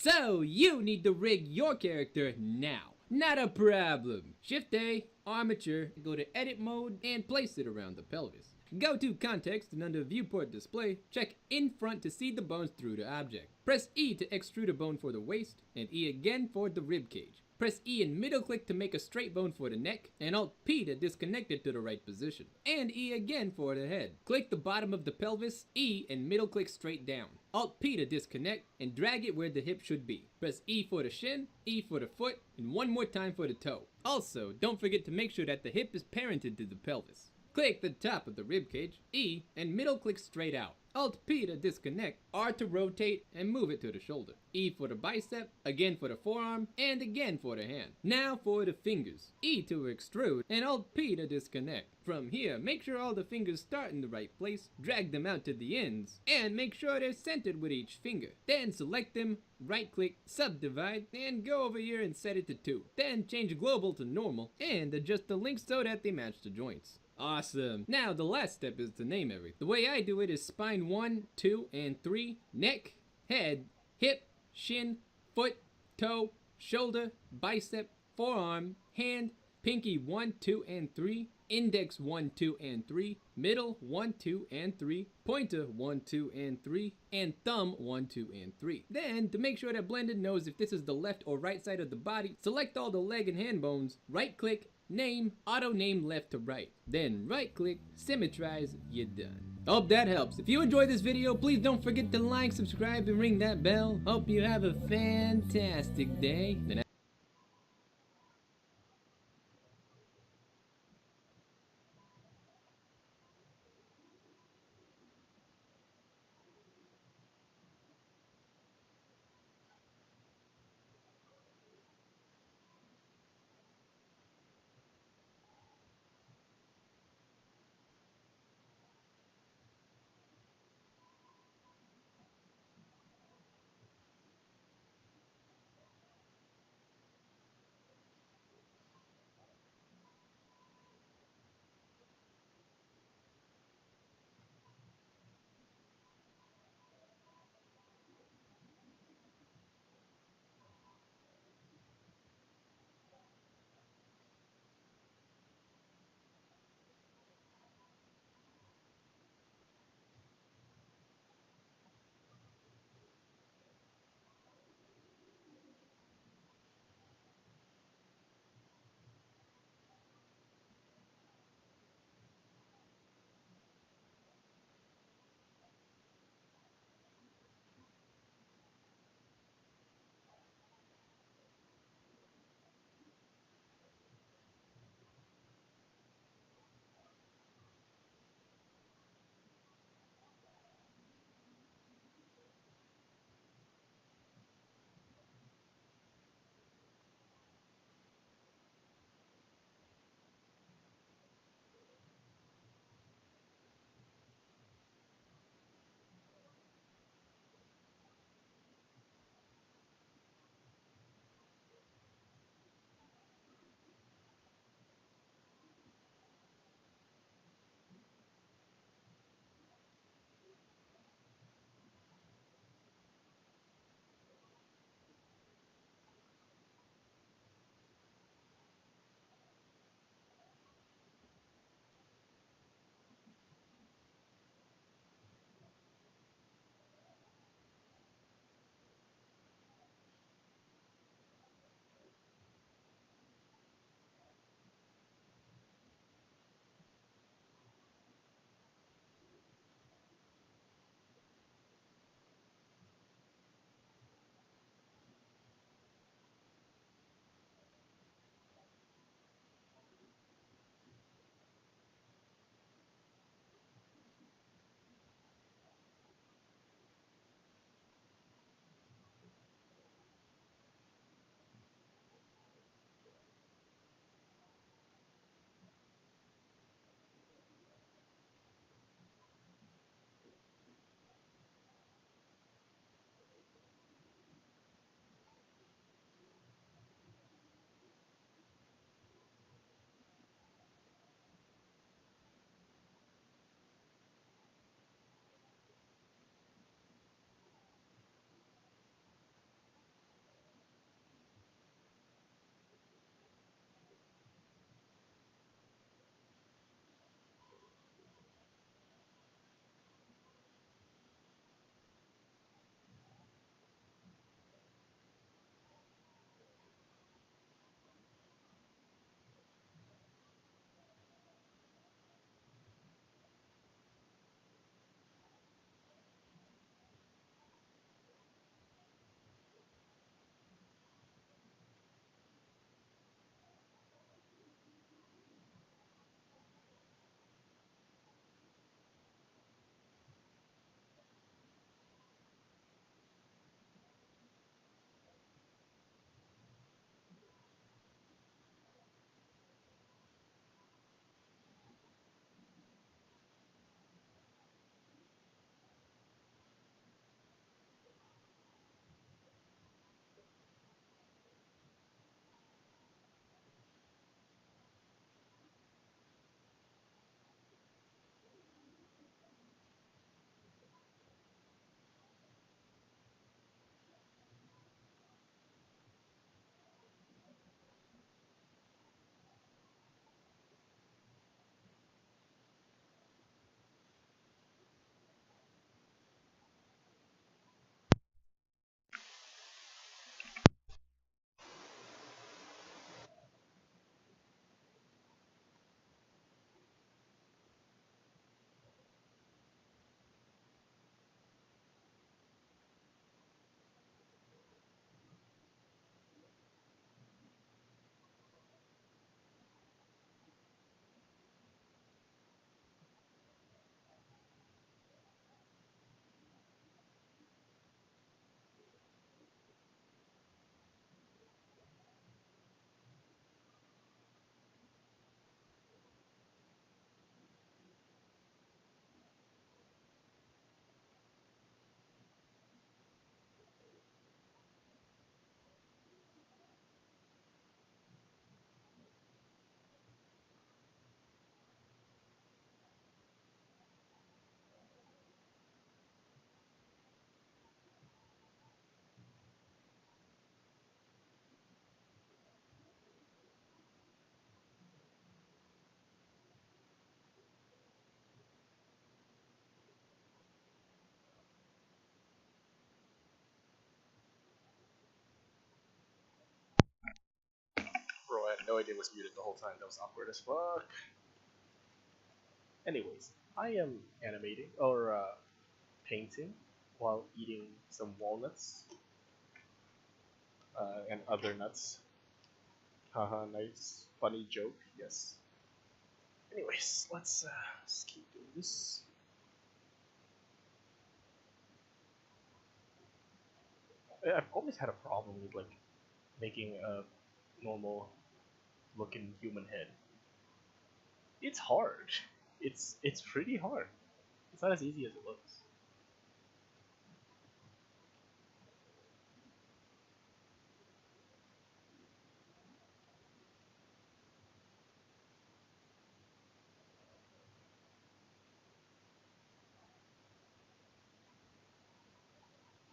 So you need to rig your character now. Not a problem. Shift A, armature, go to edit mode and place it around the pelvis. Go to context and under viewport display, check in front to see the bones through the object. Press E to extrude a bone for the waist and E again for the rib cage. Press E and middle click to make a straight bone for the neck, and Alt P to disconnect it to the right position. And E again for the head. Click the bottom of the pelvis, E and middle click straight down. Alt P to disconnect and drag it where the hip should be. Press E for the shin, E for the foot, and one more time for the toe. Also, don't forget to make sure that the hip is parented to the pelvis. Click the top of the rib cage, E, and middle click straight out. Alt P to disconnect, R to rotate and move it to the shoulder. E for the bicep, again for the forearm, and again for the hand. Now for the fingers. E to extrude, and Alt P to disconnect. From here, make sure all the fingers start in the right place, drag them out to the ends, and make sure they're centered with each finger. Then select them, right click, subdivide, and go over here and set it to 2. Then change global to normal, and adjust the links so that they match the joints. Awesome. Now the last step is to name everything. The way I do it is spine 1, 2, and 3, neck, head, hip, shin, foot, toe, shoulder, bicep, forearm, hand, pinky 1, 2, and 3, index 1, 2, and 3, middle 1, 2, and 3, pointer 1, 2, and 3, and thumb 1, 2, and 3. Then, to make sure that Blender knows if this is the left or right side of the body, select all the leg and hand bones, right click, name, auto name left to right. Then right click, symmetrize, you're done. Hope that helps. If you enjoyed this video, please don't forget to like, subscribe, and ring that bell. Hope you have a fantastic day.
no idea it was muted the whole time. That was awkward as fuck. Anyways, I am animating or painting while eating some walnuts and other nuts. Haha, nice, funny joke. Yes. Anyways, let's keep doing this. I've always had a problem with like making a normal looking human head. It's hard. It's pretty hard. It's not as easy as it looks.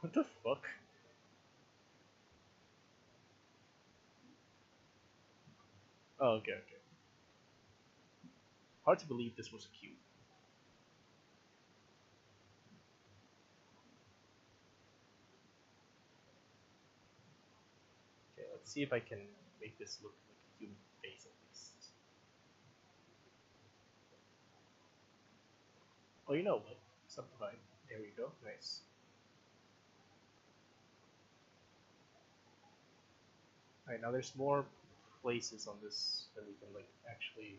What the fuck? Oh, okay, okay. Hard to believe this was a cube. Okay, let's see if I can make this look like a human face at least. Oh, you know what? Subdivide. There we go. Nice. Alright, now there's more places on this that we can like actually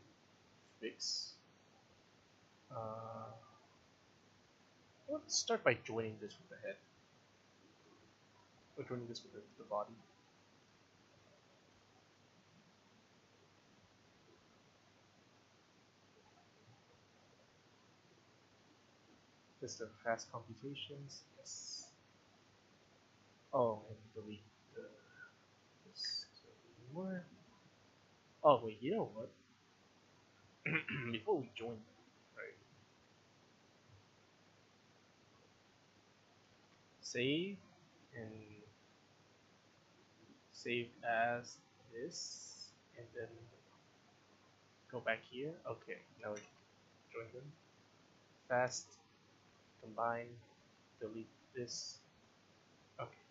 fix. Let's start by joining this with the head. Or joining this with the body. Just the fast computations, yes. Oh, and delete this more. Oh wait, you know what? Before we join them, right? Save and save as this, and then go back here. Okay, now we join them. Fast, combine, delete this. Okay,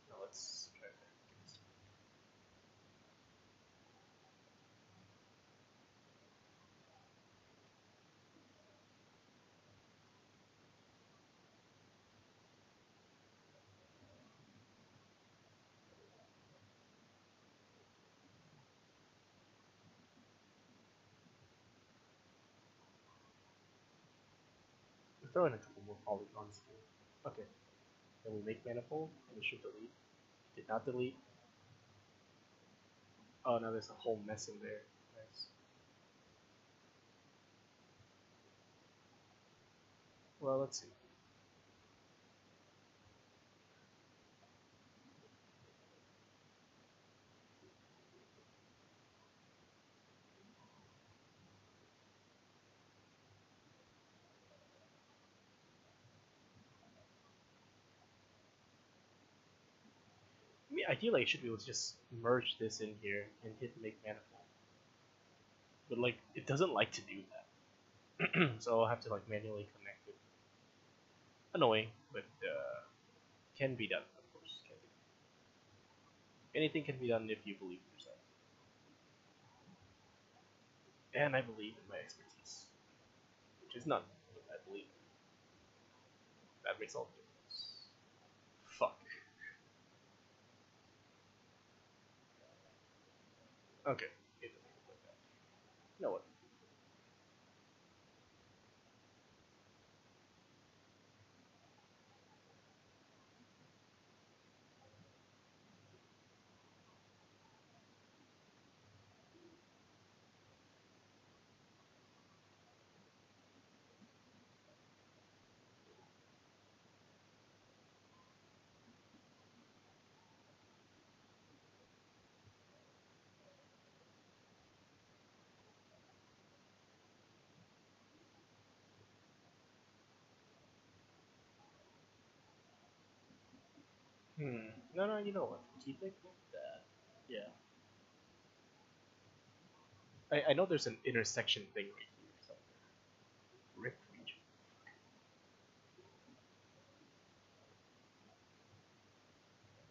now let's try that. Throw in a couple more polygons here. Okay. Then we make manifold, and it should delete. Did not delete. Oh, now there's a whole mess in there. Nice. Well, let's see. I mean, ideally, I should be able to just merge this in here and hit make manifold. But like, it doesn't like to do that. So I'll have to like manually connect it. Annoying, but can be done, of course. Can be done. Anything can be done if you believe in yourself. And I believe in my expertise. Which is none, but I believe in it. That makes all the difference. Fuck. Okay. It doesn't look like that. You know what? No, you know what? Keep it like that. Yeah. I know there's an intersection thing right here somewhere. Rip region.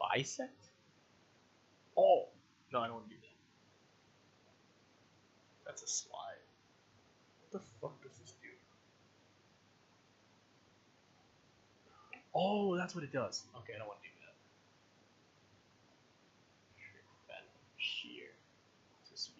Bisect? Oh! No, I don't want to do that. that's a slide. What the fuck does this do? Oh, that's what it does. Okay, I don't want to do that. Shear to sphere.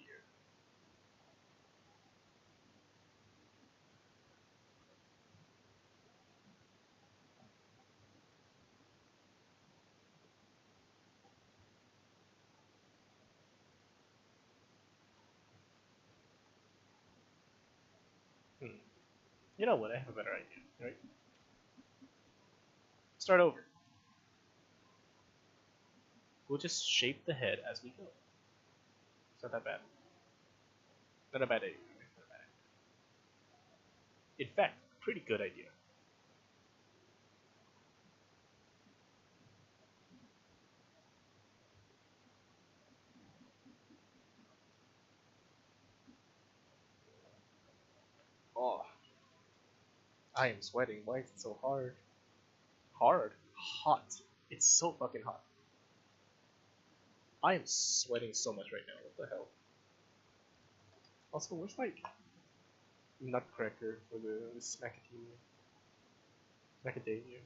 You know what? I have a better idea, right? Start over. We'll just shape the head as we go. It's not that bad. Not a bad idea. Not a bad idea. In fact, pretty good idea. Oh, I am sweating. Why is it so hard? Hard? Hot. It's so fucking hot. I am sweating so much right now. What the hell? Also, where's my nutcracker for the Smacademia? Macadamia.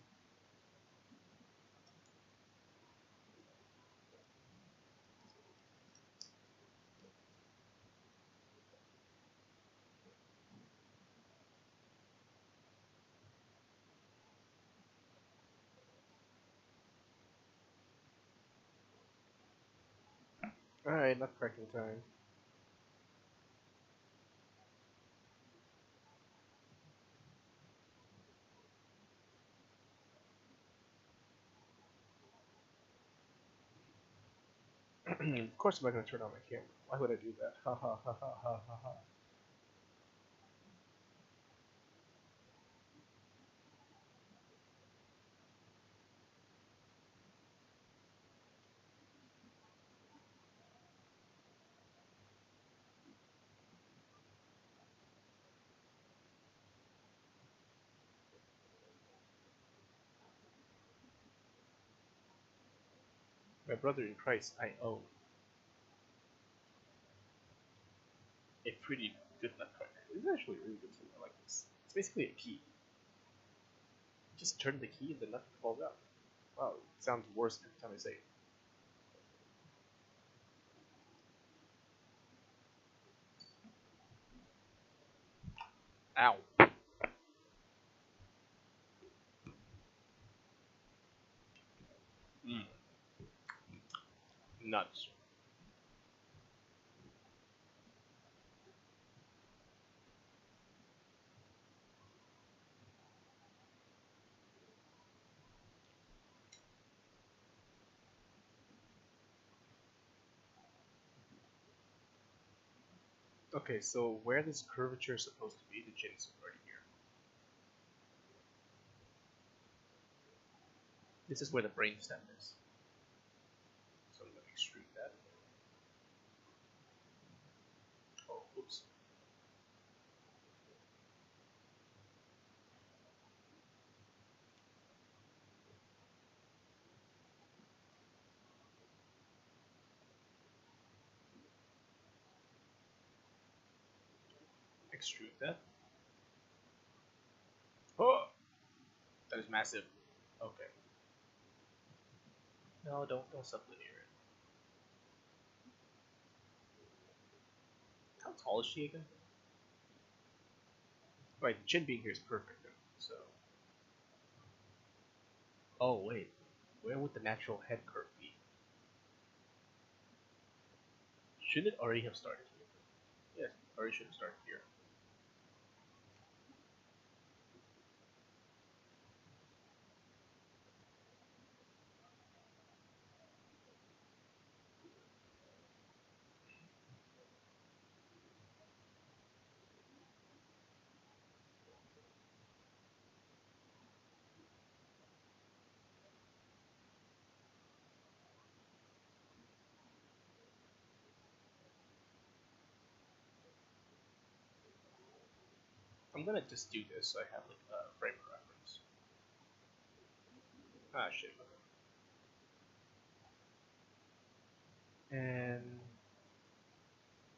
Alright, nutcracking time. Of course I'm not going to turn on my camera. Why would I do that? Ha ha ha ha ha ha ha. My brother in Christ, I own a pretty good nutcracker. This is actually really good tool. I like this. It's basically a key. Just turn the key and the nut falls out. Wow, it sounds worse every time I say it. Ow. Nuts. Okay, so where this curvature is supposed to be, the chin's already here. This is where the brainstem is. So I'm going to extrude that. Oh, oops. Extrude that. Oh! That is massive. Okay. No, don't sublinear it. How tall is she again? Right, the chin being here is perfect though, so. Oh wait, where would the natural head curve be? Shouldn't it already have started here? Yes, already should have started here. I'm gonna just do this so I have like a frame of reference. Ah shit. And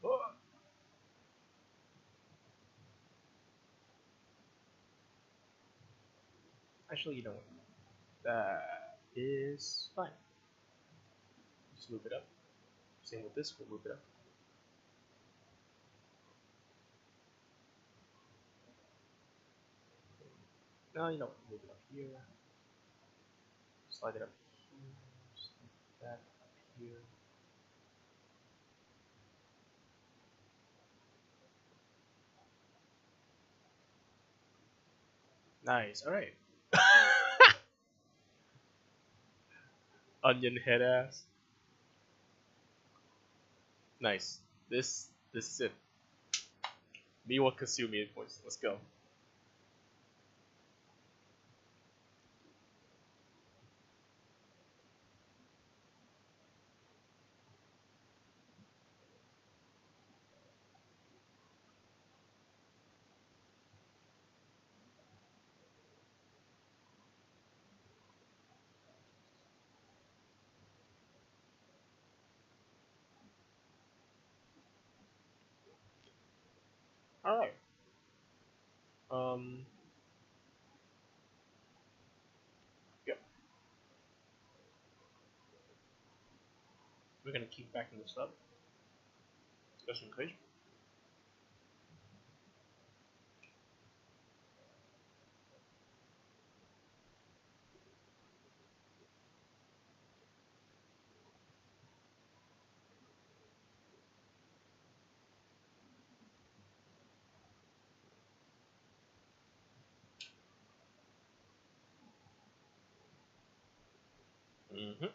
oh. Actually, you know what? That is fine. Just loop it up. Same with this, we'll loop it up. No, you know what? Move it up here. Slide it up here. Slide that up here. Nice. All right. Onion head ass. Nice. This is it. Miwa Kasumi invoice. Let's go. All right. Yep. We're gonna keep backing this up. Special equation. Mm-hmm.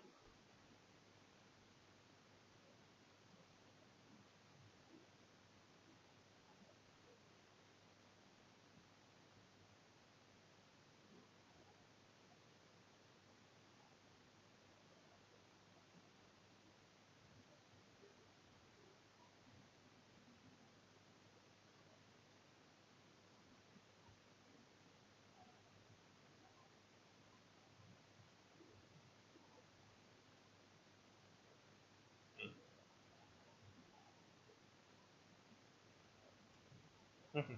Mm-hmm.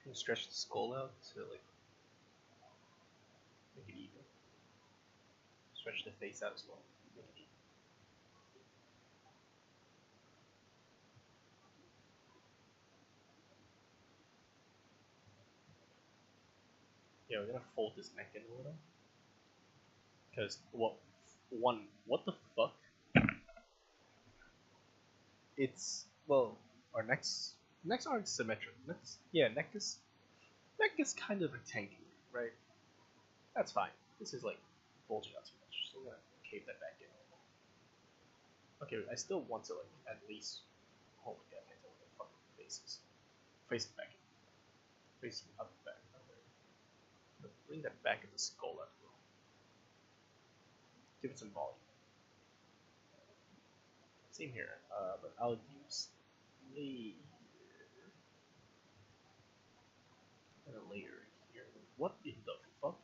Can stretch the skull out to like make it even. Stretch the face out as well. Make it even. Yeah, we're gonna fold this neck in a little. Because what the fuck? It's well, our necks aren't symmetric. Neck is kind of rectangular, right? That's fine. This is like bulging out too much, so we're gonna cave that back in. Okay, I still want to like at least hold it. I can't tell what the fucking face is. Face it back in. Face it up back. But bring that back in the skull as well. Give it some volume. Same here, but I'll use layer. And a layer here. What in the fuck?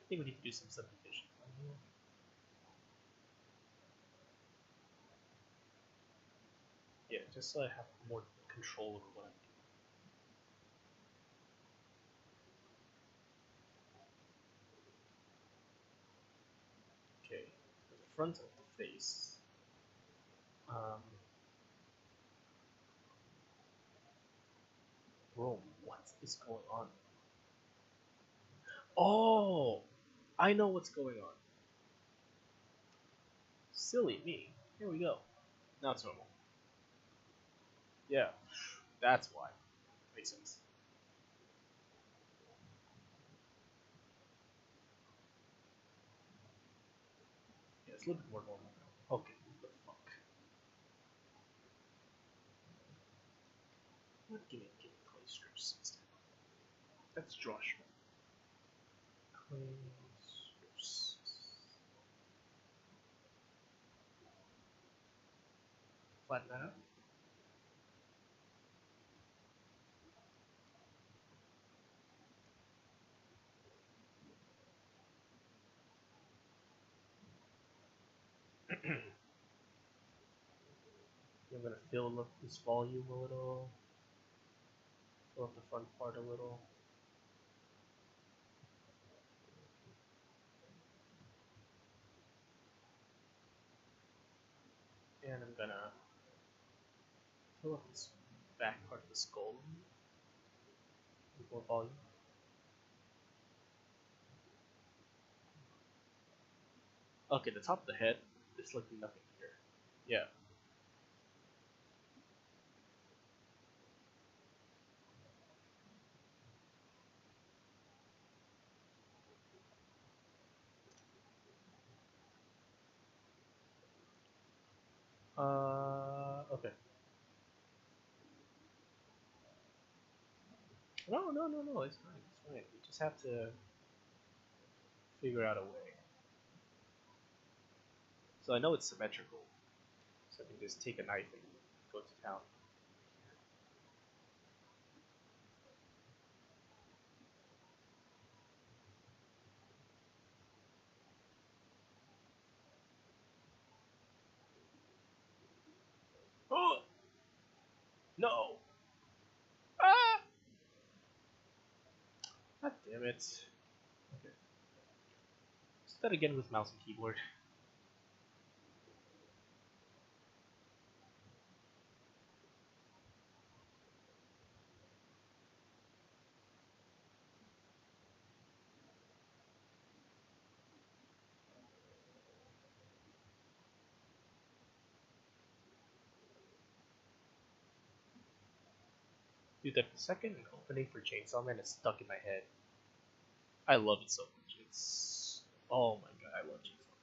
think we need to do some subdivision. Yeah, just so I have more control over what I'm doing. Okay, the front of the face. Bro, what is going on? Oh, I know what's going on. Silly me. Here we go. Now it's normal. Yeah, that's why. Makes sense. Yeah, it's a little bit more normal now. Okay, what the fuck? Give me clay strips instead. That's Joshua. Clay strips. Flatten that out. I'm gonna fill up this volume a little. Fill up the front part a little. And I'm gonna fill up this back part of the skull with more volume. Okay, the top of the head, there's looking nothing here. Yeah. Okay. No, it's fine, it's fine. We just have to figure out a way. So I know it's symmetrical, so I can just take a knife and go to town. Oh! No! Ah! God damn it. Okay. Let's do that again with mouse and keyboard. Dude, the second opening for Chainsaw Man is stuck in my head. I love it so much. It's... Oh my god, I love Chainsaw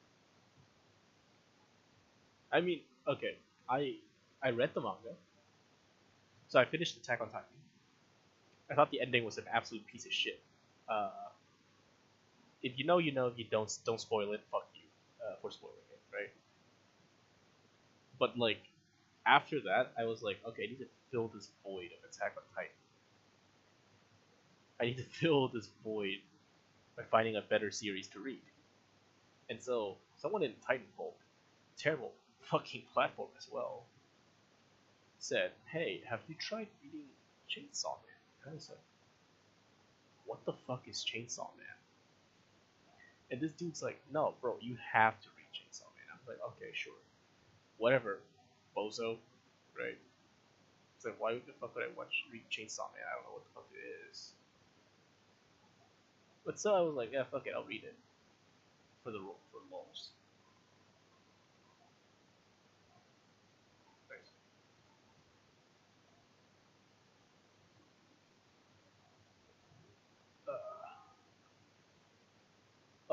Man. I mean, okay, I read the manga. So I finished Attack on Titan. I thought the ending was an absolute piece of shit. If you know, you know. If you don't spoil it. Fuck you for spoiling it, right? But like, after that, I was like, okay, I need to fill this void of Attack on Titan. I need to fill this void by finding a better series to read. And so, someone in Titanfall, terrible fucking platform as well, said, hey, have you tried reading Chainsaw Man? And I was like, what the fuck is Chainsaw Man? And this dude's like, no, bro, you have to read Chainsaw Man. I'm like, okay, sure. Whatever, bozo, right? It's like, why the fuck would I read Chainsaw Man? I don't know what the fuck it is. But so I was like, yeah, fuck it, I'll read it. For lulz. Thanks.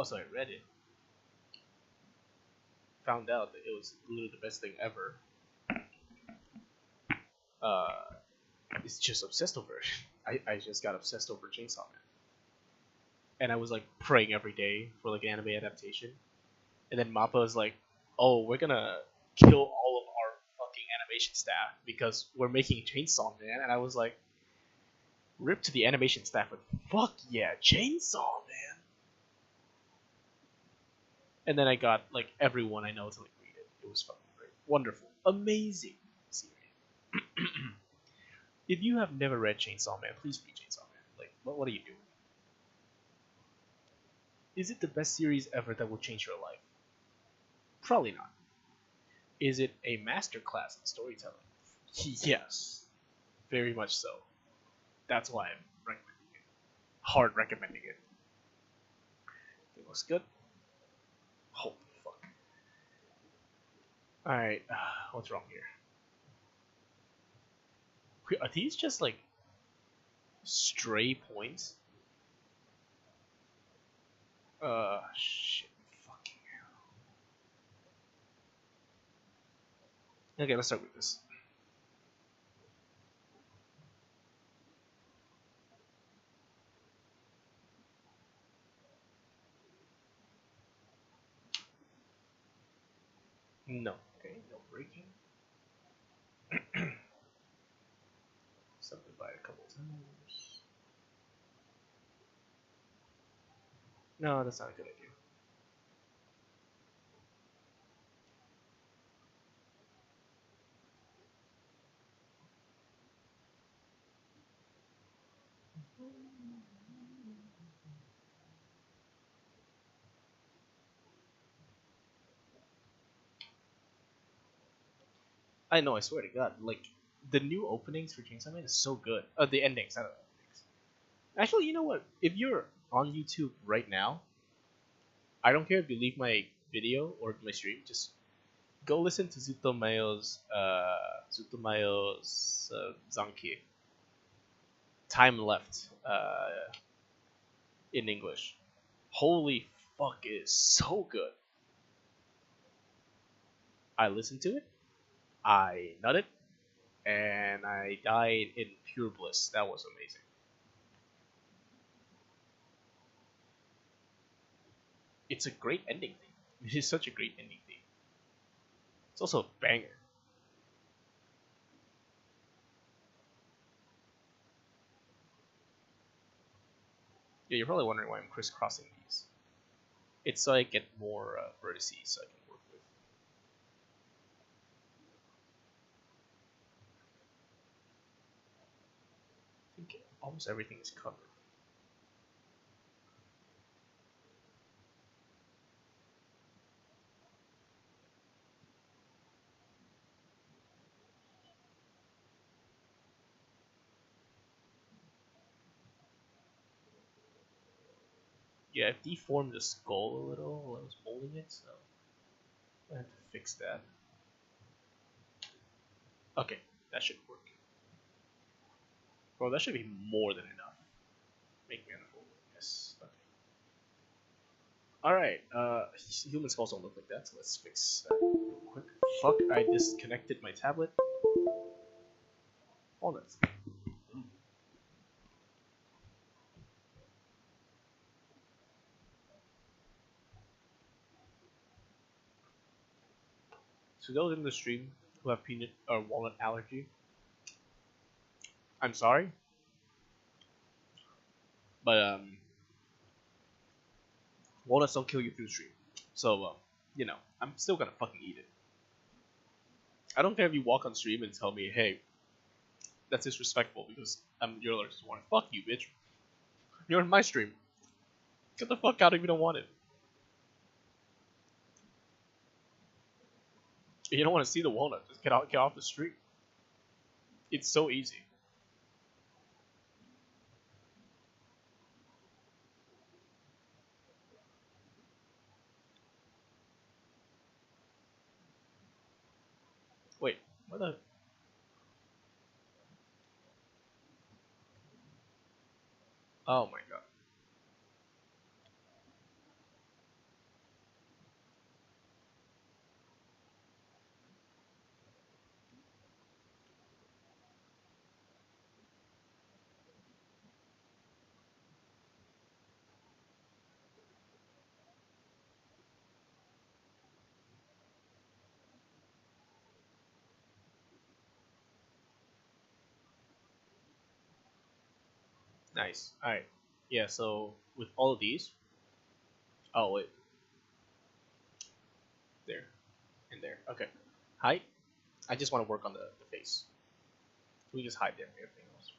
So I read it. Found out that it was literally the best thing ever. It's just obsessed over it. I just got obsessed over Chainsaw Man. And I was like praying every day for like an anime adaptation. And then MAPPA was like, oh, we're gonna kill all of our fucking animation staff because we're making Chainsaw Man. And I was like, rip to the animation staff, like, fuck yeah, Chainsaw Man. And then I got like everyone I know to like read it. It was fucking great, wonderful, amazing series. If you have never read Chainsaw Man, please read Chainsaw Man. Like, what are you doing? Is it the best series ever that will change your life? Probably not. Is it a masterclass in storytelling? Yes, very much so. That's why I'm recommending it. Hard recommending it. It looks good. Holy fuck. Alright, what's wrong here? Are these just like stray points? Shit. Fucking hell. Okay, let's start with this. No. Okay, no breaking. Subdivide a couple times. No, that's not a good idea. I know, I swear to God, like the new openings for Chainsaw Man is so good. The endings, I don't know. Actually, you know what? If you're on YouTube right now, I don't care if you leave my video or my stream. Just go listen to Zutomayo's Zanki. Time Left in English. Holy fuck, it is so good. I listened to it, I nutted, and I died in pure bliss. That was amazing. It's a great ending theme. It is such a great ending theme. It's also a banger. Yeah, you're probably wondering why I'm crisscrossing these. It's so I get more vertices so I can work with. I think almost everything is covered. Yeah, I've deformed the skull a little while I was molding it, so I have to fix that. Okay, that should work. Well, that should be more than enough. Make manifold. Yes. Okay. Alright, human skulls don't look like that, so let's fix that real quick. Fuck, I disconnected my tablet. Hold on. So those in the stream who have peanut or walnut allergy, I'm sorry, but walnuts don't kill you through stream. So you know, I'm still gonna fucking eat it. I don't care if you walk on stream and tell me, hey, that's disrespectful because you're allergic to walnut. Fuck you, bitch. You're in my stream. Get the fuck out if you don't want it. If you don't want to see the walnut, just get off the street. It's so easy. Wait, what the? Oh my god. Nice. Alright. Yeah, so with all of these. Oh, wait. there. Okay. Height. I just want to work on the face. We just hide everything else.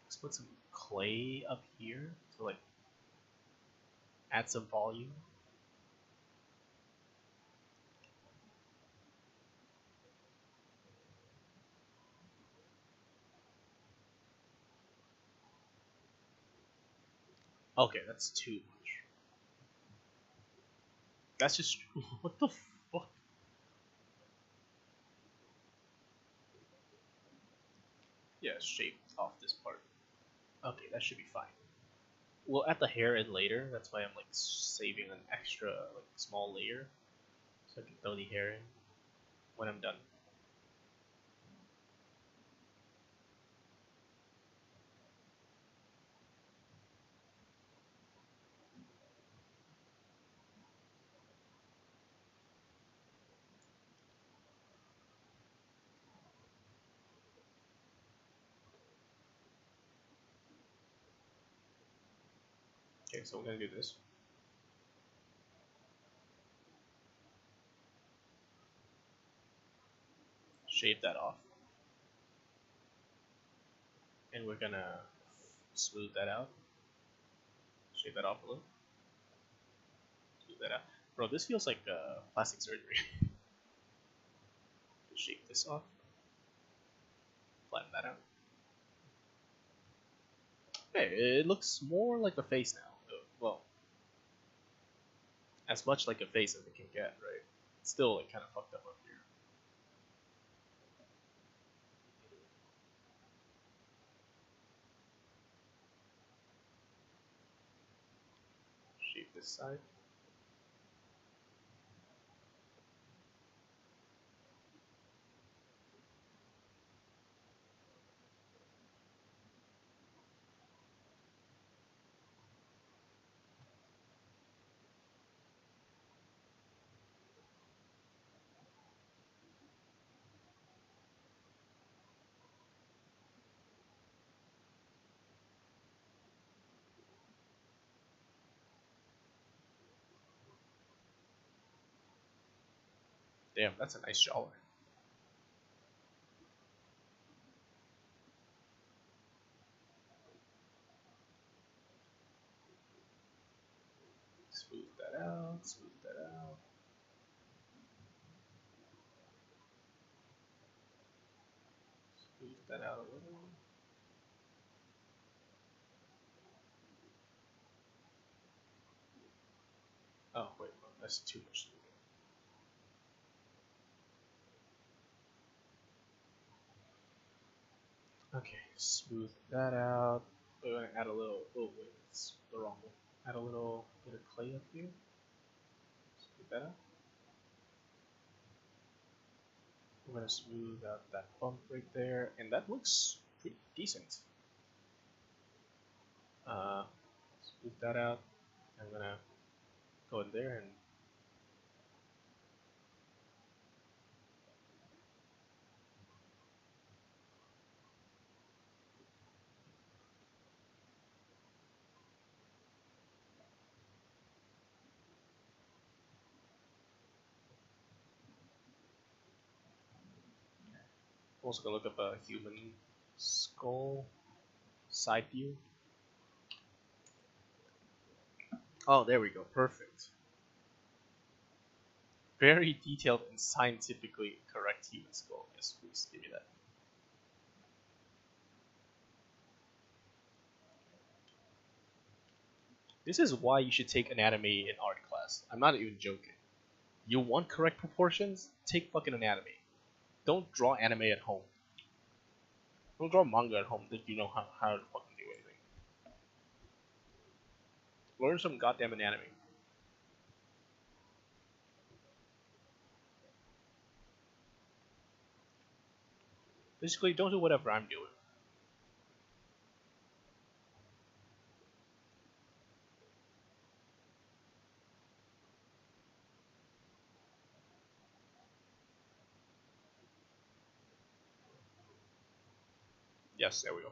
Let's put some clay up here to like add some volume. Okay, that's too much. That's just what the fuck? Yeah, shape off this part. Okay, that should be fine. We'll add the hair in later. That's why I'm like saving an extra like small layer so I can throw the hair in when I'm done. Okay, so we're gonna do this. Shave that off. And we're gonna smooth that out. Shave that off a little. Smooth that out. Bro, this feels like plastic surgery. Shave this off. Flatten that out. Hey, it looks more like a face now. Well, as much like a face as it can get, right? It's still like kind of fucked up here. Shape this side. Damn, that's a nice jawline. Smooth that out, smooth that out. Smooth that out a little. Oh, wait, no, that's too much. Okay, smooth that out. We're gonna add a little. Oh wait, it's the wrong one. Add a little bit of clay up here. Smooth that out. We're gonna smooth out that bump right there, and that looks pretty decent. Smooth that out. I'm gonna go in there and also gonna look up a human skull side view. Oh, there we go. Perfect. Very detailed and scientifically correct human skull. Yes, please give me that. This is why you should take anatomy in art class. I'm not even joking. You want correct proportions? Take fucking anatomy. Don't draw anime at home. Don't draw manga at home. Think you know how to fucking do anything. Learn some goddamn anatomy. Basically, don't do whatever I'm doing. Yes, there we go.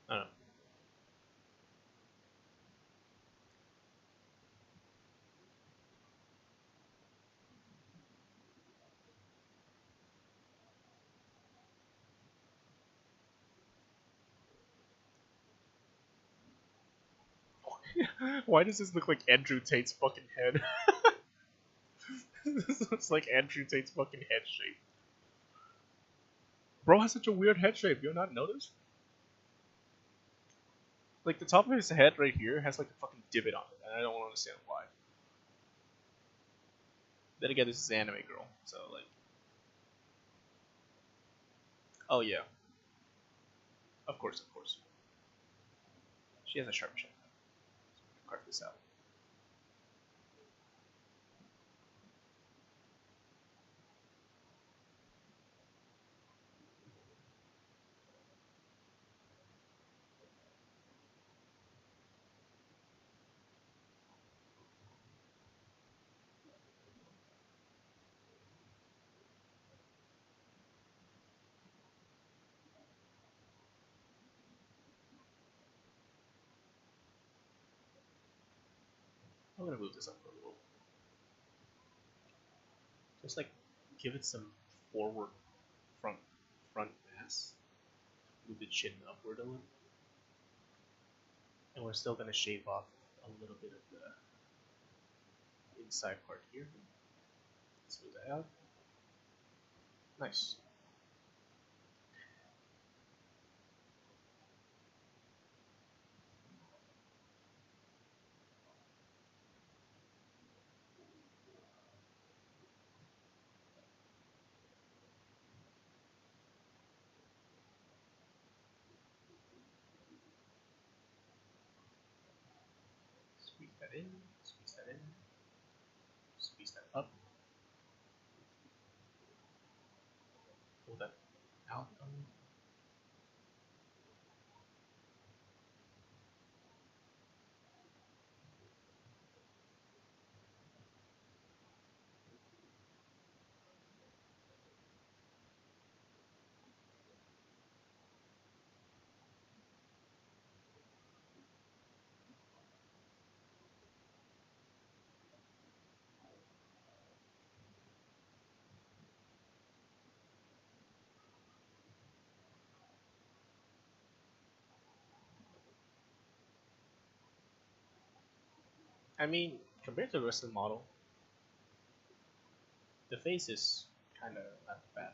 I don't know. Why does this look like Andrew Tate's fucking head? This looks like Andrew Tate's fucking head shape. Bro has such a weird head shape. You not notice? Like the top of his head right here has like a fucking divot on it, and I don't understand why. Then again, this is Anime Girl, so like. Oh yeah. Of course, of course. She has a sharp chin. So carve this out. I'm gonna move this up a little. Just like give it some forward front mass. Move the chin upward a little. And we're still gonna shave off a little bit of the inside part here. Smooth that out. Nice. Squeeze that in, squeeze that in, squeeze that up. Pull that out a little. I mean, compared to the rest of the model, the face is kind of not bad.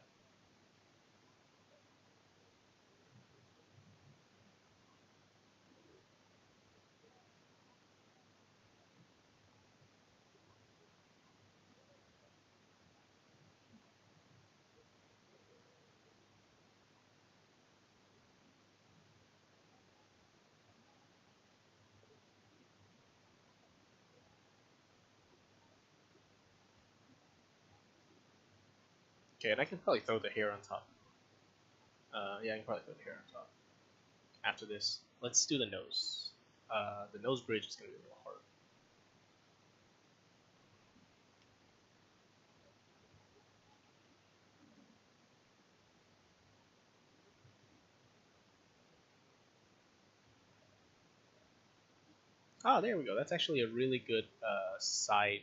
Okay, and I can probably throw the hair on top. Yeah, I can probably throw the hair on top. After this, let's do the nose. The nose bridge is going to be a little hard. Ah, there we go. That's actually a really good side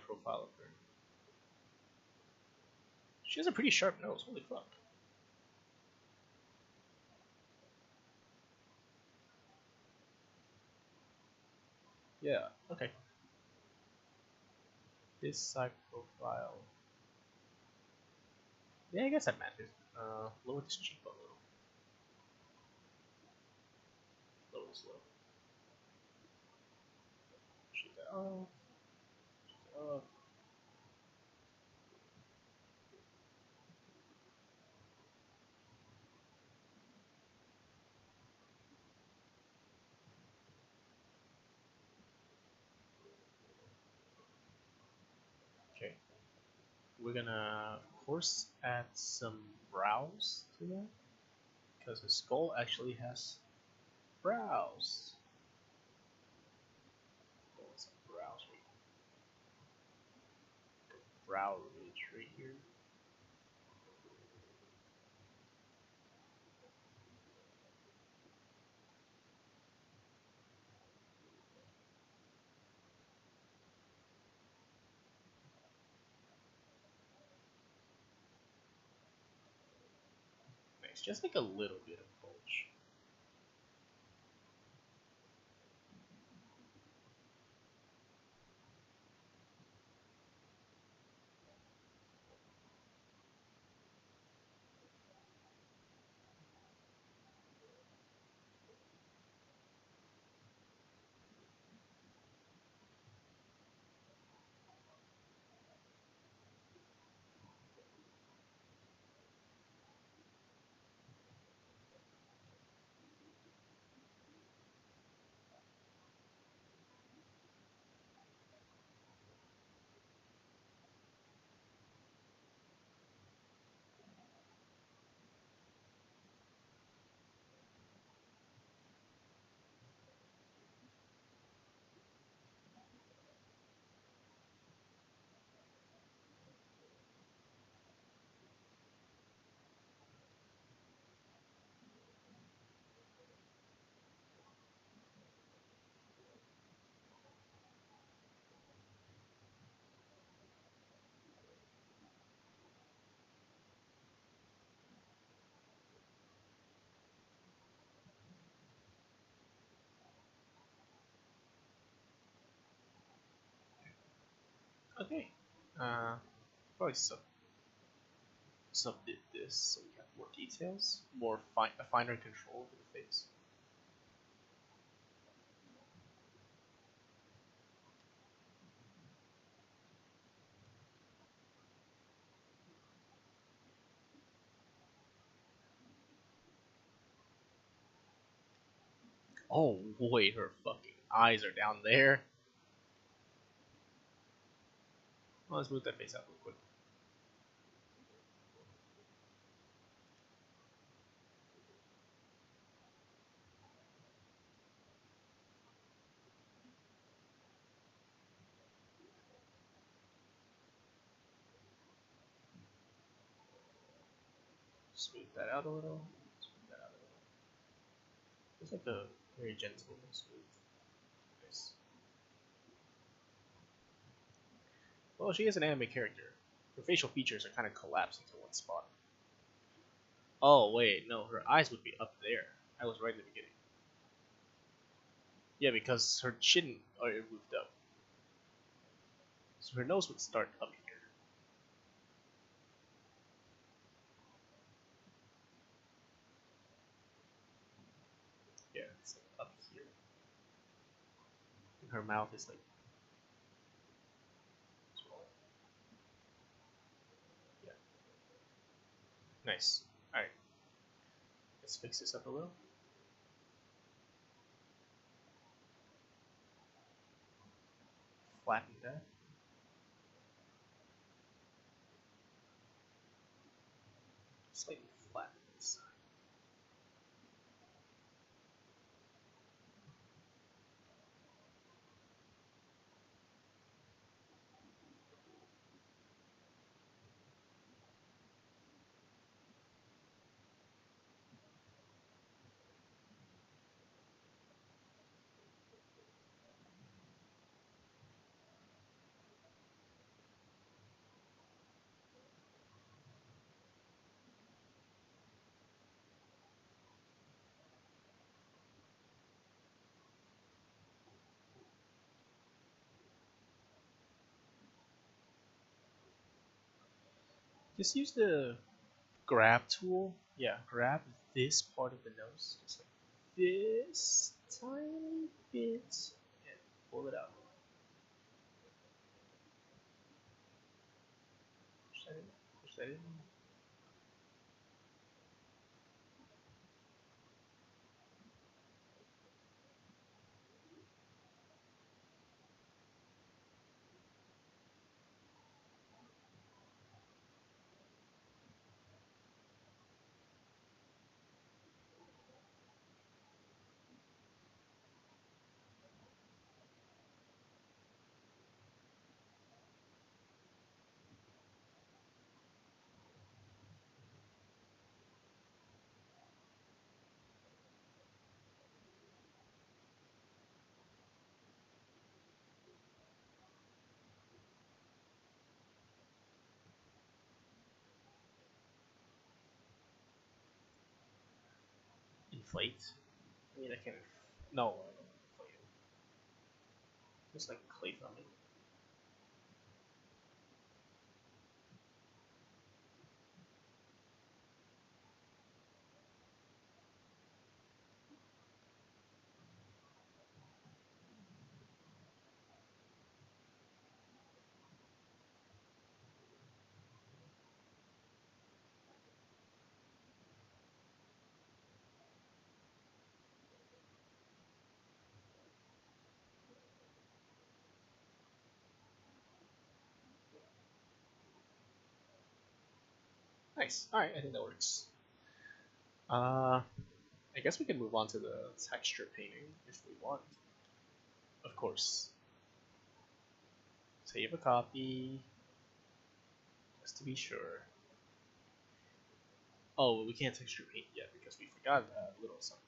profile of her. She has a pretty sharp nose. Holy fuck. Yeah, okay. This side profile. Yeah, I guess that matters. Lower this cheek a little. Lower this low. Shake that off. Shake that off. Okay. We're gonna, of course, add some brows to that. Because the skull actually has brows. Some brows right here. Brow ridge right here. Nice, just like a little bit of bulge. Okay. Probably subdid this so we got more details, a finer control over the face. Oh wait, her fucking eyes are down there. Well, let's move that face out real quick. Smooth that out a little. Smooth that out a little. It's like a very gentle smooth. Nice. Well, she is an anime character. Her facial features are kind of collapsed into one spot. Oh wait, no, her eyes would be up there. I was right in the beginning. Yeah, because her chin moved up. So her nose would start up here. Yeah, it's like up here. And her mouth is like smaller. Yeah. Nice. Alright. Let's fix this up a little. Flatten that. Slightly flatten this side. Just use the grab tool. Yeah, grab this part of the nose, just like this tiny bit, and pull it out. Push that in. Push that in. Inflate. I mean, I can. No, I don't inflate it. Just like clay from it. Nice. Alright, I think that works. I guess we can move on to the texture painting if we want. Of course. Save a copy. Just to be sure. Oh, we can't texture paint yet because we forgot a little something.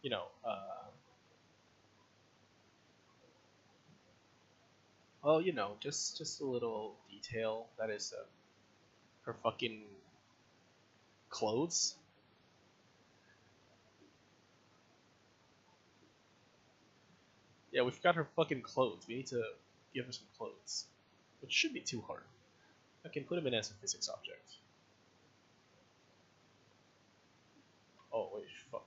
You know, oh, you know, just a little detail that is her fucking clothes. Yeah, we forgot her fucking clothes. We need to give her some clothes, which should be too hard. I can put him in as a physics object. Oh wait, fuck.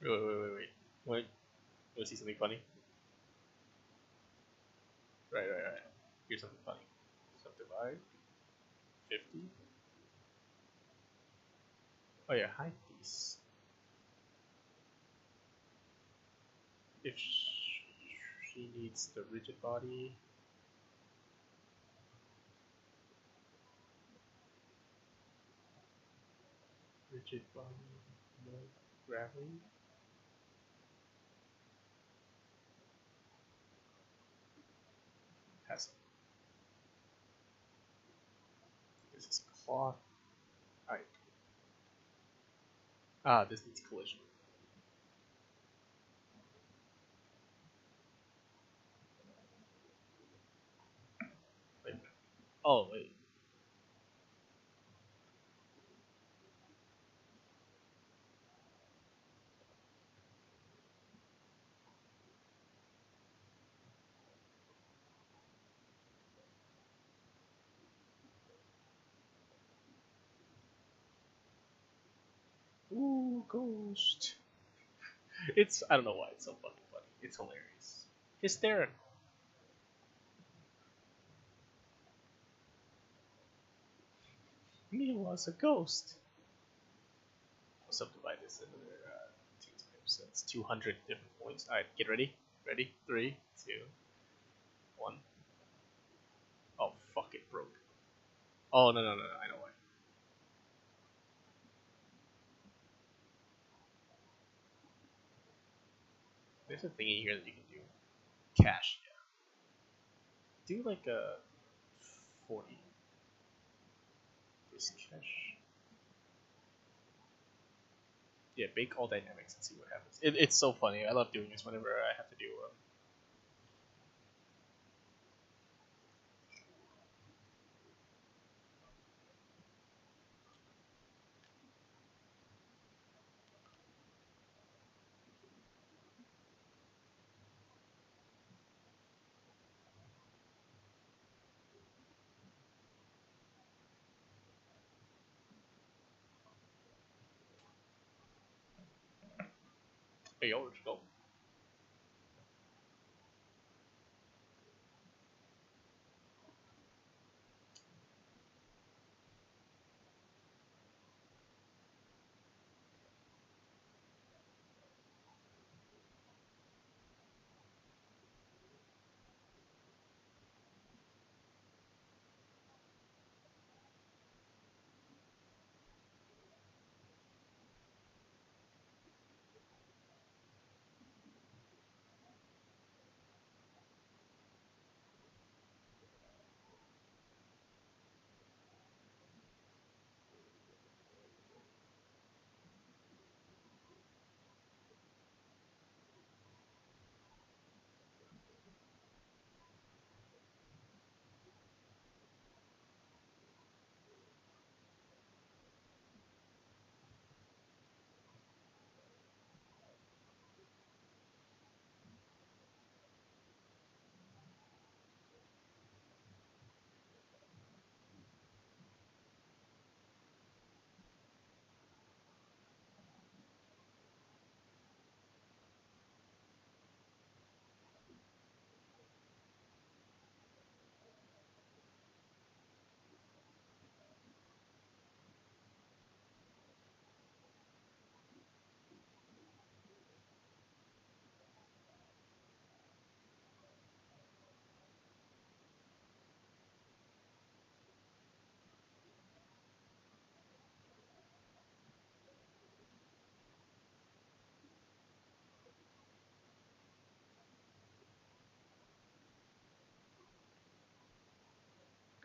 Wait. What? Want to see something funny? Right. Here's something funny. Subdivide. 50. Oh yeah, hide these. If she needs the rigid body. Rigid body, no gravity. Has this is cloth. Alright. Ah, this needs collision. Wait a minute. Oh wait. Ooh, ghost. It's I don't know why it's so fucking funny. It's hilarious. Hysterical. Me was a ghost. I'll subdivide this into two times. That's 200 different points. Alright, get ready. Ready? 3, 2, 1. Oh fuck, it broke. Oh no, I know why. There's a thingy here that you can do. Cash, yeah. Do like a 40. This cash. Yeah, bake all dynamics and see what happens. It's so funny. I love doing this whenever I have to do Hey, yo, let's go.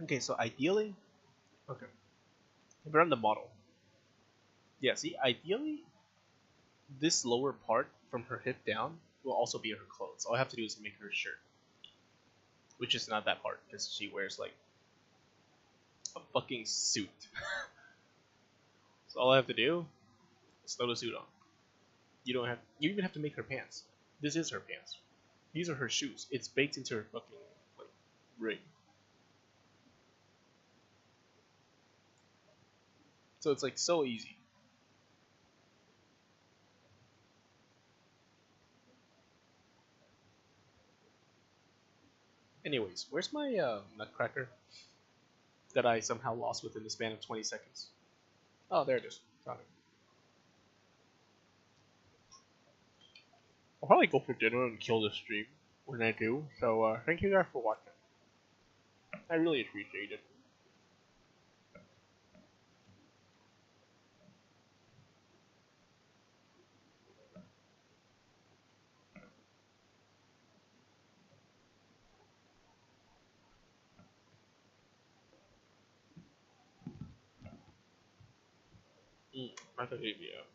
Okay, so ideally, okay, if we're on the model, yeah, see, ideally, this lower part from her hip down will also be her clothes. All I have to do is make her shirt, which is not that hard because she wears like a fucking suit. So all I have to do is throw the suit on. You don't have. You even have to make her pants. This is her pants. These are her shoes. It's baked into her fucking like rig. So it's like so easy. Anyways, where's my nutcracker that I somehow lost within the span of 20 seconds? Oh, there it is. Found it. I'll probably go for dinner and kill the stream when I do. So thank you guys for watching. I really appreciate it. Macadamia.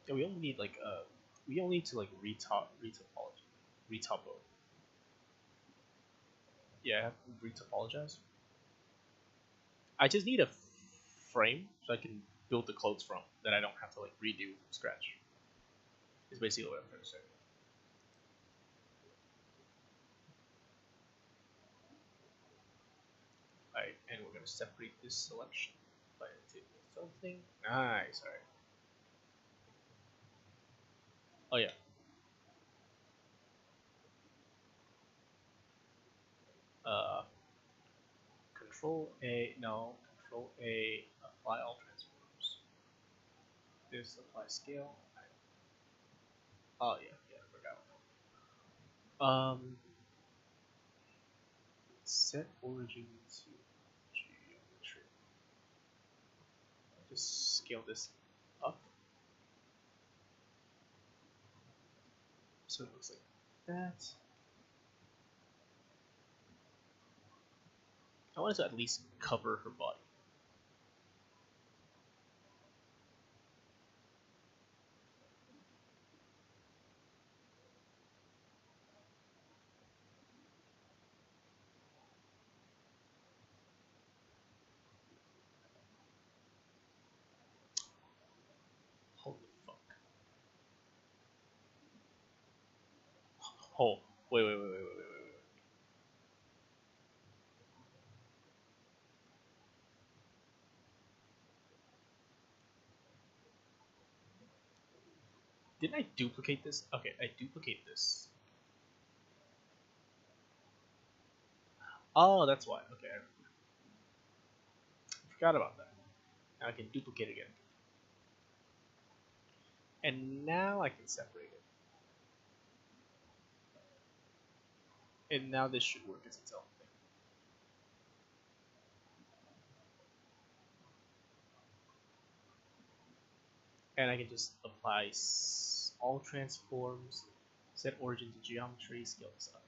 Yeah, we only need like we only need to like retopo. Yeah, I have to retopologize. I just need a frame so I can build the clothes from that I don't have to like redo from scratch. Is basically what I'm trying to say. Alright, and we're gonna separate this selection by something. Nice, alright. Oh yeah. Control A, no, Control A, apply all transforms. This apply scale. Oh yeah, I forgot. Set origin to geometry. Just scale this up. So it looks like that. I wanted to at least cover her body. Holy fuck. Oh, wait. Didn't I duplicate this? Okay, I duplicate this. Oh, that's why. Okay, I forgot about that. Now I can duplicate again. And now I can separate it. And now this should work as its own thing. And I can just apply all transforms, set origin to geometry, scale this up.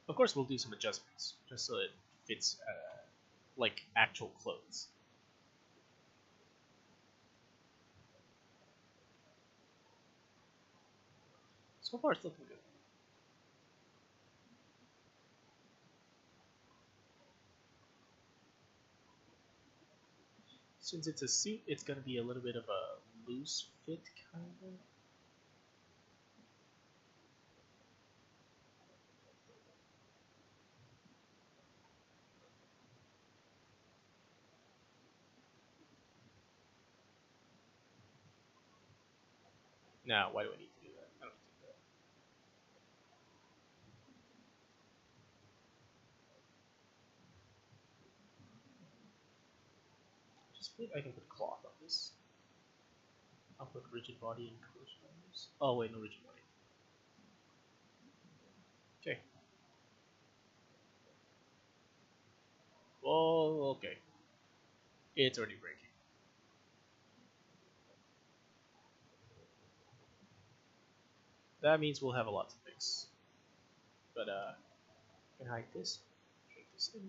Of course, we'll do some adjustments just so it fits like actual clothes. So far, it's looking good. Since it's a suit, it's going to be a little bit of a loose fit, kind of. Now, why do I need to do that? I don't need to do that. Just I can put cloth on this. I'll put rigid body and collision on this. Oh wait, no rigid body. Okay. Oh, okay. It's already breaking. That means we'll have a lot to fix. But I can hide this. Take this in.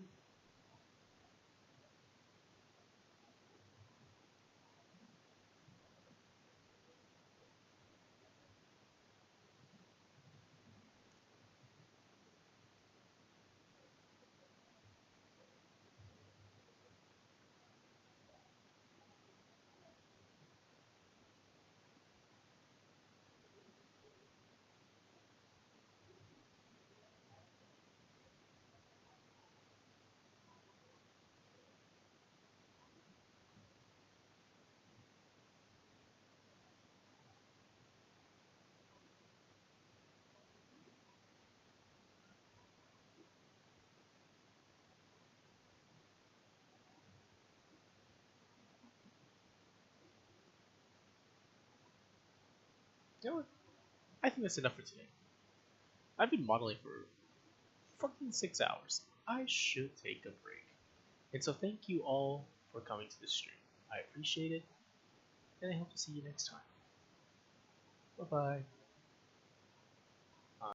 You know what? I think that's enough for today. I've been modeling for fucking 6 hours. I should take a break. And so thank you all for coming to the stream. I appreciate it, and I hope to see you next time. Bye-bye.